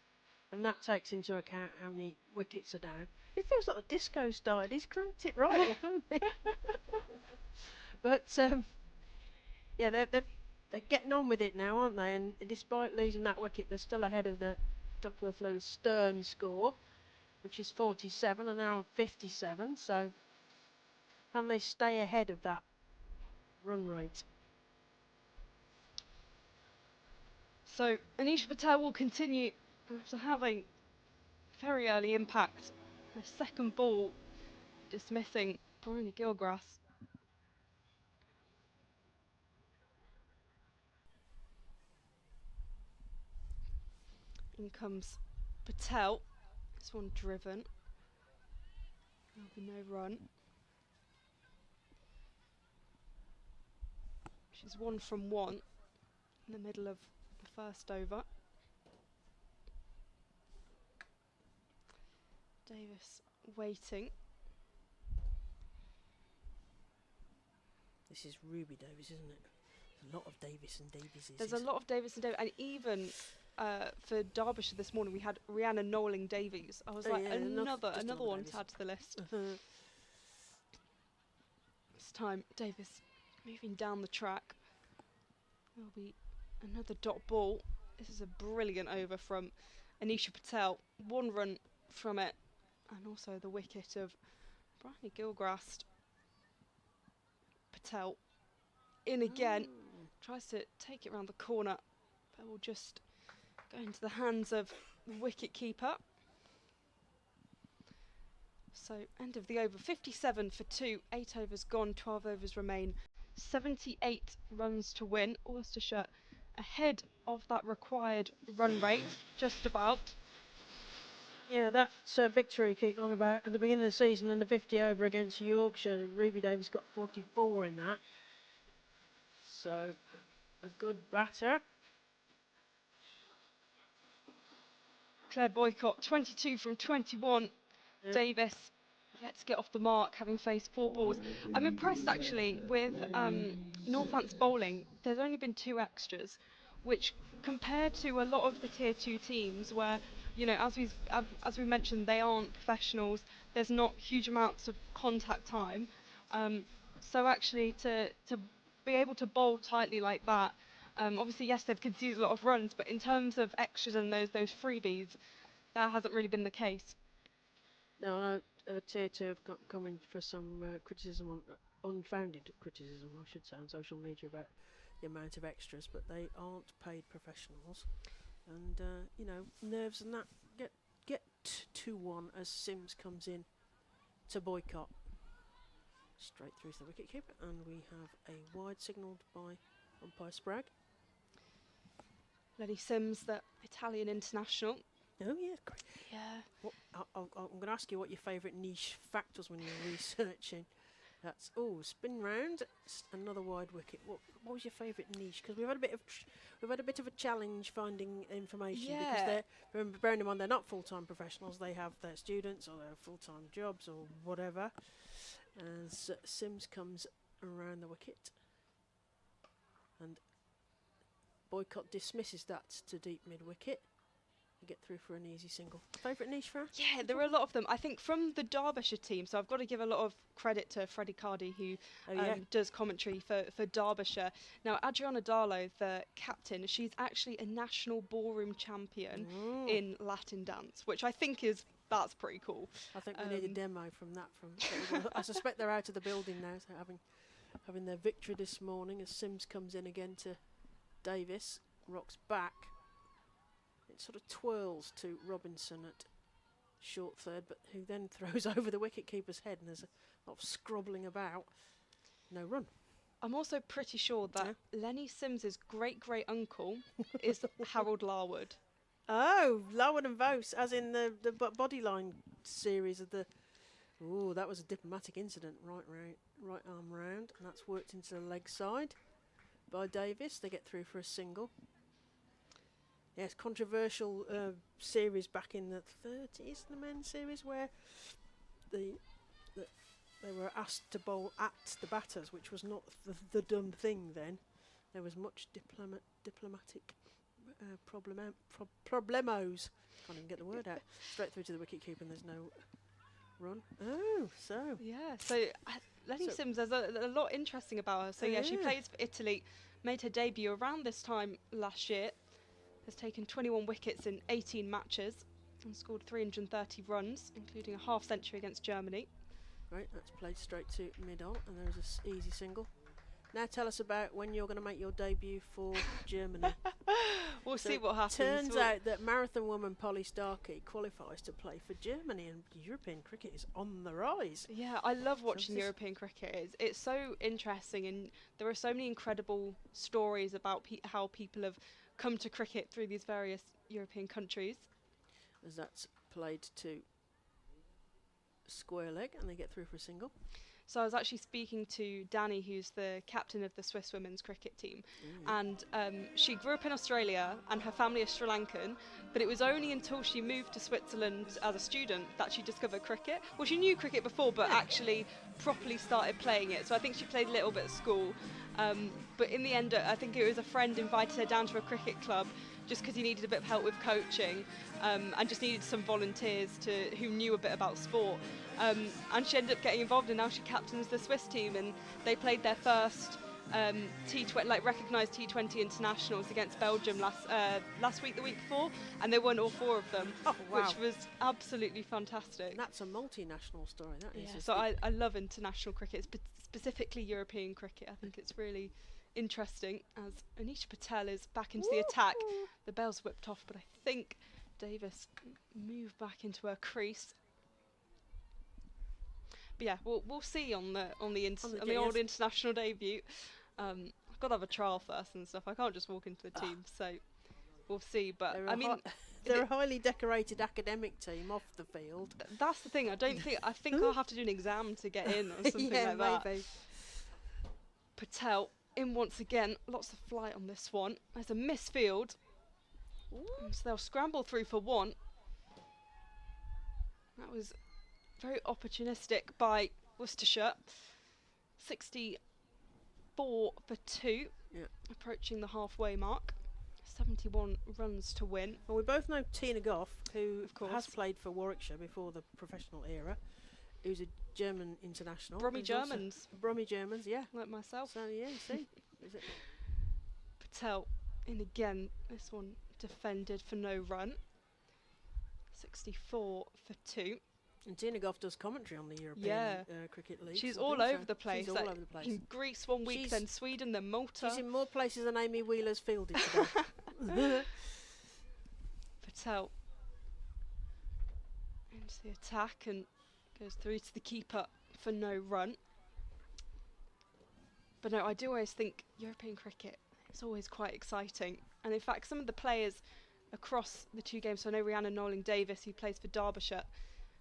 and that takes into account how many wickets are down. It feels like the disco started. He's cranked it right, haven't he? But yeah, they're getting on with it now, aren't they? And despite losing that wicket, they're still ahead of the Duckworth Stern score, which is 47, and they're on 57. So can they stay ahead of that run rate? So Anisha Patel will continue after having very early impact. The second ball dismissing Bryony Gilgrass. In comes Patel. This one driven. There'll be no run. She's 1 from 1 in the middle of the first over. Davis waiting. This is Ruby Davis, isn't it? There's a lot of Davis and Davises. There's a lot of Davis and Davis, and even for Derbyshire this morning we had Rhiannon Knowling Davies. I was like, yeah, another one Davies. to add to the list. This time Davis moving down the track. There'll be another dot ball. This is a brilliant over from Anisha Patel. 1 run from it, and also the wicket of Bryony Gilgrass. Patel in again, tries to take it round the corner, but will just go into the hands of the wicket keeper. So end of the over, 57 for 2, 8 overs gone, 12 overs remain, 78 runs to win. Worcestershire ahead of that required run rate, just about. Yeah, that victory kicked on about at the beginning of the season in the 50 over against Yorkshire. Ruby Davis got 44 in that. So, a good batter. Claire Boycott, 22 from 21. Yeah. Davis yet to get off the mark, having faced 4 balls. I'm impressed actually with Northants bowling. There's only been 2 extras, which compared to a lot of the tier 2 teams where, you know, as we mentioned, they aren't professionals. There's not huge amounts of contact time. So actually to be able to bowl tightly like that, obviously yes, they've conceded a lot of runs, but in terms of extras and those freebies, that hasn't really been the case. No, tier 2 have come in for some criticism, unfounded criticism, I should say, on social media about the amount of extras, but they aren't paid professionals. And, you know, nerves and that get 2-1 as Sims comes in to Boycott. Straight through to the wicketkeeper, and we have a wide signalled by umpire Spragg. Lenny Sims, the Italian international. Oh yeah, great. Yeah. I'm going to ask you what your favourite niche fact was when you were researching. That's spin round, another wide wicket. What was your favourite niche? Because we've had a bit of a challenge finding information because they're, remember, bearing in mind they're not full-time professionals. They have their students or their full-time jobs or whatever. As Sims comes around the wicket, and Boycott dismisses that to deep mid-wicket. Get through for an easy single. Favourite niche for her? Yeah, there are a lot of them. I think from the Derbyshire team, so I've got to give a lot of credit to Freddie Cardy, who does commentary for Derbyshire. Now, Adriana Darlow, the captain, she's actually a national ballroom champion in Latin dance, which I think that's pretty cool. I think we need a demo from that. I suspect they're out of the building now, so having their victory this morning as Sims comes in again to Davis, rocks back. It sort of twirls to Robinson at short third, but who then throws over the wicketkeeper's head, and there's a lot of scrobbling about. No run. I'm also pretty sure that Lenny Sims's great-great-uncle is Harold Larwood. Oh, Larwood and Vos, as in the Bodyline series of the... Ooh, that was a diplomatic incident. Right arm round, and that's worked into the leg side by Davis. They get through for a single. Yes, controversial series back in the 30s, the men's series, where they were asked to bowl at the batters, which was not the done thing then. There was much diplomatic problemos. Can't even get the word out. Straight through to the wicket keeper, and there's no run. Oh, so. Yeah, so Lenny Sims, there's a lot interesting about her. So yeah, she plays for Italy, made her debut around this time last year, has taken 21 wickets in 18 matches and scored 330 runs, including a half century against Germany. Right, that's played straight to mid-on, and there's an easy single. Now tell us about when you're going to make your debut for Germany. We'll see what happens. Turns out that marathon woman Polly Starkey qualifies to play for Germany, and European cricket is on the rise. Yeah, I love watching European cricket. It's so interesting, and there are so many incredible stories about how people have come to cricket through these various European countries. As that's played to square leg, and they get through for a single. So I was actually speaking to Danny, who's the captain of the Swiss women's cricket team, and she grew up in Australia and her family is Sri Lankan, but it was only until she moved to Switzerland as a student that she discovered cricket. Well, she knew cricket before, but actually properly started playing it. So I think she played a little bit at school, but in the end, I think it was a friend invited her down to a cricket club just because he needed a bit of help with coaching, and just needed some volunteers who knew a bit about sport. And she ended up getting involved, and now she captains the Swiss team, and they played their first T20, recognised T20 internationals against Belgium last week, the week before, and they won all 4 of them, which was absolutely fantastic. And that's a multinational story, that is. Yeah, so I love international cricket, specifically European cricket. I think it's really interesting as Anisha Patel is back into the attack. The bell's whipped off, but I think Davis moved back into her crease. But yeah, we'll see on the old international debut. I've got to have a trial first and stuff. I can't just walk into the team, so we'll see. But they're a highly decorated academic team off the field. That's the thing. I think I'll have to do an exam to get in or something like that. Maybe. Patel in once again. Lots of flight on this one. There's a misfield. So they'll scramble through for 1. That was very opportunistic by Worcestershire. 64 for 2, approaching the halfway mark. 71 runs to win. Well, we both know Tina Goff, who of course has played for Warwickshire before the professional era, who's a German international. Brummy Germans. Brummy Germans, yeah. Like myself. So, yeah, see. Is it? Patel in again. This one defended for no run. 64 for 2. And Tina Goff does commentary on the European Cricket League. She's all over the place. She's all over the place. In Greece one week, then Sweden, then Malta. She's in more places than Amy Wheeler's fielded today. Patel into the attack and goes through to the keeper for no run. But no, I do always think European cricket is always quite exciting. And in fact, some of the players across the 2 games, so I know Rhiannon Noling-Davis, who plays for Derbyshire,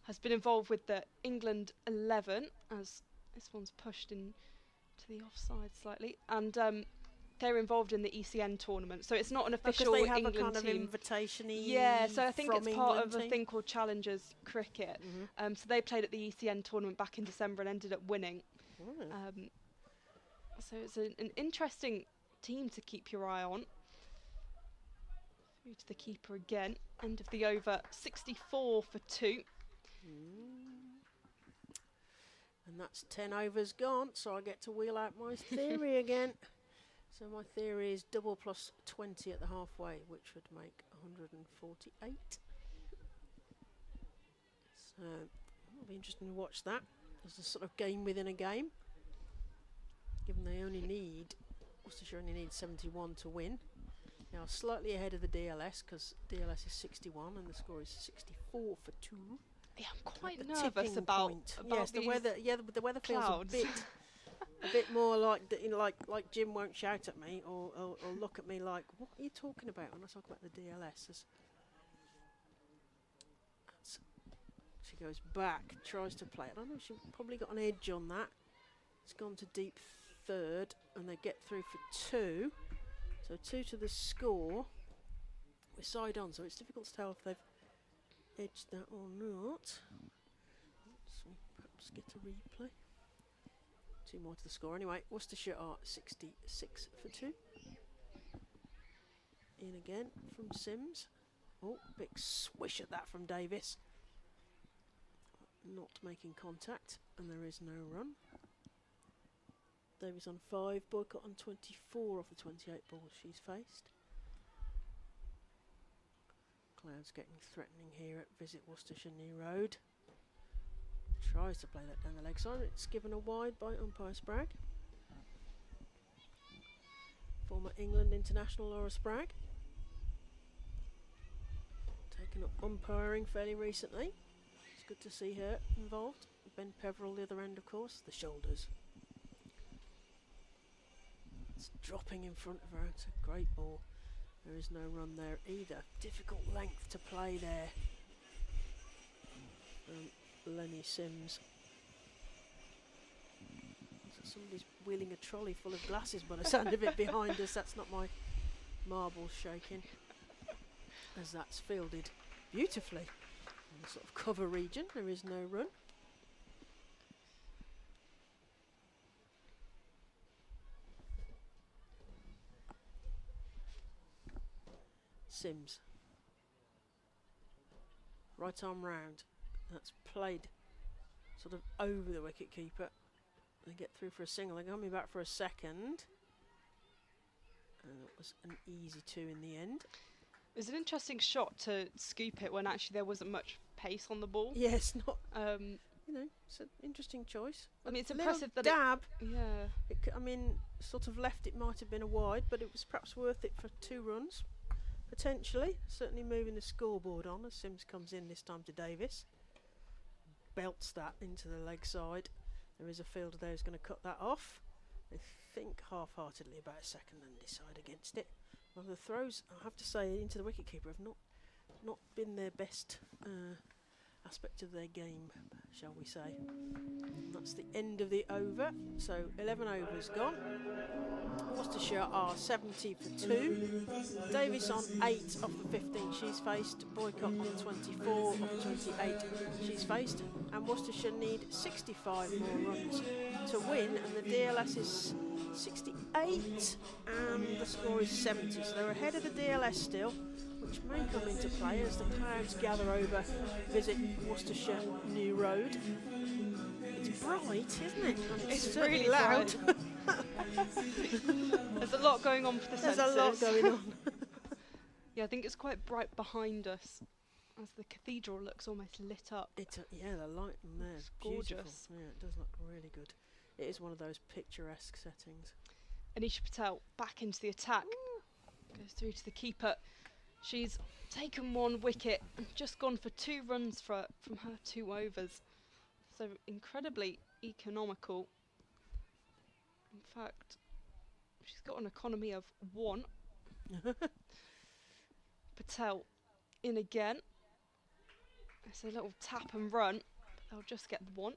has been involved with the England 11, as this one's pushed in to the offside slightly, and they're involved in the ECN tournament, so it's not an official they have England a kind team. Of invitation-y yeah, so I think it's part of a team? thing called Challengers Cricket. So they played at the ECN tournament back in December and ended up winning. So it's an interesting team to keep your eye on. Through to the keeper again. End of the over, 64 for 2. And that's 10 overs gone, so I get to wheel out my theory again. So my theory is double plus 20 at the halfway, which would make 148. So it'll be interesting to watch that. It's a sort of game within a game. Given they only need, Worcestershire only needs 71 to win. Now slightly ahead of the DLS, because DLS is 61 and the score is 64 for 2. Yeah, I'm quite nervous about yes, the weather. Yeah, the weather feels a bit more like like Jim won't shout at me or look at me like, what are you talking about when I talk about the DLS? She goes back, tries to play it. I don't know, she probably got an edge on that. It's gone to deep 3rd, and they get through for 2. So 2 to the score. we're side on, so it's difficult to tell if they've edged that or not. So we perhaps get a replay. 2 more to the score. Anyway, Worcestershire are 66 for 2. In again from Sims. Oh, big swish at that from Davis. Not making contact, and there is no run. Davis on 5, Boycott on 24 off the 28 balls she's faced. Cloud's getting threatening here at Visit Worcestershire New Road. Tries to play that down the leg side. It's given a wide by umpire Spragg. Former England international Laura Spragg. Taken up umpiring fairly recently. It's good to see her involved. Ben Peverell the other end, of course. The shoulders. It's dropping in front of her. It's a great ball. There is no run there either. Difficult length to play there. Lenny Sims. So somebody's wheeling a trolley full of glasses by the sound of it behind us. That's not my marbles shaking. As that's fielded beautifully in the sort of cover region. There is no run. Sims. Right arm round. That's played sort of over the wicket keeper. They get through for a single. They're coming back for a second. And it was an easy 2 in the end. It was an interesting shot to scoop it when actually there wasn't much pace on the ball. Yes, not. You know, it's an interesting choice. I mean, it's a impressive that dab. Yeah. I mean, sort of left. It might have been a wide, but it was perhaps worth it for 2 runs, potentially. Certainly moving the scoreboard on as Sims comes in this time to Davis. Belts that into the leg side. There is a fielder there who's going to cut that off. They think half-heartedly about a second and decide against it. Well, the throws, I have to say, into the wicketkeeper have not been their best aspect of their game, shall we say. And that's the end of the over. So 11 overs gone. Worcestershire are 70 for 2. Davis on 8 off the 15 she's faced. Boycott on 24 off the 28 she's faced. And Worcestershire need 65 more runs to win. And the DLS is 68 and the score is 70. So they're ahead of the DLS still, which may come into play as the clouds gather over Visit Worcestershire New Road. It's bright, isn't it? And It's really really loud. There's a lot going on for the There's senses. a lot going on. Yeah, I think it's quite bright behind us as the cathedral looks almost lit up. Yeah, the light in there is gorgeous. beautiful. Yeah, it does look really good. It is one of those picturesque settings. Anisha Patel back into the attack. Goes through to the keeper. She's taken 1 wicket and just gone for 2 runs from her 2 overs. So incredibly economical. In fact, she's got an economy of 1. Patel in again. It's a little tap and run, but they'll just get the 1.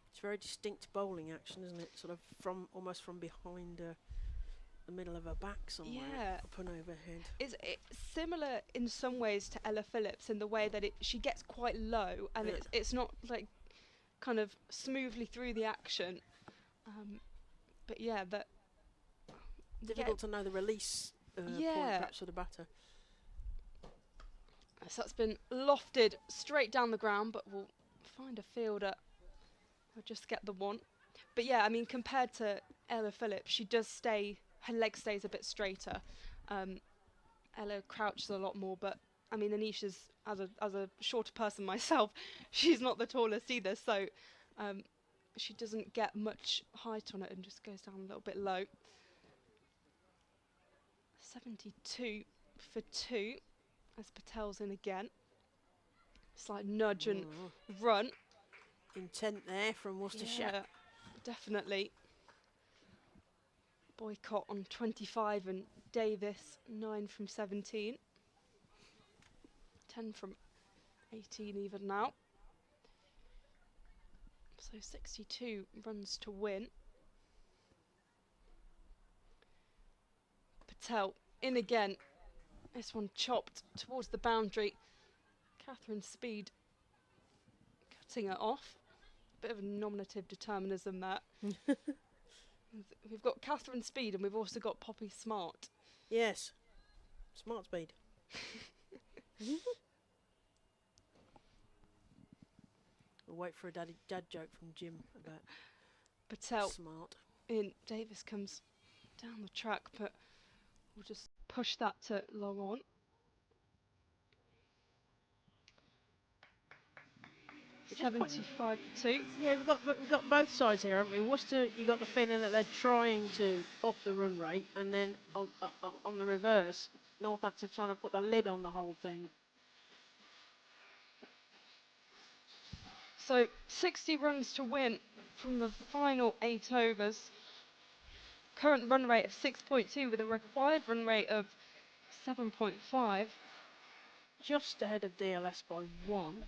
It's very distinct bowling action, isn't it? Sort of almost from behind the middle of her back somewhere, Yeah. up and overhead. It's similar in some ways to Ella Phillips in the way that she gets quite low and Yeah. it's not like kind of smoothly through the action. But yeah, that Difficult to know the release point Yeah. perhaps for the batter. So that's been lofted straight down the ground, but we'll find a fielder. I'll just get the 1. But yeah, I mean, compared to Ella Phillips, she does stay, her leg stays a bit straighter. Ella crouches a lot more, but I mean, Anisha's, as a shorter person myself, she's not the tallest either, so she doesn't get much height on it and just goes down a little bit low. 72 for 2 as Patel's in again. Slight nudge and run. Intent there from Worcestershire. Yeah, definitely. Boycott on 25 and Davis 9 from 17. 10 from 18 even now. So 62 runs to win. Patel in again. This one chopped towards the boundary. Catherine Speed cutting it off. Bit of a nominative determinism there. We've got Catherine Speed and we've also got Poppy Smart. Yes. Smart Speed. We'll wait for a dad joke from Jim about Patel Smart. in. Davis comes down the track, but we'll just push that to long on. It's just 75-2. Yeah, we've got both sides here, haven't we? Worcester, you got the feeling that they're trying to up the run rate, and then on the reverse, Northampton trying to put the lid on the whole thing. So 60 runs to win from the final 8 overs. Current run rate of 6.2 with a required run rate of 7.5. Just ahead of DLS by 1.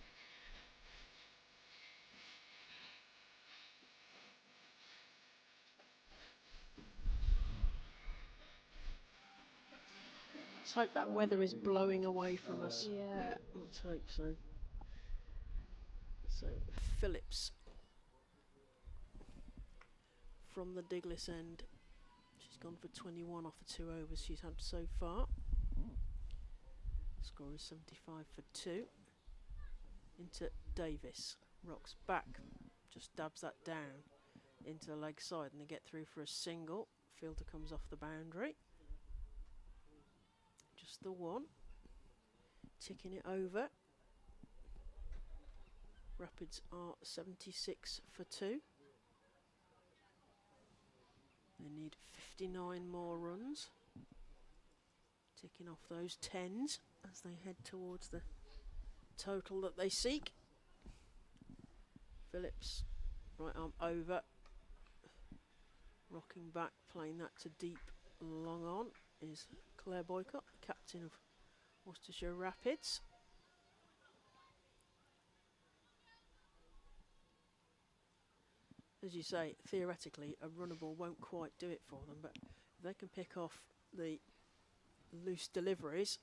Let's hope that weather is blowing away from us. Yeah. Let's hope so. So, Phillips from the Diglis end. She's gone for 21 off the 2 overs she's had so far. Score is 75 for 2. Into Davis. Rocks back. Just dabs that down into the leg side and they get through for a single. Fielder comes off the boundary. Just the one. Ticking it over. Rapids are 76 for 2. They need 59 more runs. Ticking off those 10s as they head towards the total that they seek. Phillips, right arm over. Rocking back, playing that to deep, long on, is Claire Boycott, captain of Worcestershire Rapids. As you say, theoretically, a runnable won't quite do it for them, but if they can pick off the loose deliveries,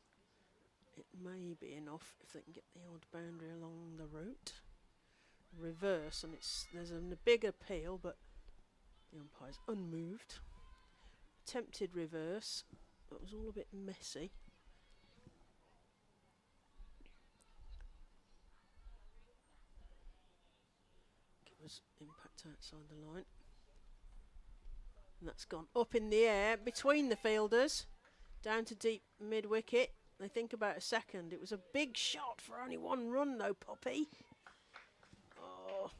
it may be enough if they can get the odd boundary along the route. Reverse, and there's a big appeal, but the umpire's unmoved. Attempted reverse, that was all a bit messy. Impact outside the line, and that's gone up in the air between the fielders, down to deep mid wicket. They think about a second. It was a big shot for only 1 run though, Poppy. Oh,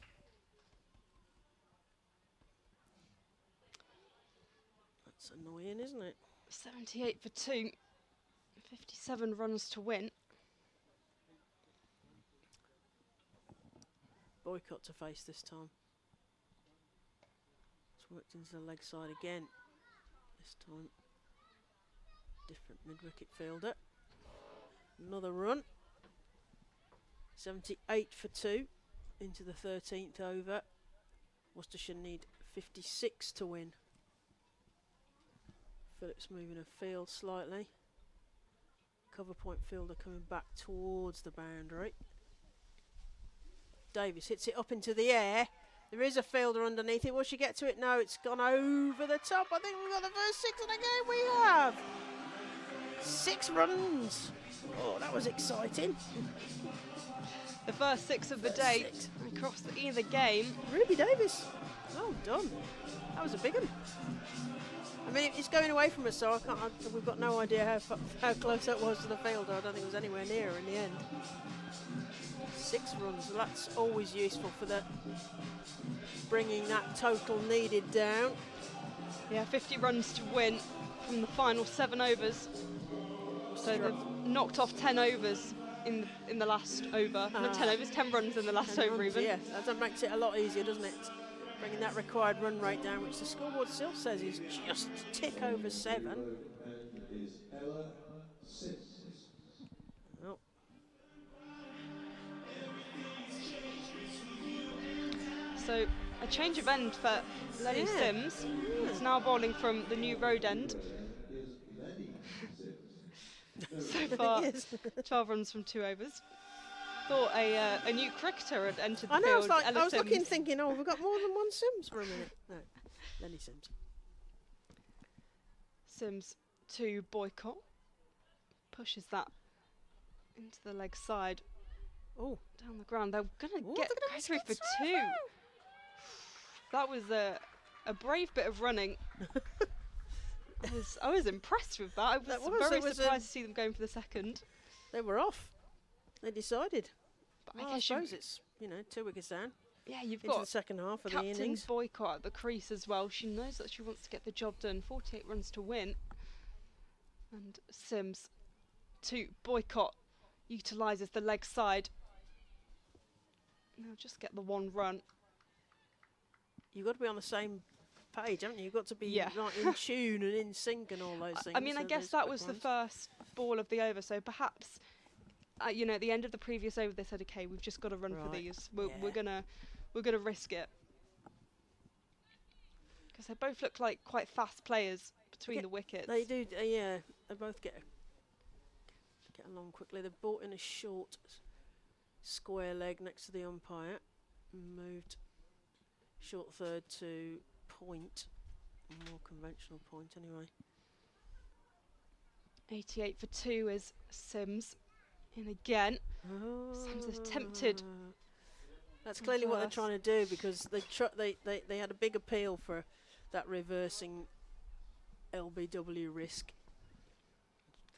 that's annoying, isn't it? 78 for 2. 57 runs to win. Boycott to face this time. It's worked into the leg side again. This time, different mid-wicket fielder. Another run. 78 for 2 into the 13th over. Worcestershire need 56 to win. Phillips moving afield slightly. Cover point fielder coming back towards the boundary. Davis hits it up into the air. There is a fielder underneath it. Will she get to it? No, it's gone over the top. I think we've got the first 6 of the game. We have 6 runs. Oh, that was exciting. The first 6 of the day across either game. Ruby Davis, well done. That was a big one. I mean, it's going away from us, so we've got no idea how close that was to the fielder. I don't think it was anywhere near in the end. 6 runs, well, that's always useful for bringing that total needed down. Yeah, 50 runs to win from the final 7 overs. So they've knocked off 10 overs in the last over. Not 10 overs, 10 runs in the last over even. Yeah, that makes it a lot easier, doesn't it? Bringing that required run rate down, which the scoreboard still says is just a tick over 7. Oh. So a change of end for Lenny Sims. It's now bowling from the new road end. so far. Yes. 12 runs from 2 overs. Thought a new cricketer had entered the I know. field. I was Ella looking, Sims. thinking, oh, we've got more than one Sims for a minute. No, Lenny Sims. Sims to Boycott. Pushes that into the leg side. Oh, Down the ground. They're going to Ooh, get look at that through for skid 2. That was a brave bit of running. I was impressed with that. I was, That was- very it was surprised to see them going for the second. they were off. They decided. But Well, I I guess suppose it's 2 wickets down you've into got the second half of the Captain innings. Boycott at the crease as well. She knows that she wants to get the job done. 48 runs to win. And Sims to Boycott utilises the leg side. Now just get the 1 run. You've got to be on the same page, haven't you? You've got to be Yeah. like in tune and in sync and all those things. I mean, I so guess those that quick was the ones. first ball of the over, so perhaps, at the end of the previous over, they said, "Okay, we've just got to run for Right, these. yeah. We're gonna risk it," because they both look like quite fast players between get- the wickets. They do, yeah. They both get along quickly. They've brought in a short square leg next to the umpire. Moved short third to point. More conventional point anyway. 88 for 2 is Sims in again. Sims is tempted. That's from clearly what they're first. trying to do, because they had a big appeal for that reversing LBW risk.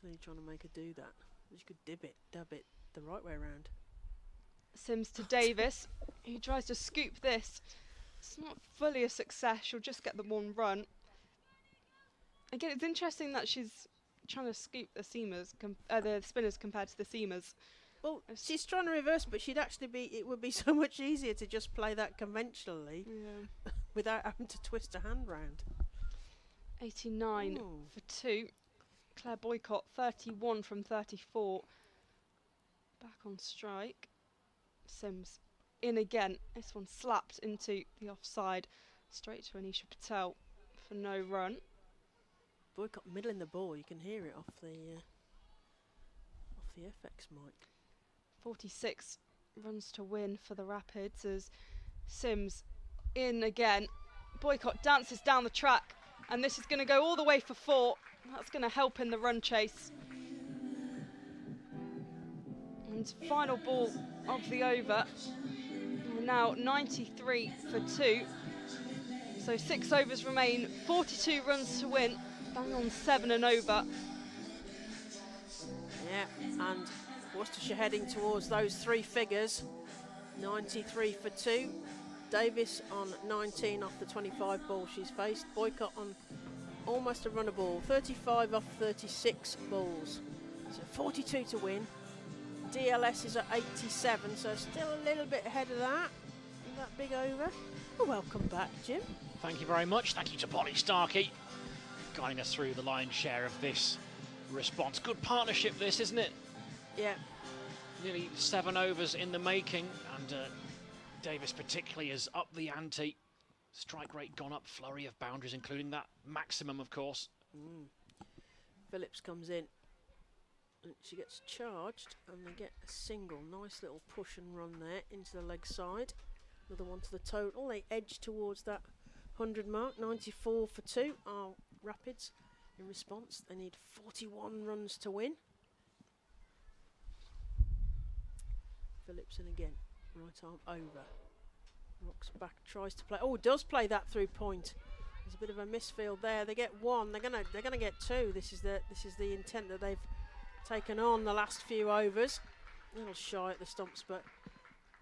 Clearly trying to make her do that. She could dab it the right way around. Sims to Davis, who tries to scoop this. It's not fully a success. She'll just get the 1 run. Again, it's interesting that she's trying to scoop the the spinners compared to the seamers. Well, she's trying to reverse, but it would be so much easier to just play that conventionally without having to twist a hand round. 89 Ooh. for 2. Claire Boycott, 31 from 34. Back on strike. Sims in again. This one slapped into the offside. Straight to Anisha Patel for no run. Boycott middling the ball. You can hear it off the FX mic. 46 runs to win for the Rapids as Sims in again. Boycott dances down the track, and this is going to go all the way for 4. That's going to help in the run chase. And final ball of the over. We're now 93 for 2. So 6 overs remain, 42 runs to win, bang on 7 and over. Yeah, and Worcestershire heading towards those 3 figures. 93 for 2. Davis on 19 off the 25 balls she's faced. Boycott on almost a runner ball. 35 off 36 balls. So 42 to win. DLS is at 87, so still a little bit ahead of that big over. Well, welcome back, Jim. Thank you very much. Thank you to Polly Starkey, guiding us through the lion's share of this response. Good partnership, this, isn't it? Yeah, Nearly 7 overs in the making, and Davis particularly has upped the ante. Strike rate gone up, flurry of boundaries, including that maximum, of course. Phillips comes in. And she gets charged, and they get a single. Nice little push and run there into the leg side. Another one to the total. They edge towards that 100 mark. 94 for 2 are Rapids. In response, they need 41 runs to win. Phillips in again. Right arm over. Rocks back, tries to play. Oh, does play that through point. There's a bit of a misfield there. They get 1. They're gonna get 2. This is the intent that they've taken on the last few overs. A little shy at the stumps, but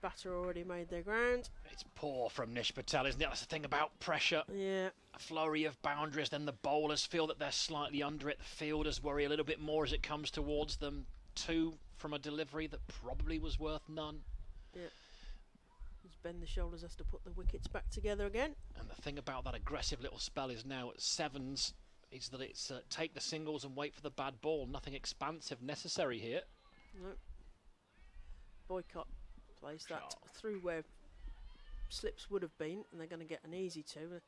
batter already made their ground. It's poor from Nish Patel, isn't it? That's the thing about pressure. Yeah, A flurry of boundaries, then the bowlers feel that they're slightly under it. The fielders worry a little bit more as it comes towards them. 2 from a delivery that probably was worth none. yeah. Just bend the shoulders, has to put the wickets back together again. And the thing about that aggressive little spell is now at 7s is that it's take the singles and wait for the bad ball. Nothing expansive necessary here. No. Boycott plays that Sharp. through where slips would have been, and they're going to get an easy 2.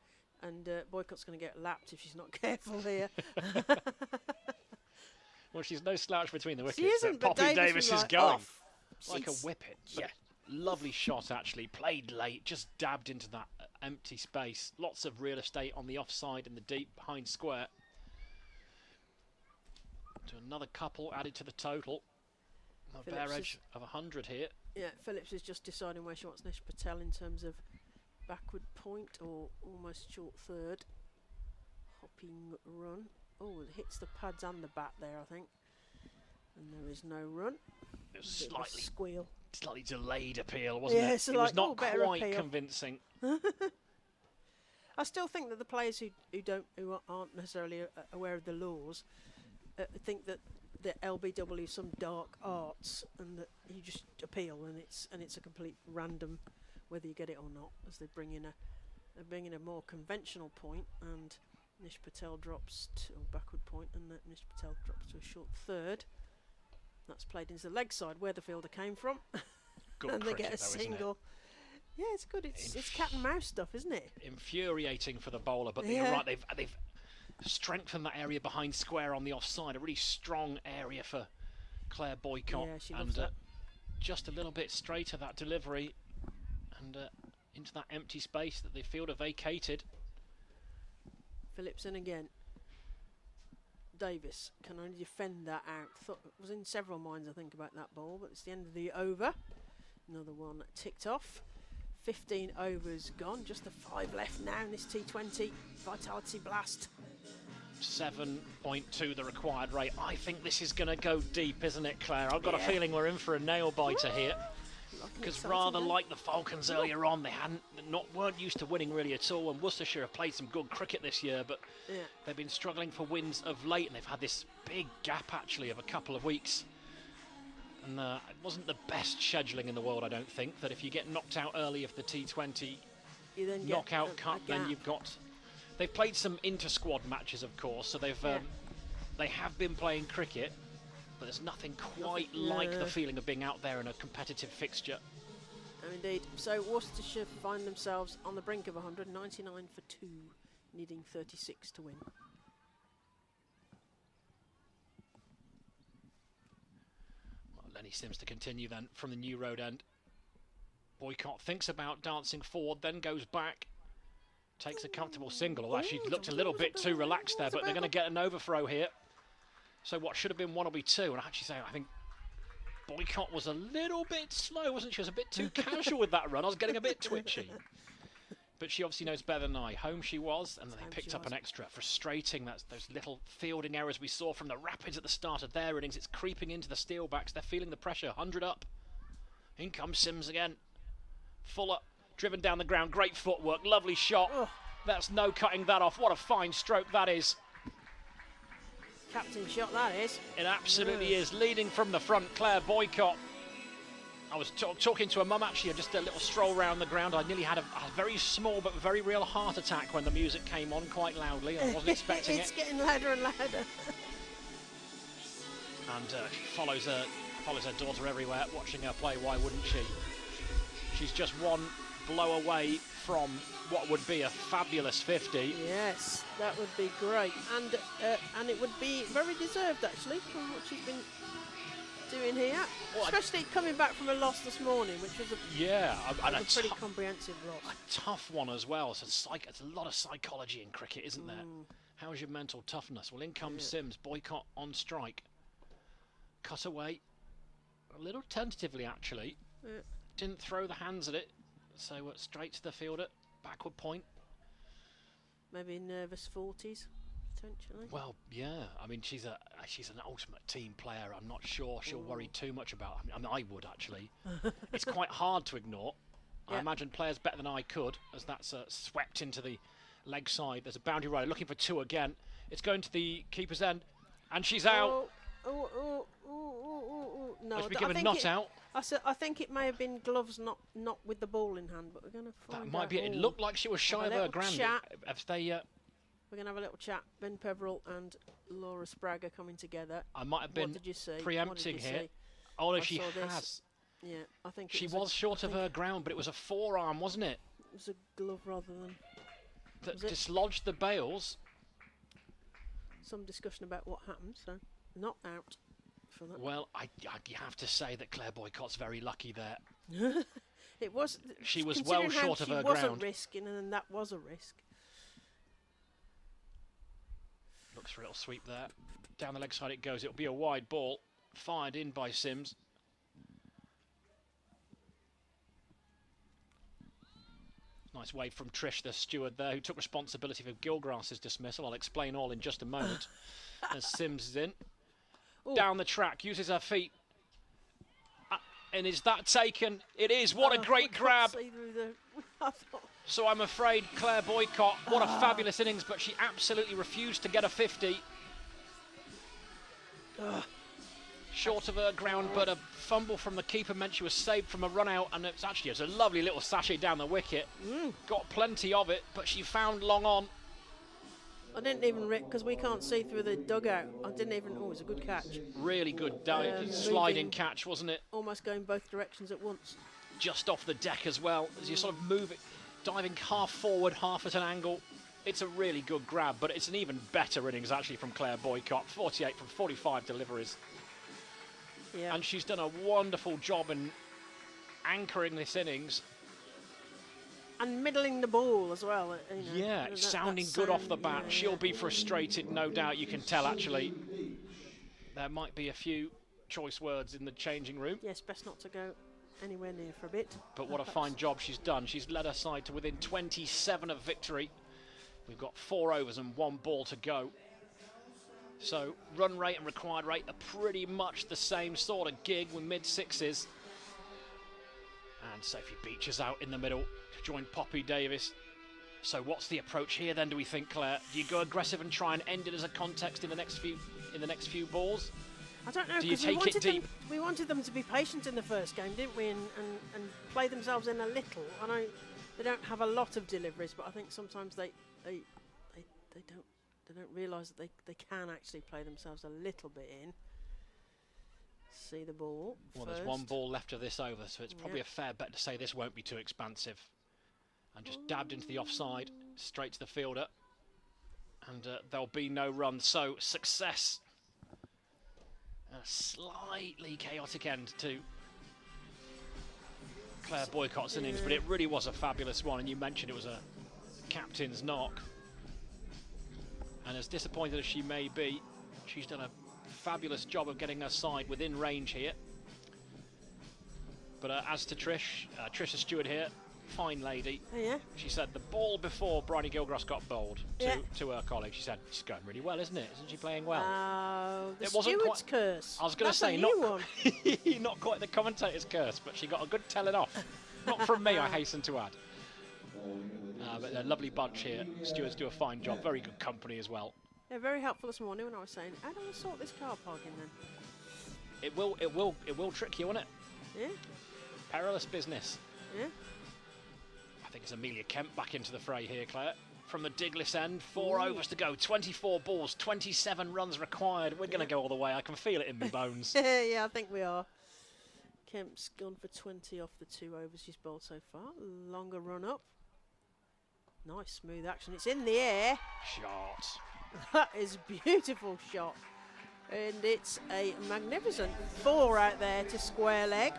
And Boycott's going to get lapped if she's not careful here. Well, she's no slouch between the wickets. She isn't, but Poppy Davis Davis was is like, going off. like a She's- whippet. Yeah, lovely shot actually. Played late, just dabbed into that empty space. Lots of real estate on the offside in the deep behind square. To another couple added to the total. A Phillips bare is- edge of 100 here. Yeah, Phillips is just deciding where she wants Nish Patel in terms of backward point or almost short third. Hopping run. Oh, it hits the pads and the bat there, I think. And there is no run. It was Bit of a squeal. slightly delayed appeal, wasn't Yeah, it? so It was like, not oh, better quite appeal. convincing. I still think that the players who aren't necessarily aware of the laws think that the LBW is some dark arts and that you just appeal and it's a complete random whether you get it or not, as they bring in a more conventional point, and Nish Patel drops to a backward point and Nish Patel drops to a short third. That's played into the leg side where the fielder came from. Good And they cricket, get a though, isn't it? single. Yeah, it's good. It's cat and mouse stuff, isn't it? Infuriating for the bowler, but Yeah. you're right, they've strengthened that area behind square on the offside, a really strong area for Claire Boycott, Yeah, she and loves that. just a little bit straighter that delivery, and into that empty space that the fielder vacated. Phillips in again. Davis can only defend that out. Was in several minds, I think, about that ball, but it's the end of the over. Another one ticked off. 15 overs gone. Just the 5 left now in this T20 Vitality Blast. 7.2 the required rate. I think this is going to go deep, isn't it, Claire? I've got a feeling we're in for a nail biter here. Because rather like the Falcons earlier on, they weren't used to winning really at all. And Worcestershire have played some good cricket this year, but they've been struggling for wins of late, and they've had this big gap actually of a couple of weeks. And it wasn't the best scheduling in the world, I don't think. That if you get knocked out early of the T20 You then get knockout a cup, then gap. you've got. They've played some inter-squad matches, of course, so they have been playing cricket. But there's nothing quite like the feeling of being out there in a competitive fixture. Oh, indeed. So Worcestershire find themselves on the brink of 199 for 2, needing 36 to win. Well, Lenny Sims to continue then from the New Road end. Boycott thinks about dancing forward, then goes back. Takes a comfortable single. Although she looked a little bit too relaxed there, but they're going to get an overthrow here. So what should have been 1 will be 2, and I actually say I think Boycott was a little bit slow, wasn't she? She was a bit too casual with that run. I was getting a bit twitchy. But she obviously knows better than I. Home she was, and then they picked up an extra. Frustrating, that's those little fielding errors we saw from the Rapids at the start of their innings. It's creeping into the Steelbacks. They're feeling the pressure. 100 up. In comes Sims again. Fuller, driven down the ground. Great footwork. Lovely shot. Oh. That's no cutting that off. What a fine stroke that is. Captain shot, that is. It absolutely is. Leading from the front, Claire Boycott. I was talking to her mum actually, just a little stroll round the ground. I nearly had a very small but very real heart attack when the music came on quite loudly. I wasn't expecting It's it. getting louder and louder. And she follows her daughter everywhere, watching her play. Why wouldn't she? She's just one blow away from what would be a fabulous 50. Yes, that would be great, and it would be very deserved actually from what she's been doing here, Well, especially coming back from a loss this morning, which was a And a pretty comprehensive loss. tough one as well. So it's a lot of psychology in cricket, isn't there? How's your mental toughness? Well, in comes Sims. Boycott on strike. Cut away. A little tentatively, actually. Didn't throw the hands at it. So straight to the fielder. Backward point. Maybe nervous 40s, potentially. Well, yeah. I mean, she's an ultimate team player. I'm not sure she'll worry too much about. I mean, I would actually. It's quite hard to ignore. I imagine players better than I could, as that's swept into the leg side. There's a boundary rider looking for 2 again. It's going to the keeper's end, and she's out. No, Should we give a not out? I think it may have been gloves, not with the ball in hand, but we're going to find out. That might be it. It looked like she was shy of her ground. If they, we're going to have a little chat. Ben Peverell and Laura Sprague are coming together. I might have been What did you see? preempting What did you here. see? Oh, no, I she saw this. has. Yeah, I think She was short of her ground, but it was a forearm, wasn't it? It was a glove rather than That Was it? dislodged the bails. some discussion about what happened. So not out for that. Well, I have to say that Claire Boycott's very lucky there. It was. She was well considering how short of her She was ground. a risk, and then that was a risk. Looks for a little sweep there. Down the leg side it goes. It'll be a wide ball. Fired in by Sims. Nice wave from Trish, the steward there, who took responsibility for Gilgrass's dismissal. I'll explain all in just a moment. As Sims is in. Ooh. Down the track, uses her feet. And is that taken? It is. What a great grab. See through the, I thought, So I'm afraid Claire Boycott, what a fabulous innings, but she absolutely refused to get a 50. Short of her ground, but a fumble from the keeper meant she was saved from a run out, and it's a lovely little sachet down the wicket. Got plenty of it, but she found long on. I didn't even because we can't see through the dugout. I didn't even. Oh, it was a good catch. Really good sliding catch, wasn't it? Almost going both directions at once. Just off the deck as well, as you sort of move it, diving half forward, half at an angle. It's a really good grab, but it's an even better innings actually from Claire Boycott. 48 from 45 deliveries. Yeah. And she's done a wonderful job in anchoring this innings. And middling the ball as well. You know, Yeah, it's sounding good off the bat. Yeah, She'll yeah. be frustrated, no doubt. You can tell, actually. There might be a few choice words in the changing room. Yes, best not to go anywhere near for a bit. But what a fine job she's done. She's led her side to within 27 of victory. We've got 4 overs and 1 ball to go. So run rate and required rate are pretty much the same sort of gig with mid-sixes. And Sophie Beach is out in the middle to join Poppy Davis. So what's the approach here then, do we think, Claire? Do you go aggressive and try and end it as a context in the next few balls? I don't know, Do you because take it deep? We wanted them to be patient in the first game, didn't we? And play themselves in a little. I know they don't have a lot of deliveries, but I think sometimes they don't realise that they can actually play themselves a little bit in. See the ball. Well, first. there's 1 ball left of this over, so it's probably a fair bet to say this won't be too expansive. And just dabbed into the offside, straight to the fielder. And there'll be no run, so success. A slightly chaotic end to Claire Boycott's innings, but it really was a fabulous one, and you mentioned it was a captain's knock. And as disappointed as she may be, she's done a fabulous job of getting her side within range here. But as to Trisha Stewart here, fine lady. Oh, yeah. She said the ball before Bryony Gilgrass got bowled Yeah. to her colleague. She said, she's going really well, isn't it? Isn't she playing well? The It wasn't steward's quite- curse. I was going to That's say, a new one. not quite the commentator's curse, but she got a good telling off. Not from me, I hasten to add. But a lovely bunch here. Stewards do a fine job. Very good company as well. Yeah, very helpful this morning when I was saying, how do I sort this car parking then? It will trick you, won't it? Yeah, Perilous business. yeah. I think it's Amelia Kemp back into the fray here, Claire. From the Diglis end, 4 overs to go, 24 balls, 27 runs required. We're going to go all the way. I can feel it in my bones. Yeah, I think we are. Kemp's gone for 20 off the 2 overs she's bowled so far. Longer run up. Nice smooth action. It's in the air. Shot. That is a beautiful shot. And it's a magnificent 4 out there to square leg.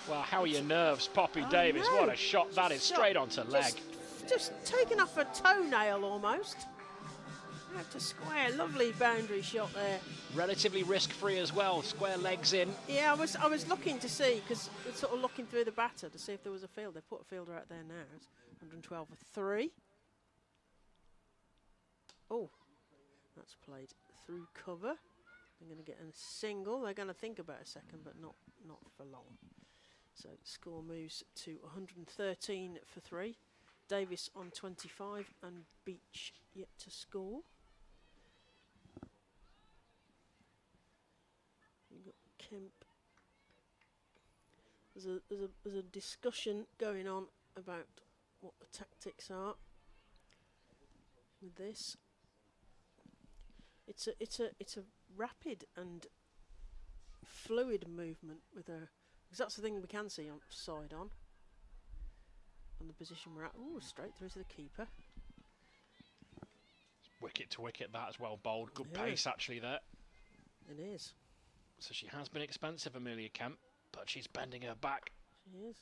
Well, how are your nerves, Poppy I Davis? know. What a shot that is, Shot. straight onto leg. Just taken off a toenail almost. Out to square, lovely boundary shot there. Relatively risk-free as well, square legs in. Yeah, I was looking to see, because we're sort of looking through the batter to see if there was a field. They've put a fielder out there now. It's 112 for 3. Oh, that's played through cover. They're going to get a single. They're going to think about a second, but not for long. So the score moves to 113 for 3. Davis on 25 and Beach yet to score. You've got Kemp. There's a discussion going on about what the tactics are with this. It's a rapid and fluid movement with her, because that's the thing we can see on side on the position we're at. Ooh, straight through to the keeper. Wicket to wicket, that as well bowled. Good Yeah. pace actually there. It is. So she has been expensive, Amelia Kemp, but she's bending her back. She is.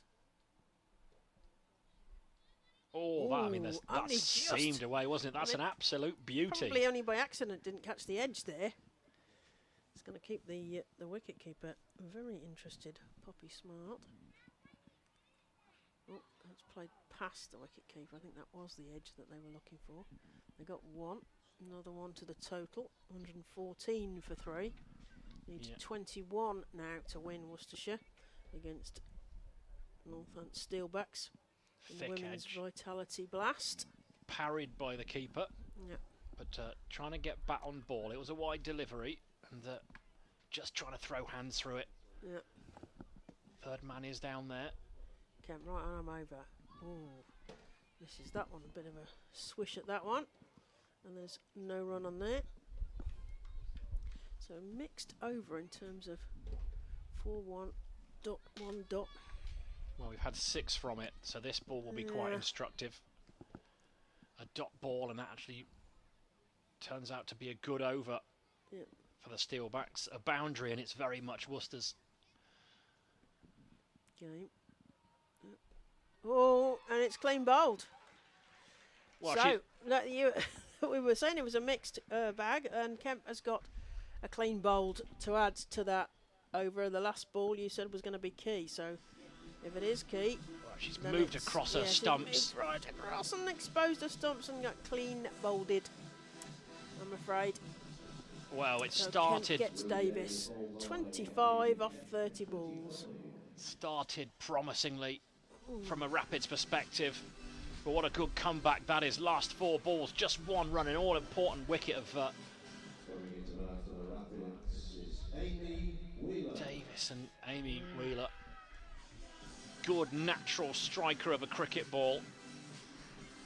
Oh, I mean, that only just. seamed away, wasn't it? That's an absolute beauty. Probably only by accident didn't catch the edge there. It's going to keep the wicket keeper very interested. Poppy Smart. Oh, that's played past the wicket keeper. I think that was the edge that they were looking for. They got one. Another one to the total. 114 for 3. Needs 21 now to win Worcestershire against Northampton Steelbacks. Thick Women's edge. Vitality Blast. Parried by the keeper. Yep. But trying to get bat on ball. It was a wide delivery, and just trying to throw hands through it. Yep. Third man is down there. Came right on him over. Ooh. Misses that one. A bit of a swish at that one. And there's no run on there. So mixed over in terms of 4-1 dot 1 dot. Well, we've had 6 from it, so this ball will be quite instructive. A dot ball, and that actually turns out to be a good over for the Steelbacks. A boundary, and it's very much Worcester's. Game. Oh, and it's clean bowled. Well, so, we were saying it was a mixed bag, and Kemp has got a clean bowled to add to that over. The last ball you said was going to be key, so if it is key... Well, she's moved across her stumps. She's moved right across and exposed her stumps and got clean bowled, I'm afraid. Well, it So started... Kemp gets Davis. 25 off 30 balls. Started promisingly from a Rapids perspective. But what a good comeback that is. Last 4 balls, just 1 run, an all-important wicket of Davis and Amy Wheeler. Good natural striker of a cricket ball.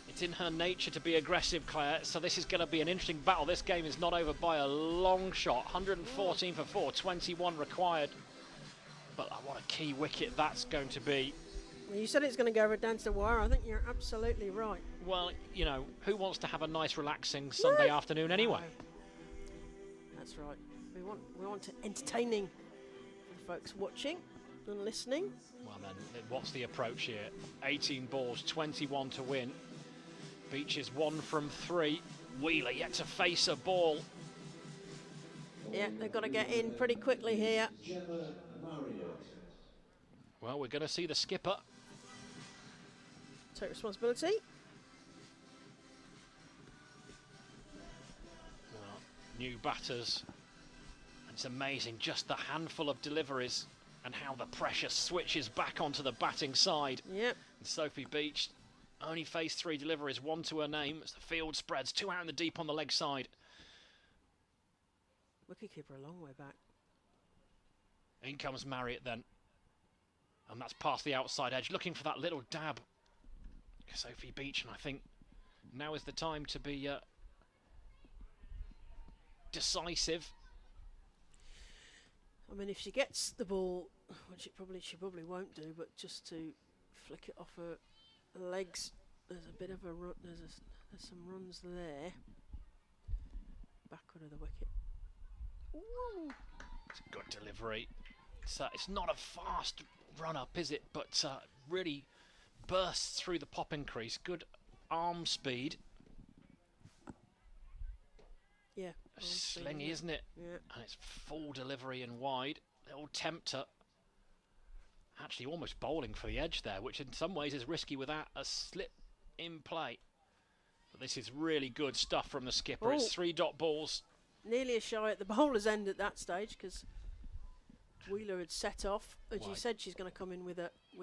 It's in her nature to be aggressive, Claire, so this is going to be an interesting battle. This game is not over by a long shot. 114 for 4, 21 required. But what a key wicket that's going to be. You said it's going to go down to the wire. I think you're absolutely right. Well, you know, who wants to have a nice relaxing Sunday afternoon anyway? No. That's right. We want it entertaining for the folks watching and listening. Well then, what's the approach here? 18 balls, 21 to win. Beach is 1 from 3. Wheeler yet to face a ball. Yeah, they've got to get in pretty quickly here. Well, we're going to see the skipper. Take responsibility. Well, new batters. It's amazing just the handful of deliveries and how the pressure switches back onto the batting side. Yep. And Sophie Beach only faced 3 deliveries, 1 to her name as the field spreads, 2 out in the deep on the leg side. Wicketkeeper a long way back. In comes Marriott then. And that's past the outside edge, looking for that little dab. Sophie Beach, and I think now is the time to be decisive. I mean, if she gets the ball, which she probably won't do, but just to flick it off her legs, there's a bit of a run. There's some runs there. Backward of the wicket. Ooh. It's a good delivery. It's not a fast run up, is it? But really bursts through the popping crease. Good arm speed. Yeah. Slingy, isn't it? Yeah. And it's full delivery and wide. Little tempter. Actually almost bowling for the edge there, which in some ways is risky without a slip in play. But this is really good stuff from the skipper. Ooh. It's 3 dot balls. Nearly a shy at the bowler's end at that stage because Wheeler had set off. As you said, she's going to come in with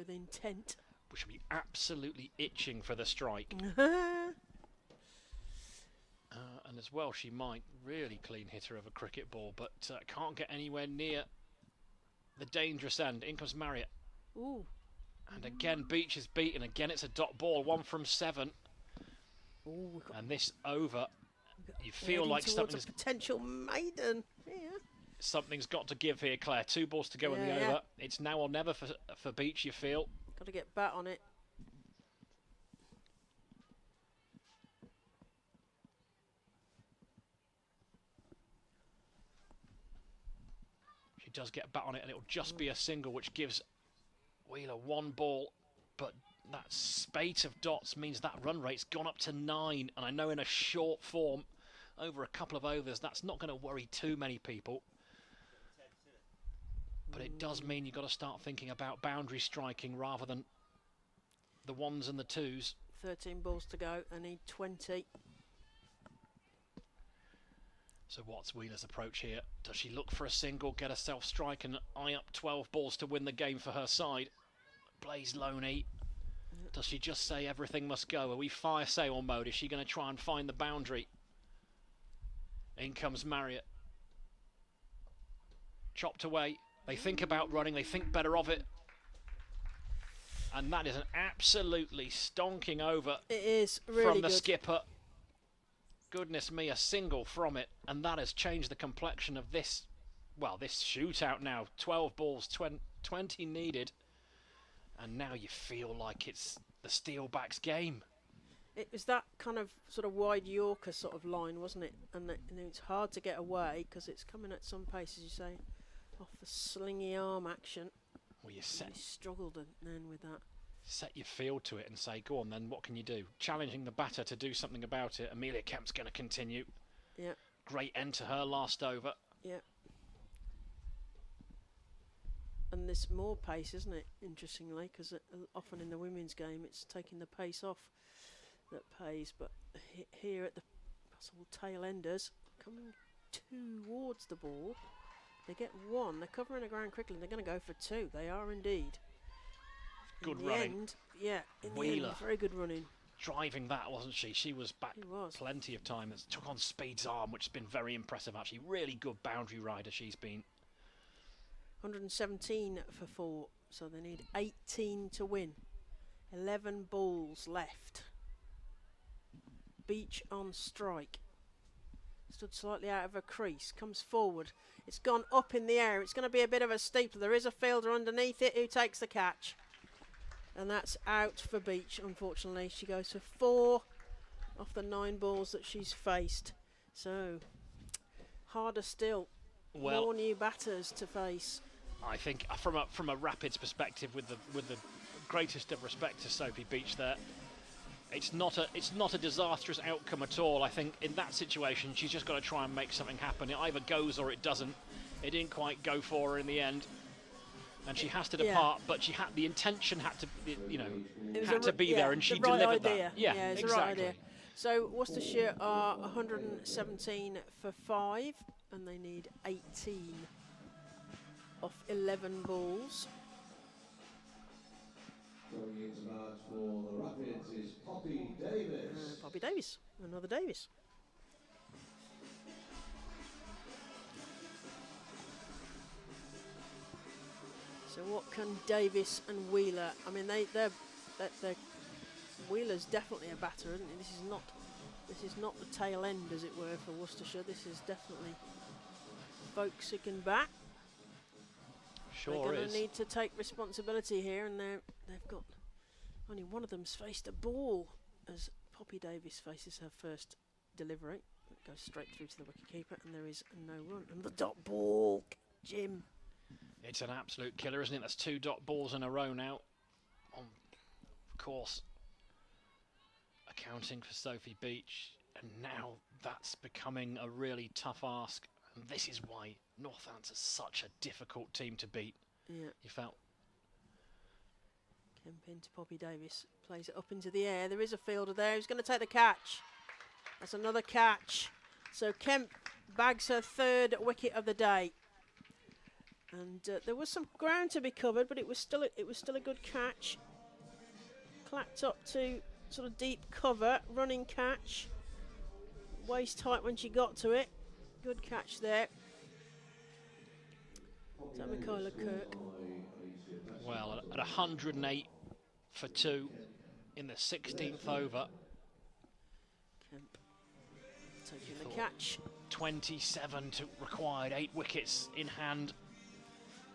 intent. We should be absolutely itching for the strike. And as well, she might really clean hitter of a cricket ball, but can't get anywhere near the dangerous end. In comes Marriott. Ooh. And again, Beach is beaten. Again, it's a dot ball, 1 from 7. Ooh, and this over, you feel like something's a potential maiden. Yeah. Something's got to give here, Claire. 2 balls to go in the over. It's now or never for Beach, you feel. Got to get bat on it. She does get bat on it, and it'll just be a single, which gives Wheeler 1 ball, but that spate of dots means that run rate's gone up to 9, and I know in a short form, over a couple of overs, that's not going to worry too many people. But it does mean you've got to start thinking about boundary striking rather than the 1s and the 2s. 13 balls to go. I need 20. So what's Wheeler's approach here? Does she look for a single, get herself strike and eye up 12 balls to win the game for her side? Blaze Loney. Does she just say everything must go? Are we fire sale mode? Is she going to try and find the boundary? In comes Marriott. Chopped away. They think about running, they think better of it. And that is an absolutely stonking over. It is really from the good. skipper. Goodness me, a single from it, and that has changed the complexion of this, well, this shootout now. 12 balls, 20 needed, and now you feel like it's the Steelbacks game. It was that kind of sort of wide Yorker sort of line, wasn't it? And it's hard to get away because it's coming at some pace, as you say, off the slingy arm action. Well, you struggled then with that. Set your field to it and say, go on then, what can you do? Challenging the batter to do something about it. Amelia Kemp's going to continue. Yeah. Great end to her last over. Yeah. And there's more pace, isn't it? Interestingly, because often in the women's game, it's taking the pace off that pays. But here at the possible tail enders, coming towards the ball, they get 1. They're covering the ground quickly. They're going to go for 2. They are indeed. Good running. In Wheeler. the end, very good running. Driving that, wasn't she? She was back She was. plenty of time. Took on Speed's arm, which has been very impressive, actually. Really good boundary rider she's been. 117 for 4, so they need 18 to win. 11 balls left. Beach on strike. Stood slightly out of a crease. Comes forward. It's gone up in the air. It's going to be a bit of a steeple. There is a fielder underneath it who takes the catch. And that's out for Beach, unfortunately. She goes for 4 off the 9 balls that she's faced. So, harder still. Well, more new batters to face. I think from a Rapids perspective, with the greatest of respect to Sophie Beach there, it's not a disastrous outcome at all. I think in that situation she's just got to try and make something happen. It either goes or it doesn't. It didn't quite go for her in the end, and she has to depart. But the intention had to, had to be there, and she delivered that. Yeah, it's exactly. the right idea. So Worcestershire are 117 for 5, and they need 18 off 11 balls. Going into bat for the Rapids is Poppy Davis. Poppy Davis, another Davis. So what can Davis and Wheeler? I mean, they're Wheeler's definitely a batter, isn't he? This is not the tail end, as it were, for Worcestershire. This is definitely folks who can bat. Sure They're going is. to need to take responsibility here, and they've got only one of them's faced a ball as Poppy Davis faces her first delivery. It goes straight through to the wicketkeeper, and there is no run. And the dot ball, Jim. It's an absolute killer, isn't it? That's 2 dot balls in a row now. Of course, accounting for Sophie Beach, and now that's becoming a really tough ask. And this is why Northamptonshire is such a difficult team to beat. Yeah. You felt. Kemp into Poppy Davis, plays it up into the air. There is a fielder there who's going to take the catch. That's another catch. So Kemp bags her 3rd wicket of the day. And there was some ground to be covered, but it was still a good catch. Clapped up to sort of deep cover, running catch. Waist tight when she got to it. Good catch there. Is that Michaela Kirk? Well, at 108 for 2 in the 16th over. Kemp taking the catch. 27 required, 8 wickets in hand.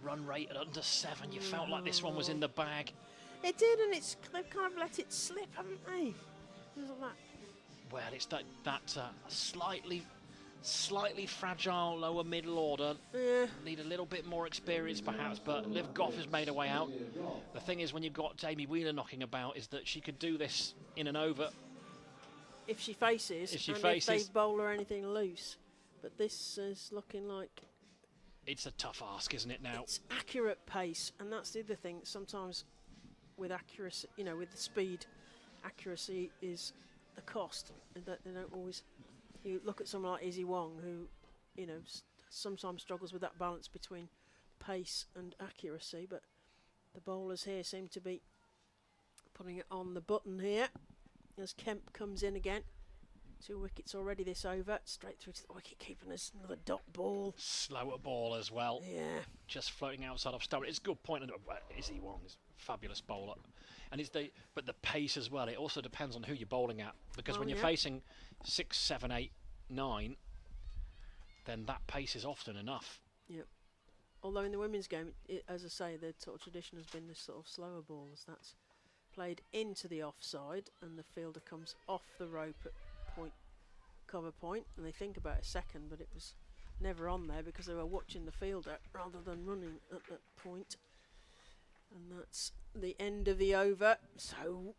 Run rate at under 7. You felt like this one was in the bag. It did, and they've kind of let it slip, haven't they? Isn't that? Well, it's that slightly Slightly fragile lower middle order. Yeah. Need a little bit more experience perhaps, but Liv Goff has made her way out. The thing is, when you've got Amy Wheeler knocking about, is that she could do this in an over. If she faces, if they bowl her anything loose. But this is looking like... It's a tough ask, isn't it, now? It's accurate pace, and that's the other thing. Sometimes with accuracy, with the speed, accuracy is the cost. And that they don't always... You look at someone like Izzy Wong, who, sometimes struggles with that balance between pace and accuracy, but the bowlers here seem to be putting it on the button here as Kemp comes in again. 2 wickets already this over, straight through to the wicket keeper, and there's another dot ball. Slower ball as well. Yeah. Just floating outside of stump. It's a good point. Izzy Wong is a fabulous bowler. And but the pace as well, it also depends on who you're bowling at. Because when you're facing 6, 7, 8, 9, then that pace is often enough. Yep. Although in the women's game, as I say, the sort of tradition has been this sort of slower ball, as that's played into the offside, and the fielder comes off the rope at cover point, and they think about a second, but it was never on there because they were watching the fielder rather than running at that point. And that's the end of the over. So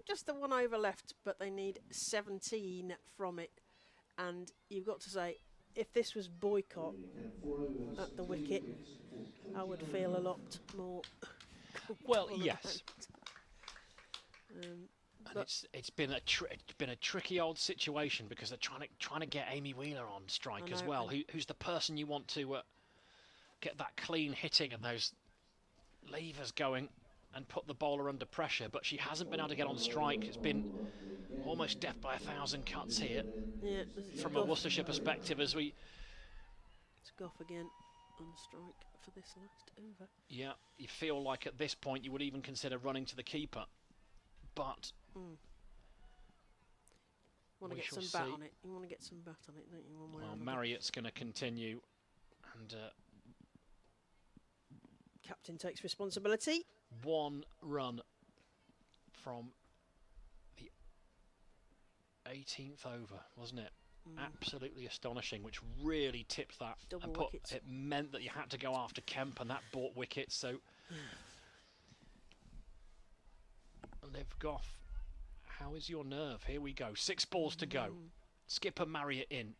just the 1 over left, but they need 17 from it. And you've got to say, if this was boycott at the wicket, I would feel a lot more. Well, yes. And it's been a tricky old situation because they're trying to get Amy Wheeler on strike as well. Who's the person you want to get that clean hitting and those levers going and put the bowler under pressure, but she hasn't been able to get on strike. It's been almost death by 1,000 cuts here. Yeah, from a Worcestershire perspective as we... It's Goff again on strike for this last over. Yeah, you feel like at this point you would even consider running to the keeper, but... Want to get some bat on it. You want to get some bat on it, don't you? Well, Marriott's going to continue, and captain takes responsibility. 1 run from the 18th over, wasn't it? Absolutely astonishing, which really tipped that. It meant that you had to go after Kemp, and that bought wickets. So, Liv Goff, how is your nerve? Here we go. 6 balls to go. Skipper Marriott in.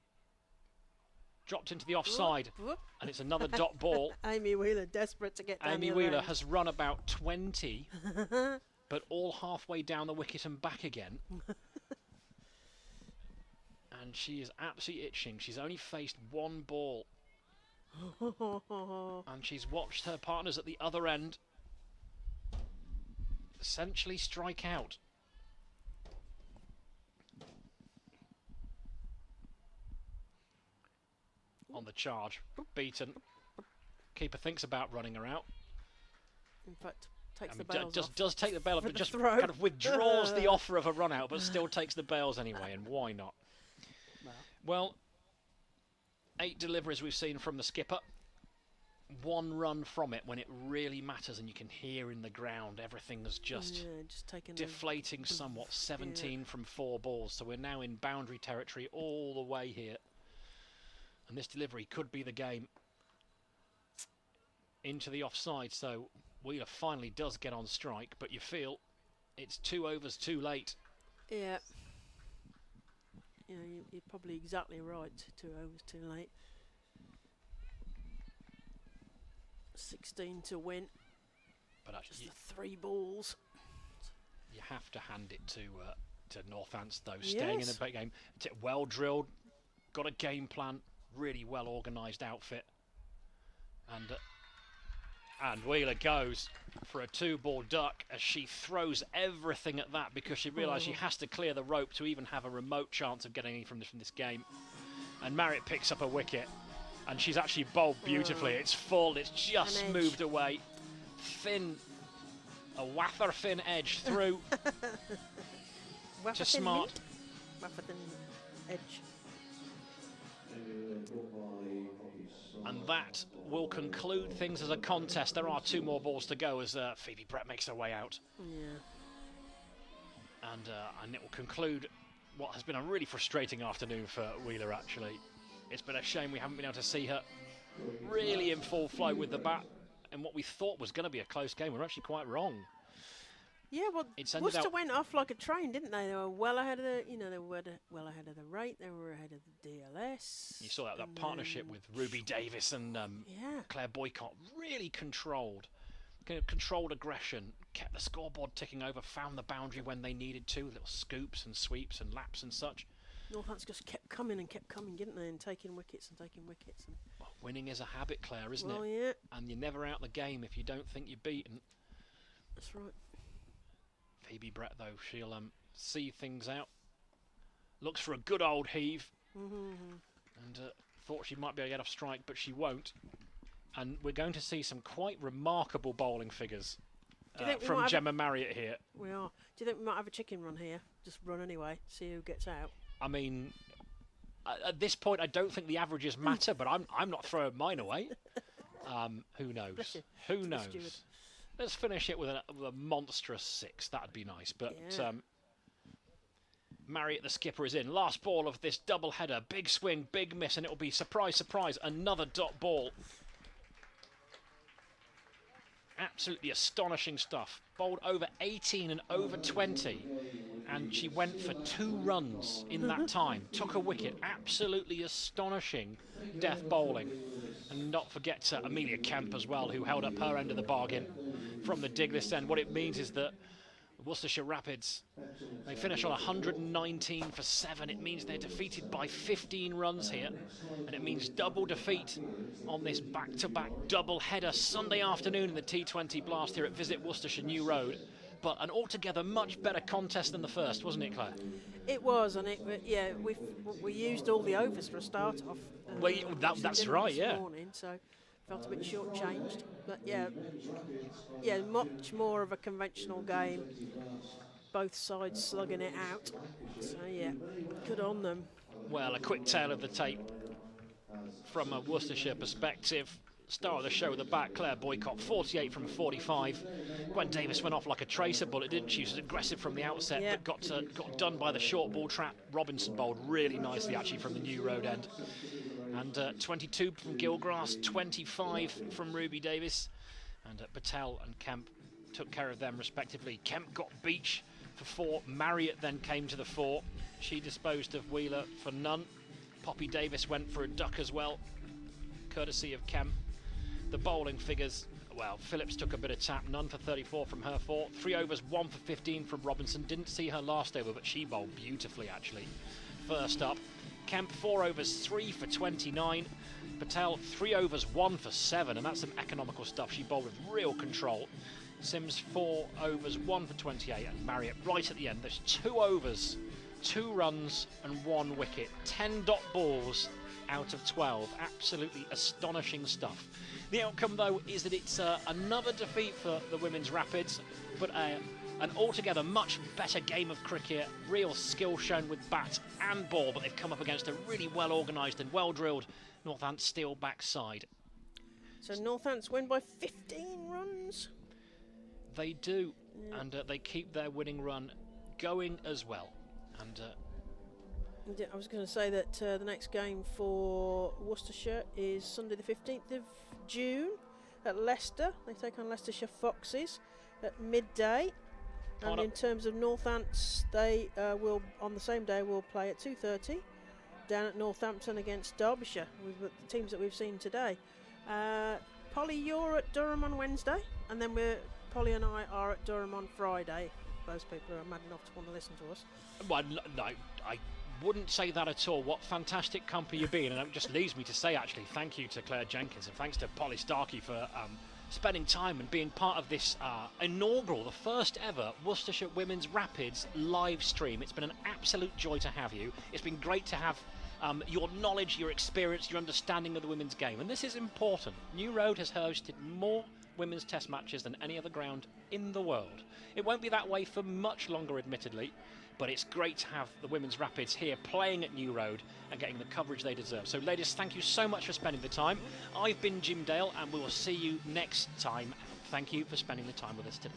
Dropped into the offside, and it's another dot ball. Amy Wheeler desperate to get down. Amy Wheeler has run about 20, but all halfway down the wicket and back again. And she is absolutely itching. She's only faced 1 ball. And she's watched her partners at the other end essentially strike out. On the charge, beaten. Keeper thinks about running her out. In fact, takes the bails off. Does take the bail off, but just kind of withdraws the offer of a run out, but still takes the bails anyway, and why not? Well, 8 deliveries we've seen from the skipper. 1 run from it when it really matters, and you can hear in the ground everything's just deflating somewhat. 17 from 4 balls, so we're now in boundary territory all the way here. And this delivery could be the game. Into the offside, so Wheeler finally does get on strike, but you feel it's 2 overs too late. Yeah. You're probably exactly right. 2 overs too late. 16 to win. But actually, just the 3 balls. You have to hand it to Northants though. Staying in the big game, well drilled, got a game plan, really well organised outfit, and Wheeler goes for a 2-ball duck as she throws everything at that because she realised she has to clear the rope to even have a remote chance of getting any from this game. And Marriott picks up a wicket, and she's actually bowled beautifully. It's full, it's just moved away. A wafer thin edge through to Smart. Wafer thin edge. And that will conclude things as a contest. There are 2 more balls to go as Phoebe Brett makes her way out. Yeah. And it will conclude what has been a really frustrating afternoon for Wheeler, actually. It's been a shame we haven't been able to see her really in full flow with the bat, and what we thought was going to be a close game. We're actually quite wrong. Yeah, well, It's ended Worcester out- went off like a train, didn't they? They were well ahead of the, they were well ahead of the rate. They were ahead of the DLS. You saw that and partnership then- with Ruby Davis and Yeah. Claire Boycott really controlled aggression, kept the scoreboard ticking over, found the boundary when they needed to, little scoops and sweeps and laps and such. Northants just kept coming, didn't they? And taking wickets. And Well, winning is a habit, Claire, isn't well, it? yeah, And you're never out the game if you don't think you're beaten. that's right. Phoebe Brett, though, she'll see things out. Looks for a good old heave. And thought she might be able to get off strike, but she won't. And we're going to see some quite remarkable bowling figures Do you think we might from have Gemma Marriott here. We are. Do you think we might have a chicken run here? Just run anyway, see who gets out. I mean, at this point, I don't think the averages matter, but I'm not throwing mine away. Who knows? Bless you. Who Bless knows? Stuart. Let's finish it with a monstrous 6. That'd be nice. But Yeah. Marriott, the skipper, is in. Last ball of this double header. Big swing, big miss, and it'll be surprise, surprise, another dot ball. Absolutely astonishing stuff. Bowled over 18 and over 20. And she went for 2 runs in that time. Took a wicket. Absolutely astonishing death bowling. And not forget Amelia Kemp as well, who held up her end of the bargain from the Diglis end. What it means is that Worcestershire Rapids, they finish on 119 for 7. It means they're defeated by 15 runs here. And it means double defeat on this back-to-back double header Sunday afternoon in the T20 Blast here at Visit Worcestershire New Road. But an altogether much better contest than the first, wasn't it, Claire? It was, and we used all the overs for a start off. Well, that's right, this yeah. Morning, so felt a bit short-changed, but yeah, much more of a conventional game. Both sides slugging it out. So yeah, good on them. Well, a quick tale of the tape from a Worcestershire perspective. Star of the show with the bat, Claire Boycott, 48 from 45. Gwen Davis went off like a tracer bullet, didn't she? She was aggressive from the outset, Yeah. but got done by the short ball trap. Robinson bowled really nicely, actually, from the New Road end. And 22 from Gilgrass, 25 from Ruby Davis. And Patel and Kemp took care of them, respectively. Kemp got Beach for 4. Marriott then came to the 4. She disposed of Wheeler for none. Poppy Davis went for a duck as well, courtesy of Kemp. The bowling figures, well, Phillips took a bit of tap, none for 34 from her 4. 3 overs, 1 for 15 from Robinson. Didn't see her last over, but she bowled beautifully, actually. First up, Kemp, 4 overs, 3 for 29. Patel, 3 overs, 1 for 7, and that's some economical stuff. She bowled with real control. Sims, 4 overs, 1 for 28, and Marriott right at the end. There's 2 overs, 2 runs, and 1 wicket. 10 dot balls out of 12. Absolutely astonishing stuff. The outcome, though, is that it's another defeat for the Women's Rapids, but an altogether much better game of cricket. Real skill shown with bat and ball, but they've come up against a really well-organised and well-drilled Northants Steelbacks side. So Northants win by 15 runs. They do, and they keep their winning run going as well. And I was going to say that the next game for Worcestershire is Sunday the 15th of June at Leicester. They take on Leicestershire Foxes at midday. And in terms of Northants, they will, on the same day, will play at 2:30 down at Northampton against Derbyshire with the teams that we've seen today. Polly, you're at Durham on Wednesday, and then Polly and I are at Durham on Friday. Those people are mad enough to want to listen to us. well, no, I wouldn't say that at all. What fantastic company you've been, and it just leaves me to say, actually, thank you to Claire Jenkins and thanks to Polly Starkey for spending time and being part of this inaugural, the first ever Worcestershire Women's Rapids live stream. It's been an absolute joy to have you. It's been great to have your knowledge, your experience, your understanding of the women's game, and this is important. New Road has hosted more women's test matches than any other ground in the world. It won't be that way for much longer, admittedly, but it's great to have the Women's Rapids here playing at New Road and getting the coverage they deserve. So ladies, thank you so much for spending the time. I've been Jim Dale, and we will see you next time. Thank you for spending the time with us today.